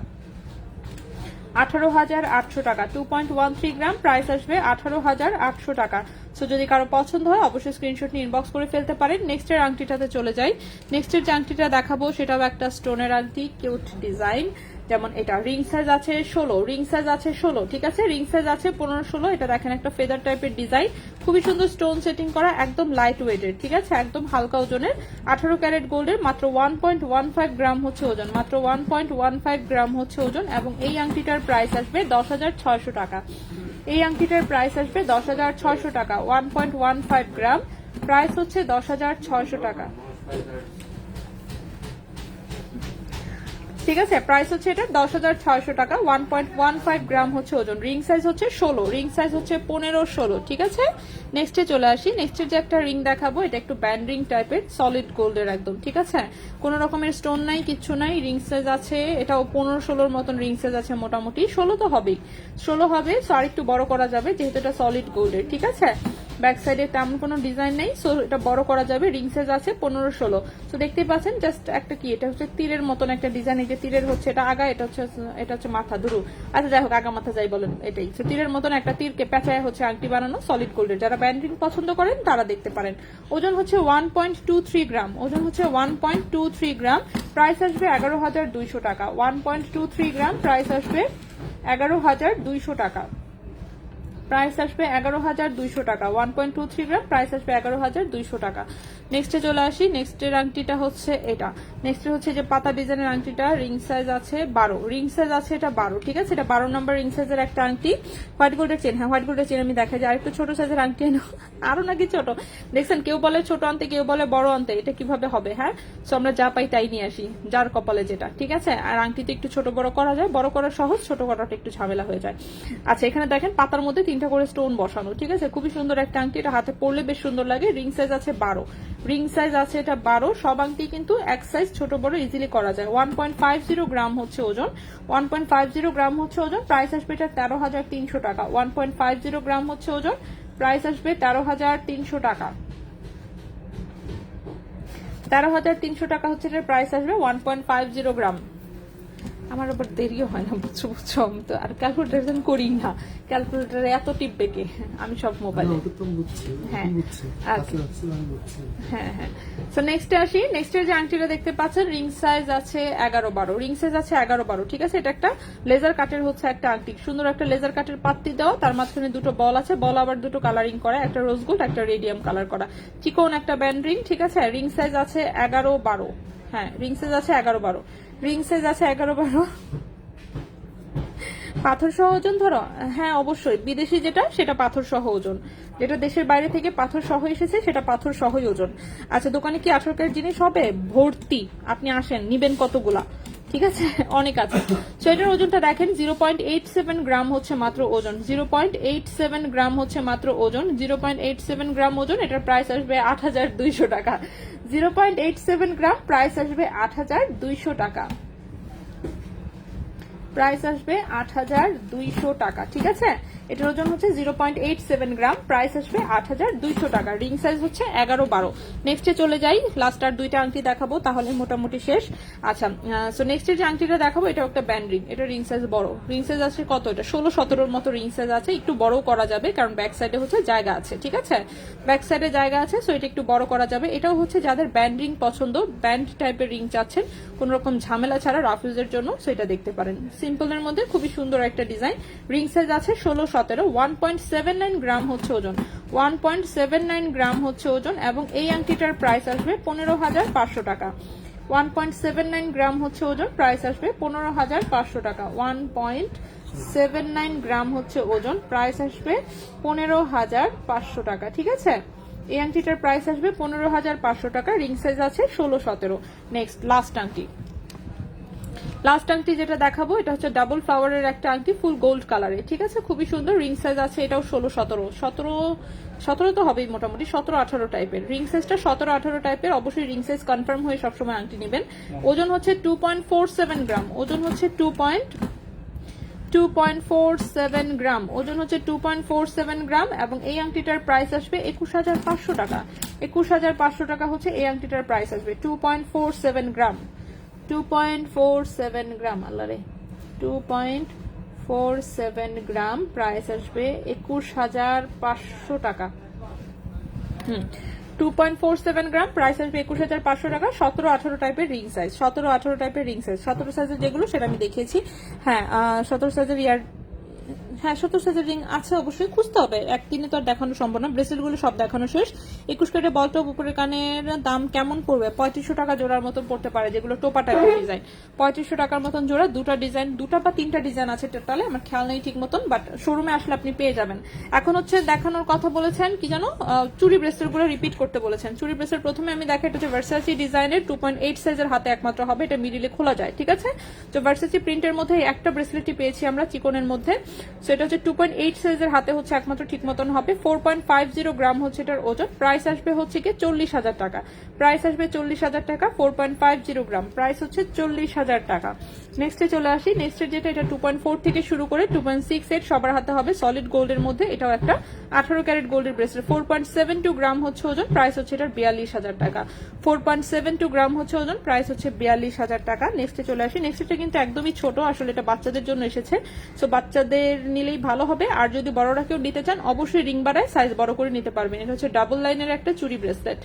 18,800 টাকা, 2.13 গ্রাম, প্রাইস আসবে 18,800 টাকা। সো যদি কারো পছন্দ হয় অবশ্যই স্ক্রিনশট নিয়ে ইনবক্স করে ফেলতে পারেন। নেক্সটের আংটিটাতে চলে যাই। নেক্সটের যে আংটিটা দেখাবো সেটাও একটা স্টোনের আংটি, কিউট ডিজাইন। যেমন এটা রিং সাইজ আছে 16, রিং সাইজ আছে 16, ঠিক আছে। রিং সাইজ আছে 15-16। এটা দেখেন একটা ফেদার টাইপের ডিজাইন, খুবই সুন্দর স্টোন সেটিং করা, একদম লাইট ওয়েটের, ঠিক আছে, একদম হালকা ওজনের। 18 ক্যারেট গোল্ডের, মাত্র 1.15 গ্রাম হচ্ছে ওজন, মাত্র 1.15 গ্রাম হচ্ছে ওজন। এবং এই আংটিটার প্রাইস আসবে 10,600 টাকা। এই আংটিটার প্রাইস আসবে 10,600 টাকা। 1.15 গ্রাম, প্রাইস হচ্ছে 10,600 টাকা, ঠিক আছে। প্রাইস হচ্ছে এটা 10,600 টাকা। 1.15 গ্রাম হচ্ছে ওজন। রিং সাইজ হচ্ছে 16, রিং সাইজ হচ্ছে 15-16, ঠিক আছে। নেক্সটে চলে আসি। নেক্সটের যে একটা রিং দেখাবো এটা একটু ব্যান্ড রিং টাইপের, সলিড গোল্ডের একদম, ঠিক আছে। কোনো রকমের স্টোন নাই, কিচ্ছু নাই। রিং সাইজ আছে এটাও 15-16 মতন রিং সাইজ আছে, মোটামুটি 16 তো হবেই, 16 হবে। সো আর একটু বড় করা যাবে যেহেতু এটা সলিড গোল্ডের, ঠিক আছে। ব্যাক সাইডে তেমন কোনো ডিজাইন নেই, সো এটা বড় করা যাবে। রিং সাইজ আছে 15-16। সো দেখতেই পাচ্ছেন জাস্ট একটা কি, এটা হচ্ছে তীরের মতন একটা ডিজাইন। এই যে তীরের হচ্ছে এটা আগা, এটা হচ্ছে মাথা, ধরু, আচ্ছা যাই হোক, আগা মাথা যাই বলেন, এটাই। সো তীরের মতন একটা তীরকে পেঁচায় হচ্ছে আংটি বানানো, সলিড গোল্ডের। যারা ব্যান্ড রিং পছন্দ করেন তারা দেখতে পারেন। ওজন হচ্ছে 1.23 গ্রাম, ওজন হচ্ছে 1.23 গ্রাম। প্রাইস আসবে 11,200 টাকা। 1.23 গ্রাম, প্রাইস আসবে 11,200 টাকা। প্রাইস আসবে 11,200 টাকা। 1.23 গ্রাম, প্রাইস আসবে 11,200 টাকা। নেক্সটে চলে আসি। নেক্সটের আংটিটা হচ্ছে এটা। নেক্সটে হচ্ছে যে পাতা ডিজাইনের আংটিটা, রিং সাইজ আছে 12, রিং সাইজ আছে এটা 12, ঠিক আছে। এটা 12 নম্বর রিং সাইজের একটা আংটি, হোয়াইট গোল্ডের চেন। হ্যাঁ, হোয়াইট গোল্ডের চেন আমি দেখাই যে আরেকটু ছোট সাইজের আংটি এনো, আরো নাকি ছোট। দেখছেন, কেউ বলে ছোট আনতে, কেউ বলে বড় আনতে, এটা কিভাবে হবে? হ্যাঁ, সো আমরা যা পাই তাই নিয়ে আসি, যার কপালে যেটা, ঠিক আছে। আর আংটিতে একটু ছোট বড় করা যায়, বড় করা সহজ, ছোট করাটা একটু ঝামেলা হয়ে যায়। আচ্ছা, এখানে দেখেন পাতার মধ্যে 3টা করে স্টোন বসানো, ঠিক আছে। খুবই সুন্দর একটা আংটি, এটা হাতে পরলে বেশ সুন্দর লাগে। রিং সাইজ আছে 12, রিং সাইজ আছে এটা 12। সব আংটি কিন্তু এক সাইজ ছোট বড় ইজিলি করা যায়। 1.50 গ্রাম হচ্ছে ওজন, 1.50 গ্রাম হচ্ছে ওজন। প্রাইস আসবে এটা 13,300 টাকা। 1.50 গ্রাম হচ্ছে ওজন, প্রাইস আসবে 13,300 টাকা। 13,300 টাকা হচ্ছে এটার প্রাইস আসবে। 1.50 গ্রাম। আমার আবার দেরিও হয় না, বুঝছো বুঝছো, আমি তো আর ক্যালকুলেটার করি না, ক্যালকুলেটারে এত টিপবে কে, আমি সব মোবাইলে। হ্যাঁ হ্যাঁ হ্যাঁ। সো নেক্সটে আসি। নেক্সটের যে আংটিটা দেখতে পাচ্ছেন, রিং সাইজ আছে 11-12, রিং সাইজ আছে 11-12, ঠিক আছে। এটা একটা লেজার কাটের হচ্ছে একটা আংটি, সুন্দর একটা লেজার কাটের পাত্তি দেওয়া, তার মাঝখানে দুটো বল আছে, বল আবার দুটো কালারিং করা, একটা রোজ গোল্ড একটা রেডিয়াম কালার করা, চিকন একটা ব্যান্ড রিং, ঠিক আছে। রিং সাইজ আছে 11-12, হ্যাঁ রিং সাইজ আছে 11-12, রিং সাইজ আছে 11-12। পাথর সহ ওজন ধরো, হ্যাঁ অবশ্যই, বিদেশি যেটা সেটা পাথর সহ ওজন, যেটা দেশের বাইরে থেকে পাথর সহ এসেছে সেটা পাথর সহই ওজন। আচ্ছা, দোকানে কি 18 ক্যারেট জিনিস হবে? ভর্তি, আপনি আসেন, নিবেন কতগুলা, ঠিক আছে, অনেক আছে। সো এটার ওজনটা দেখেন, 0.87 গ্রাম হচ্ছে মাত্র ওজন, 0.87 গ্রাম হচ্ছে মাত্র ওজন, 0.87 গ্রাম ওজন। এটার প্রাইস আসবে 8,200 টাকা। 0.87 গ্রাম, প্রাইস আসবে 8,200 টাকা। প্রাইস আসবে 8,200 টাকা, ঠিক আছে। এটার ওজন হচ্ছে 0.87 গ্রাম, প্রাইস আসবে 8,200 টাকা। রিং সাইজ হচ্ছে 11-12। নেক্সটে চলে যাই, লাস্ট আর দুইটা আংটি দেখাবো তাহলে মোটামুটি শেষ। আচ্ছা, সো নেক্সটের যে আংটিটা দেখাবো এটা একটা ব্যান্ড রিং, এটা রিং সাইজ বড়, রিং সাইজ আছে কত, এটা 16-17 মতো রিং সাইজ আছে, একটু বড় করা যাবে কারণ ব্যাক সাইডে হচ্ছে জায়গা আছে, ঠিক আছে, ব্যাক সাইডে জায়গা আছে, সো এটা একটু বড় করা যাবে। এটাও হচ্ছে যাদের ব্যান্ড রিং পছন্দ, ব্যান্ড টাইপের রিং চাচ্ছেন কোন রকম ঝামেলা ছাড়া রাফ ইউজের জন্য, সো এটা দেখতে পারেন। সিম্পলের মধ্যে খুবই সুন্দর একটা ডিজাইন। রিং সাইজ আছে 16-17, 1.79 গ্রাম হচ্ছে ওজন, 1.79 গ্রাম হচ্ছে ওজন। এবং এই আংটিটার প্রাইস আসবে 15,500 টাকা। 1.79 গ্রাম হচ্ছে ওজন, প্রাইস আসবে 15,500 টাকা। 1.79 79 গ্রাম হচ্ছে ওজন, প্রাইস আসবে 15,500 টাকা। ঠিক আছে, এই আংটিটার প্রাইস আসবে 15,500 টাকা। রিং সাইজ আছে 16-17। নেক্সট লাস্ট আংটি, লাস্ট আংটি যেটা দেখাবো এটা হচ্ছে ডাবল ফ্লাওয়ারের একটা আংটি, ফুল গোল্ড কালারে। ঠিক আছে, খুবই সুন্দর। রিং সাইজ আছে এটাও 16-17 তো হবেই, মোটামুটি 17-18 টাইপের। রিং সাইজটা 17-18 টাইপের। অবশ্যই রিং সাইজ কনফার্ম হয়ে সবসময় আংটি নেবেন। ওজন হচ্ছে 2.47 গ্রাম, ওজন হচ্ছে 2.47 গ্রাম, ওজন হচ্ছে 2.47 গ্রাম। এবং এই আংটিটার প্রাইস আসবে 21,500 টাকা। 21,500 টাকা হচ্ছে এই আংটিটার প্রাইস আসবে। 2.47 গ্রাম, 2.47 গ্রাম, আল্লাহ রে, 2.47 গ্রাম, প্রাইস আসবে 21,500 টাকা। 2.47 গ্রাম, প্রাইস আসবে 21,500 টাকা। 17-18 টাইপের রিং সাইজ, 17-18 টাইপের রিং সাইজ। 17 সাইজের যেগুলো সেটা আমি দেখিয়েছি। হ্যাঁ, 17 সাইজের হ্যাঁ 17 সাইজের রিং আছে, অবশ্যই খুঁজতে হবে, একদিনে তো আর দেখানো সম্ভব না। ব্রেসলেট গুলো সব দেখানো শেষ। 21 ক্যারেটের বল টপ উপরের কানের দাম কেমন পড়বে? 3500 টাকা জোড়ার মতন পড়তে পারে, যেগুলো টোপা টাইপের ডিজাইন। 3500 টাকার মতন জোড়া, দুটা ডিজাইন, দুটা বা তিনটা ডিজাইন আছে টোটালে, আমার খেয়াল নেই ঠিক মতন, বাট শোরুমে আসলে আপনি পেয়ে যাবেন। এখন হচ্ছে দেখানোর কথা বলেছেন কি জানো, চুড়ি ব্রেসলেট গুলো রিপিট করতে বলেছেন। চুড়ি ব্রেসলেট প্রথমে আমি দেখাই, এটা হচ্ছে ভার্সাসি ডিজাইনের 2.8 সাইজের, হাতে একমাত্র হবে, এটা মিডিলে খোলা যায়। ঠিক আছে, তো ভার্সাসি প্রিন্টের মধ্যে একটা ব্রেসলেটই পেয়েছি আমরা চিকনের মধ্যে। সো এটা হচ্ছে 2.8 সাইজের, হাতে হচ্ছে একমাত্র ঠিক মতন হবে। 4.50 গ্রাম হচ্ছে এটার ওজন। প্রাইস আসবে হচ্ছে কি 40,000 টাকা। প্রাইস আসবে 40,000 টাকা। 4.50 গ্রাম, প্রাইস হচ্ছে 40,000 টাকা। নেক্সটে চলে আসি। নেক্সটের যেটা, এটা 2.4 থেকে শুরু করে 2.68 সবার হাতে হবে, সলিড গোল্ডের মধ্যে। এটাও একটা 18 ক্যারেট গোল্ডের ব্রেসলেট। 4.72 গ্রাম হচ্ছে ওজন, প্রাইস হচ্ছে এটার 42,000 টাকা। 4.72 গ্রাম হচ্ছে ওজন, প্রাইস হচ্ছে 42,000 টাকা। নেক্সটে চলে আসি। নেক্সটটা কিন্তু একদমই ছোট, আসলে এটা বাচ্চাদের জন্য এসেছে। সো বাচ্চাদের নিলেই ভালো হবে, আর যদি বড়রা কেউ নিতে চান অবশ্যই রিং বাড়ায় সাইজ বড় করে নিতে পারবেন। এটা হচ্ছে ডাবল লাইনের একটা চুড়ি ব্রেসলেট,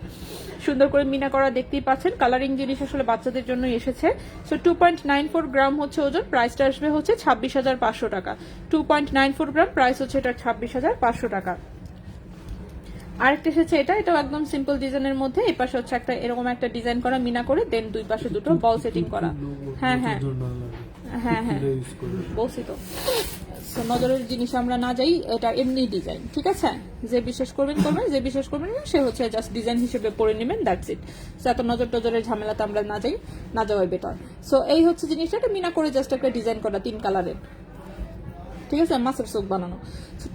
সুন্দর করে মিনা করা, দেখতেই পাচ্ছেন। কালারিং জিনিস আসলে বাচ্চাদের জন্য এসেছে। সো 2.94 গ্রাম হচ্ছে ওজন, প্রাইসটা আসবে হচ্ছে 26,500 টাকা। 2.94 গ্রাম, প্রাইস হচ্ছে এটা 26,500 টাকা। আরেকটা এসেছে, এটাও একদম সিম্পল ডিজাইনের মধ্যে। এই পাশে হচ্ছে একটা এরকম একটা ডিজাইন করা, মিনা করে, দেন দুই পাশে দুটো বল সেটিং করা। হ্যাঁ হ্যাঁ হ্যাঁ হ্যাঁ, বলছি তো, নজরের জিনিস আমরা না যাই, এটা এমনি ডিজাইন। ঠিক আছে, যে বিশ্বাস করবেন করবেন, যে বিশ্বাস করবেন না সে হচ্ছে জাস্ট ডিজাইন হিসেবে পরে নেবেন, দ্যাটস ইট। সো এত নজর টজরের ঝামেলাতে আমরা না যাই, না যাওয়াই বেটার। সো এই হচ্ছে জিনিসটা, এটা মিনা করে জাস্ট একটা ডিজাইন করা 3 কালারের। ঠিক আছে, মাছের চোখ বানানো।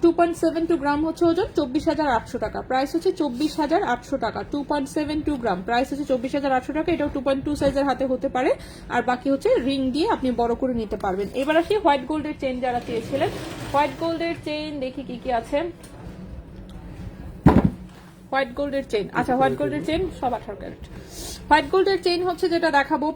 2.72 গ্রাম হচ্ছে ওজন, 24,800 টাকা। প্রাইস হচ্ছে 24,800 টাকা। 2.72 গ্রাম, প্রাইস হচ্ছে 24,800 টাকা। এটাও 2.2 সাইজের হাতে হতে পারে, আর বাকি হচ্ছে রিং দিয়ে আপনি বড় করে নিতে পারবেন। এবার আসি হোয়াইট গোল্ডের চেইন যারা চেয়েছিলেন। হোয়াইট গোল্ডের চেইন দেখি কি কি আছে। হোয়াইট গোল্ডের চেইন, আচ্ছা হোয়াইট গোল্ডের চেইন সব 18 ক্যারেট। হোয়াইট গোল্ডের চেইন হচ্ছে যেটা দেখাবো,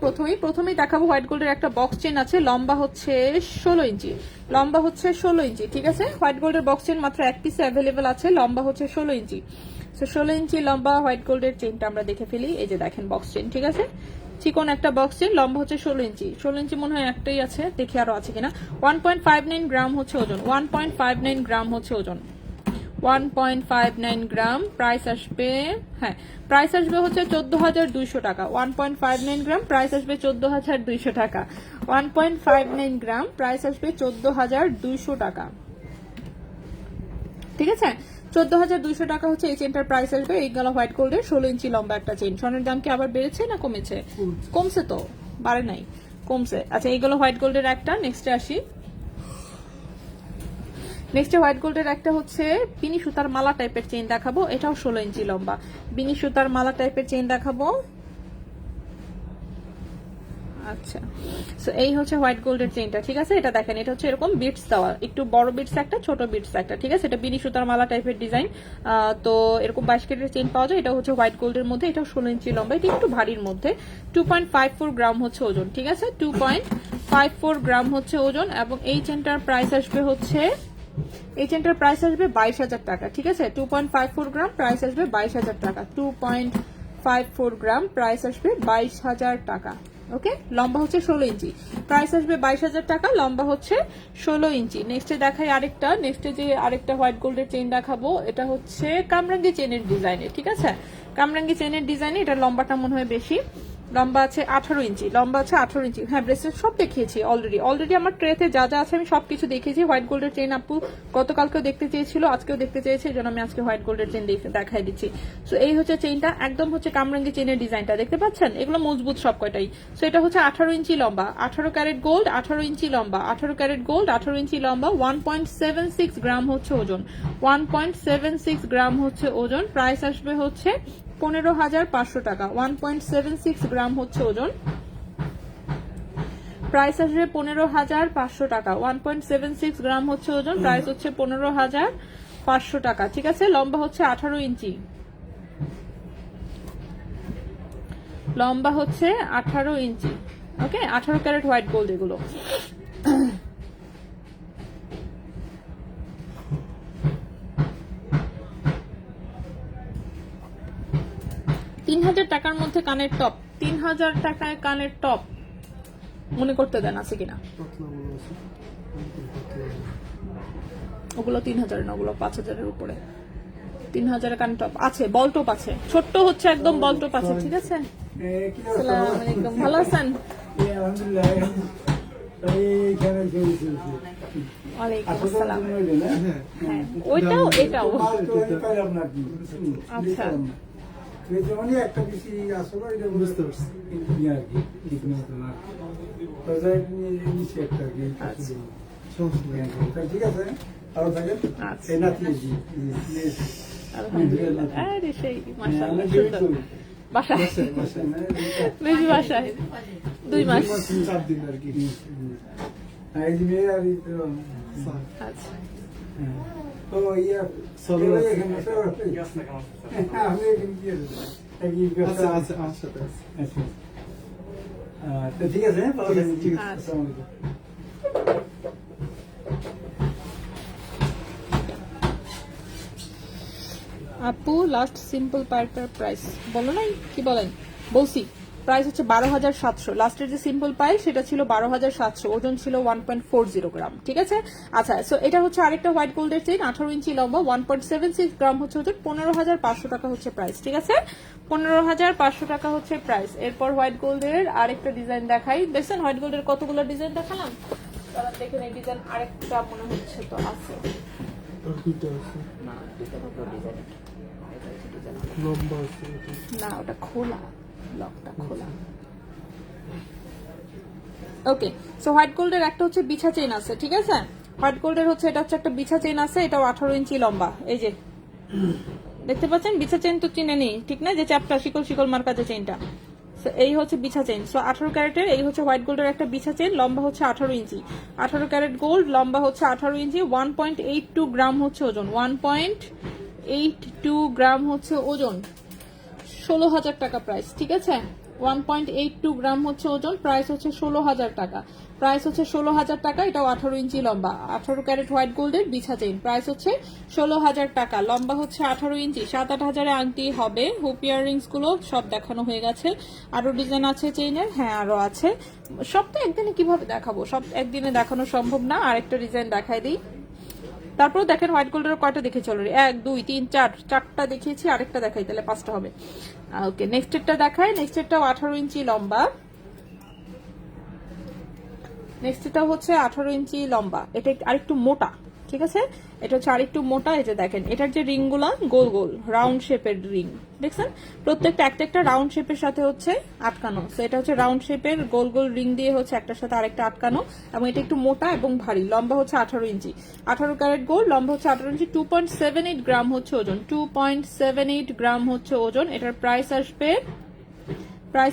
প্রথমেই দেখাবো হোয়াইট গোল্ডের একটা বক্স চেইন আছে, লম্বা হচ্ছে 16 ইঞ্চি, লম্বা হচ্ছে 16 ইঞ্চি। ঠিক আছে, হোয়াইট গোল্ডের বক্স চেইন মাত্র এক পিসে অ্যাভেলেবেল আছে, লম্বা হচ্ছে 16 ইঞ্চি। সো 16 ইঞ্চি লম্বা হোয়াইট গোল্ডের চেইনটা আমরা দেখে ফেলি। এই যে দেখেন বক্স চেইন, ঠিক আছে, চিকন একটা বক্স চেইন, লম্বা হচ্ছে 16 ইঞ্চি। 16 ইঞ্চি মনে হয় একটাই আছে, দেখি আরো আছে কিনা। 1.59 গ্রাম হচ্ছে ওজন, 1.59 গ্রাম হচ্ছে ওজন, 1.59 গ্রাম। প্রাইস আসবে, হ্যাঁ প্রাইস আসবে হচ্ছে 14,200 টাকা। 1.59 গ্রাম, প্রাইস আসবে 14,200 টাকা। 1.59 গ্রাম, প্রাইস আসবে 14,200 টাকা। ঠিক আছে, 14,200 টাকা হচ্ছে এই চেনটার প্রাইস আসবে। এই গেল হোয়াইট গোল্ডের 16 ইঞ্চি লম্বা একটা চেন। স্বর্ণের দাম কি আবার বেড়েছে না কমেছে? কমছে তো, বাড়ে নাই, কমছে। আচ্ছা এইগুলো হোয়াইট গোল্ডের একটা। নেক্সটে আসি। নেক্সট হোয়াইট গোল্ডের একটা হচ্ছে বিনি সুতার মালা টাইপের চেইন দেখাবো, এটাও 16 ইঞ্চি লম্বা। বিনি সুতার মালা টাইপের চেইন দেখাবো। আচ্ছা, সো এই হচ্ছে হোয়াইট গোল্ডের চেইনটা। ঠিক আছে, এটা দেখেন, এটা হচ্ছে এরকম বিটস দেওয়া, একটু বড় বিটস একটা, ছোট বিটস একটা। ঠিক আছে, এটা বিনি সুতার মালা টাইপের ডিজাইন। তো এরকম 22 ক্যারেটের চেইন পাওয়া যায়। এটা হচ্ছে হোয়াইট গোল্ডের মধ্যে, এটাও 16 ইঞ্চি লম্বা, এটা একটু ভারীর মধ্যে। 2.54 গ্রাম হচ্ছে ওজন। ঠিক আছে, 2.54 গ্রাম হচ্ছে ওজন। এবং এই চেনটার প্রাইস আসবে হচ্ছে, এই চেনটার প্রাইস আসবে 22,000 টাকা। ঠিক আছে, 2.54 গ্রাম, প্রাইস আসবে 22,000 টাকা। 2.54 গ্রাম, প্রাইস আসবে 22,000 টাকা। ওকে, লম্বা হচ্ছে 16 ইঞ্চি, প্রাইস আসবে 22,000 টাকা, লম্বা হচ্ছে 16 ইঞ্চি। নেক্সটে দেখাই আরেকটা। নেক্সটে যে আরেকটা হোয়াইট গোল্ডের চেইন দেখাবো, এটা হচ্ছে কামরাঙ্গি চেনের ডিজাইনের। ঠিক আছে, কামরাঙ্গি চেনের ডিজাইনে, এটা লম্বাটা মনে হয় বেশি। লম্বা আছে 18 ইঞ্চি, লম্বা আছে 18 ইঞ্চি। হ্যাঁ ব্রেসলেট সব দেখিয়েছি অলরেডি আমার ট্রেতে যা যা আছে আমি সবকিছু দেখিয়েছি। হোয়াইট গোল্ডের চেইন আপু গতকালকেও দেখতে চেয়েছিল, আজকেও দেখতে চেয়েছে, এই জন্য আমি আজকে হোয়াইট গোল্ডের চেইন দেখাই দিচ্ছি। সো এই হচ্ছে চেইনটা, একদম হচ্ছে কামরাঙ্গি চেইনের ডিজাইনটা দেখতে পাচ্ছেন, এগুলো মজবুত সব কয়টাই। সো এটা হচ্ছে 18 ইঞ্চি লম্বা, 18 ক্যারেট গোল্ড, 18 ইঞ্চি লম্বা, 18 ক্যারেট গোল্ড, 18 ইঞ্চি লম্বা, 1.76 গ্রাম হচ্ছে ওজন, 1.76 গ্রাম হচ্ছে ওজন। প্রাইস আসবে হচ্ছে 15,500 টাকা। 1.76 গ্রাম হচ্ছে ওজন, প্রাইস আসবে 15,500 টাকা। 1.76 গ্রাম হচ্ছে ওজন, প্রাইস হচ্ছে 15,500 টাকা। ঠিক আছে, লম্বা হচ্ছে 18 ইঞ্চি, লম্বা হচ্ছে 18 ইঞ্চি। ওকে, 18 ক্যারেট হোয়াইট গোল্ড এগুলো। $3,000 টাকার মধ্যে কানের টপ, 3,000 টাকায় কানের টপ মনে করতে দেন আছে কিনা? পাতলাগুলো আছে। ওগুলো 3,000 না, ওগুলো 5,000-এর উপরে। 3,000 কানের টপ আছে, বল টপ আছে, ছোট্ট হচ্ছে একদম বল টপ আছে। ঠিক আছে, আসসালামু আলাইকুম, ভালো আছেন? ওয়ালাইকুম আসসালাম। হ্যাঁ, ওইটাও এটাও। আচ্ছা, একটা বেশি আসলে এটা বুঝতে পারছি আর কি ঠিক মতো না নিচে একটা আর কি ঠিক আছে আরো থাকেন এই নাতি আলহামদুলিল্লাহ। আরে সেই মাশাআল্লাহ সুন্দর। বাসায় বেবি বাসায় 2 মাস। 4 দিন আর কি। এই যে মেয়ে আর আচ্ছা, তো ইয়া সবে এখানে আমি এখানে আচ্ছা আচ্ছা আমার সাথে আছে। তো ঠিক আছে ভালো থাকবেন। ঠিক আছে, আচ্ছা। আসসালামু আলাইকুম। আপু লাস্ট সিম্পল পাইলটার প্রাইস বলো নাই, কি বলেন? বলছি প্রাইস হচ্ছে 12,700। লাস্টের যে সিম্পল পাইল সেটা ছিল 12,700, ওজন ছিল 1.40 গ্রাম। ঠিক আছে, আচ্ছা। সো এটা হচ্ছে আরেকটা হোয়াইট গোল্ডের চেইন, 18 ইঞ্চি লম্বা, 1.76 গ্রাম হচ্ছে ওজন, 15,500 টাকা হচ্ছে প্রাইস। ঠিক আছে, 15,500 টাকা হচ্ছে প্রাইস। এরপর হোয়াইট গোল্ডের আরেকটা ডিজাইন দেখাই। দেখছেন হোয়াইট গোল্ডের কতগুলো ডিজাইন দেখালাম, তারা দেখেন এই ডিজাইন আরেকটা মনে হচ্ছে তো আছে আর দুটো আছে। না, দুটো ডিজাইন, এটা হচ্ছে ডিজাইন লম্বা আছে এটা। না, ওটা খোলা, লকটা খোলা। ওকে, সো হোয়াইট গোল্ডের একটা হচ্ছে বিছা চেইন আছে। ঠিক আছে, হোয়াইট গোল্ডের হচ্ছে এটা হচ্ছে একটা বিছা চেইন আছে, এটাও 18 ইঞ্চি লম্বা। এই যে দেখতে পাচ্ছেন বিছা চেইন তো চিনে নি, ঠিক না? যে চ্যাপটা শিকল শিকল মার্কা যে চেইনটা, এই হচ্ছে বিছা চেইন। সো 18 ক্যারেটের এই হচ্ছে হোয়াইট গোল্ডের একটা বিছা চেইন, লম্বা হচ্ছে 18 ইঞ্চি, 18 ক্যারেট গোল্ড, লম্বা হচ্ছে 18 ইঞ্চি, 1.82 গ্রাম হচ্ছে ওজন, 1.82 গ্রাম হচ্ছে ওজন, 16,000 টাকা প্রাইস। ঠিক আছে, 1.82 গ্রাম হচ্ছে ওজন, প্রাইস হচ্ছে 16,000 টাকা। প্রাইস হচ্ছে 16,000 টাকা। এটাও 18 ইঞ্চি লম্বা, 18 ক্যারেট হোয়াইট গোল্ডের বিছা চেইন, প্রাইস হচ্ছে 16,000 টাকা। লম্বা হচ্ছে 18 ইঞ্চি। 7-8 হাজারে আংটি হবে। হুপ ইয়াররিংস গুলো সব দেখানো হয়ে গেছে। আরো ডিজাইন আছে চেইনের, হ্যাঁ আরো আছে। সব তো একদিনে কিভাবে দেখাবো, সব একদিনে দেখানো সম্ভব না। আরেকটা ডিজাইন দেখাই দিই। তারপর দেখেন হোয়াইট গোল্ডের কয়টা দেখেছি অলরেডি, 1 2 3 4, 4টা দেখিয়েছি, আরেকটা দেখাই, তাহলে 5টা হবে। ওকে, নেক্সট এরটা দেখাই। নেক্সট এরটাও 18 ইঞ্চি লম্বা, নেক্সট এটা হচ্ছে 18 ইঞ্চি লম্বা, এটা আরেকটু মোটা। ঠিক আছে, এটা হচ্ছে আরেকটু মোটা। এই যে দেখেন এটার যে রিং গুলা গোল গোল রাউন্ড শেপের রিং, দেখছেন প্রত্যেকটা একটা রাউন্ড শেপের সাথে হচ্ছে আটকানো। তো এটা হচ্ছে রাউন্ড শেপের গোল গোল রিং দিয়ে হচ্ছে একটার সাথে আরেকটা আটকানো, এবং এটা একটু মোটা এবং ভারী। লম্বা হচ্ছে 18 ইঞ্চি, 18 ক্যারেট গোল্ড, লম্বা হচ্ছে 18 ইঞ্চি, 2.78 গ্রাম হচ্ছে ওজন, 2.78 গ্রাম হচ্ছে ওজন। এটার প্রাইস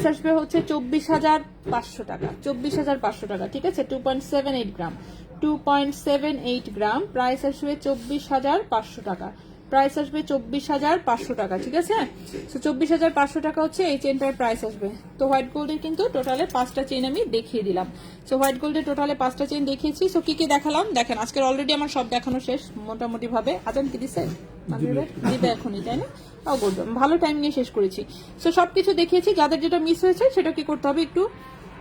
আসবে হচ্ছে 24,500 টাকা, 24,500 টাকা। ঠিক আছে, 2.78 গ্রাম, 2.78 গ্রাম, প্রাইস আসবে 24,500 টাকা, প্রাইস আসবে 24,500 টাকা। ঠিক আছে, তো 24,500 টাকা হচ্ছে এই চেনটার প্রাইস আসবে। তো হোয়াইট গোল্ডের কিন্তু টোটালে 5টা চেন আমি দেখিয়ে দিলাম। তো হোয়াইট গোল্ডের টোটালে 5টা চেন দেখিয়েছি। সো কি কি দেখালাম দেখেন, আজকের অলরেডি আমার সব দেখানো শেষ মোটামুটি ভাবে। আজান কি দিছে? দিবে এখনই, তাই না? ও গুড, ভালো টাইম নিয়ে শেষ করেছি। সো সবকিছু দেখিয়েছি। যাদের যেটা মিস হয়েছে সেটা কি করতে হবে, একটু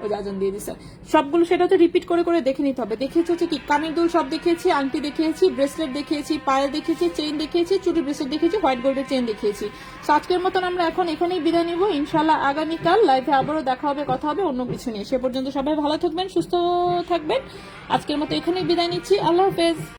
ওই আজান দিয়ে দিছে সবগুলো, সেটা হচ্ছে রিপিট করে করে দেখে নিতে হবে। দেখিয়েছি হচ্ছে কি কানের দুল সব দেখিয়েছি, আংটি দেখিয়েছি, ব্রেসলেট দেখিয়েছি, পায়ে দেখিয়েছি, চেইন দেখিয়েছি, চুরি ব্রেসলেট দেখিয়েছি, হোয়াইট গোল্ডের চেইন দেখিয়েছি। তো আজকের মতন আমরা এখন এখানেই বিদায় নিব। ইনশাল্লাহ আগামীকাল লাইভে আবারও দেখা হবে, কথা হবে অন্য কিছু নিয়ে। সে পর্যন্ত সবাই ভালো থাকবেন, সুস্থ থাকবেন। আজকের মতো এখানেই বিদায় নিচ্ছি। আল্লাহ হাফেজ।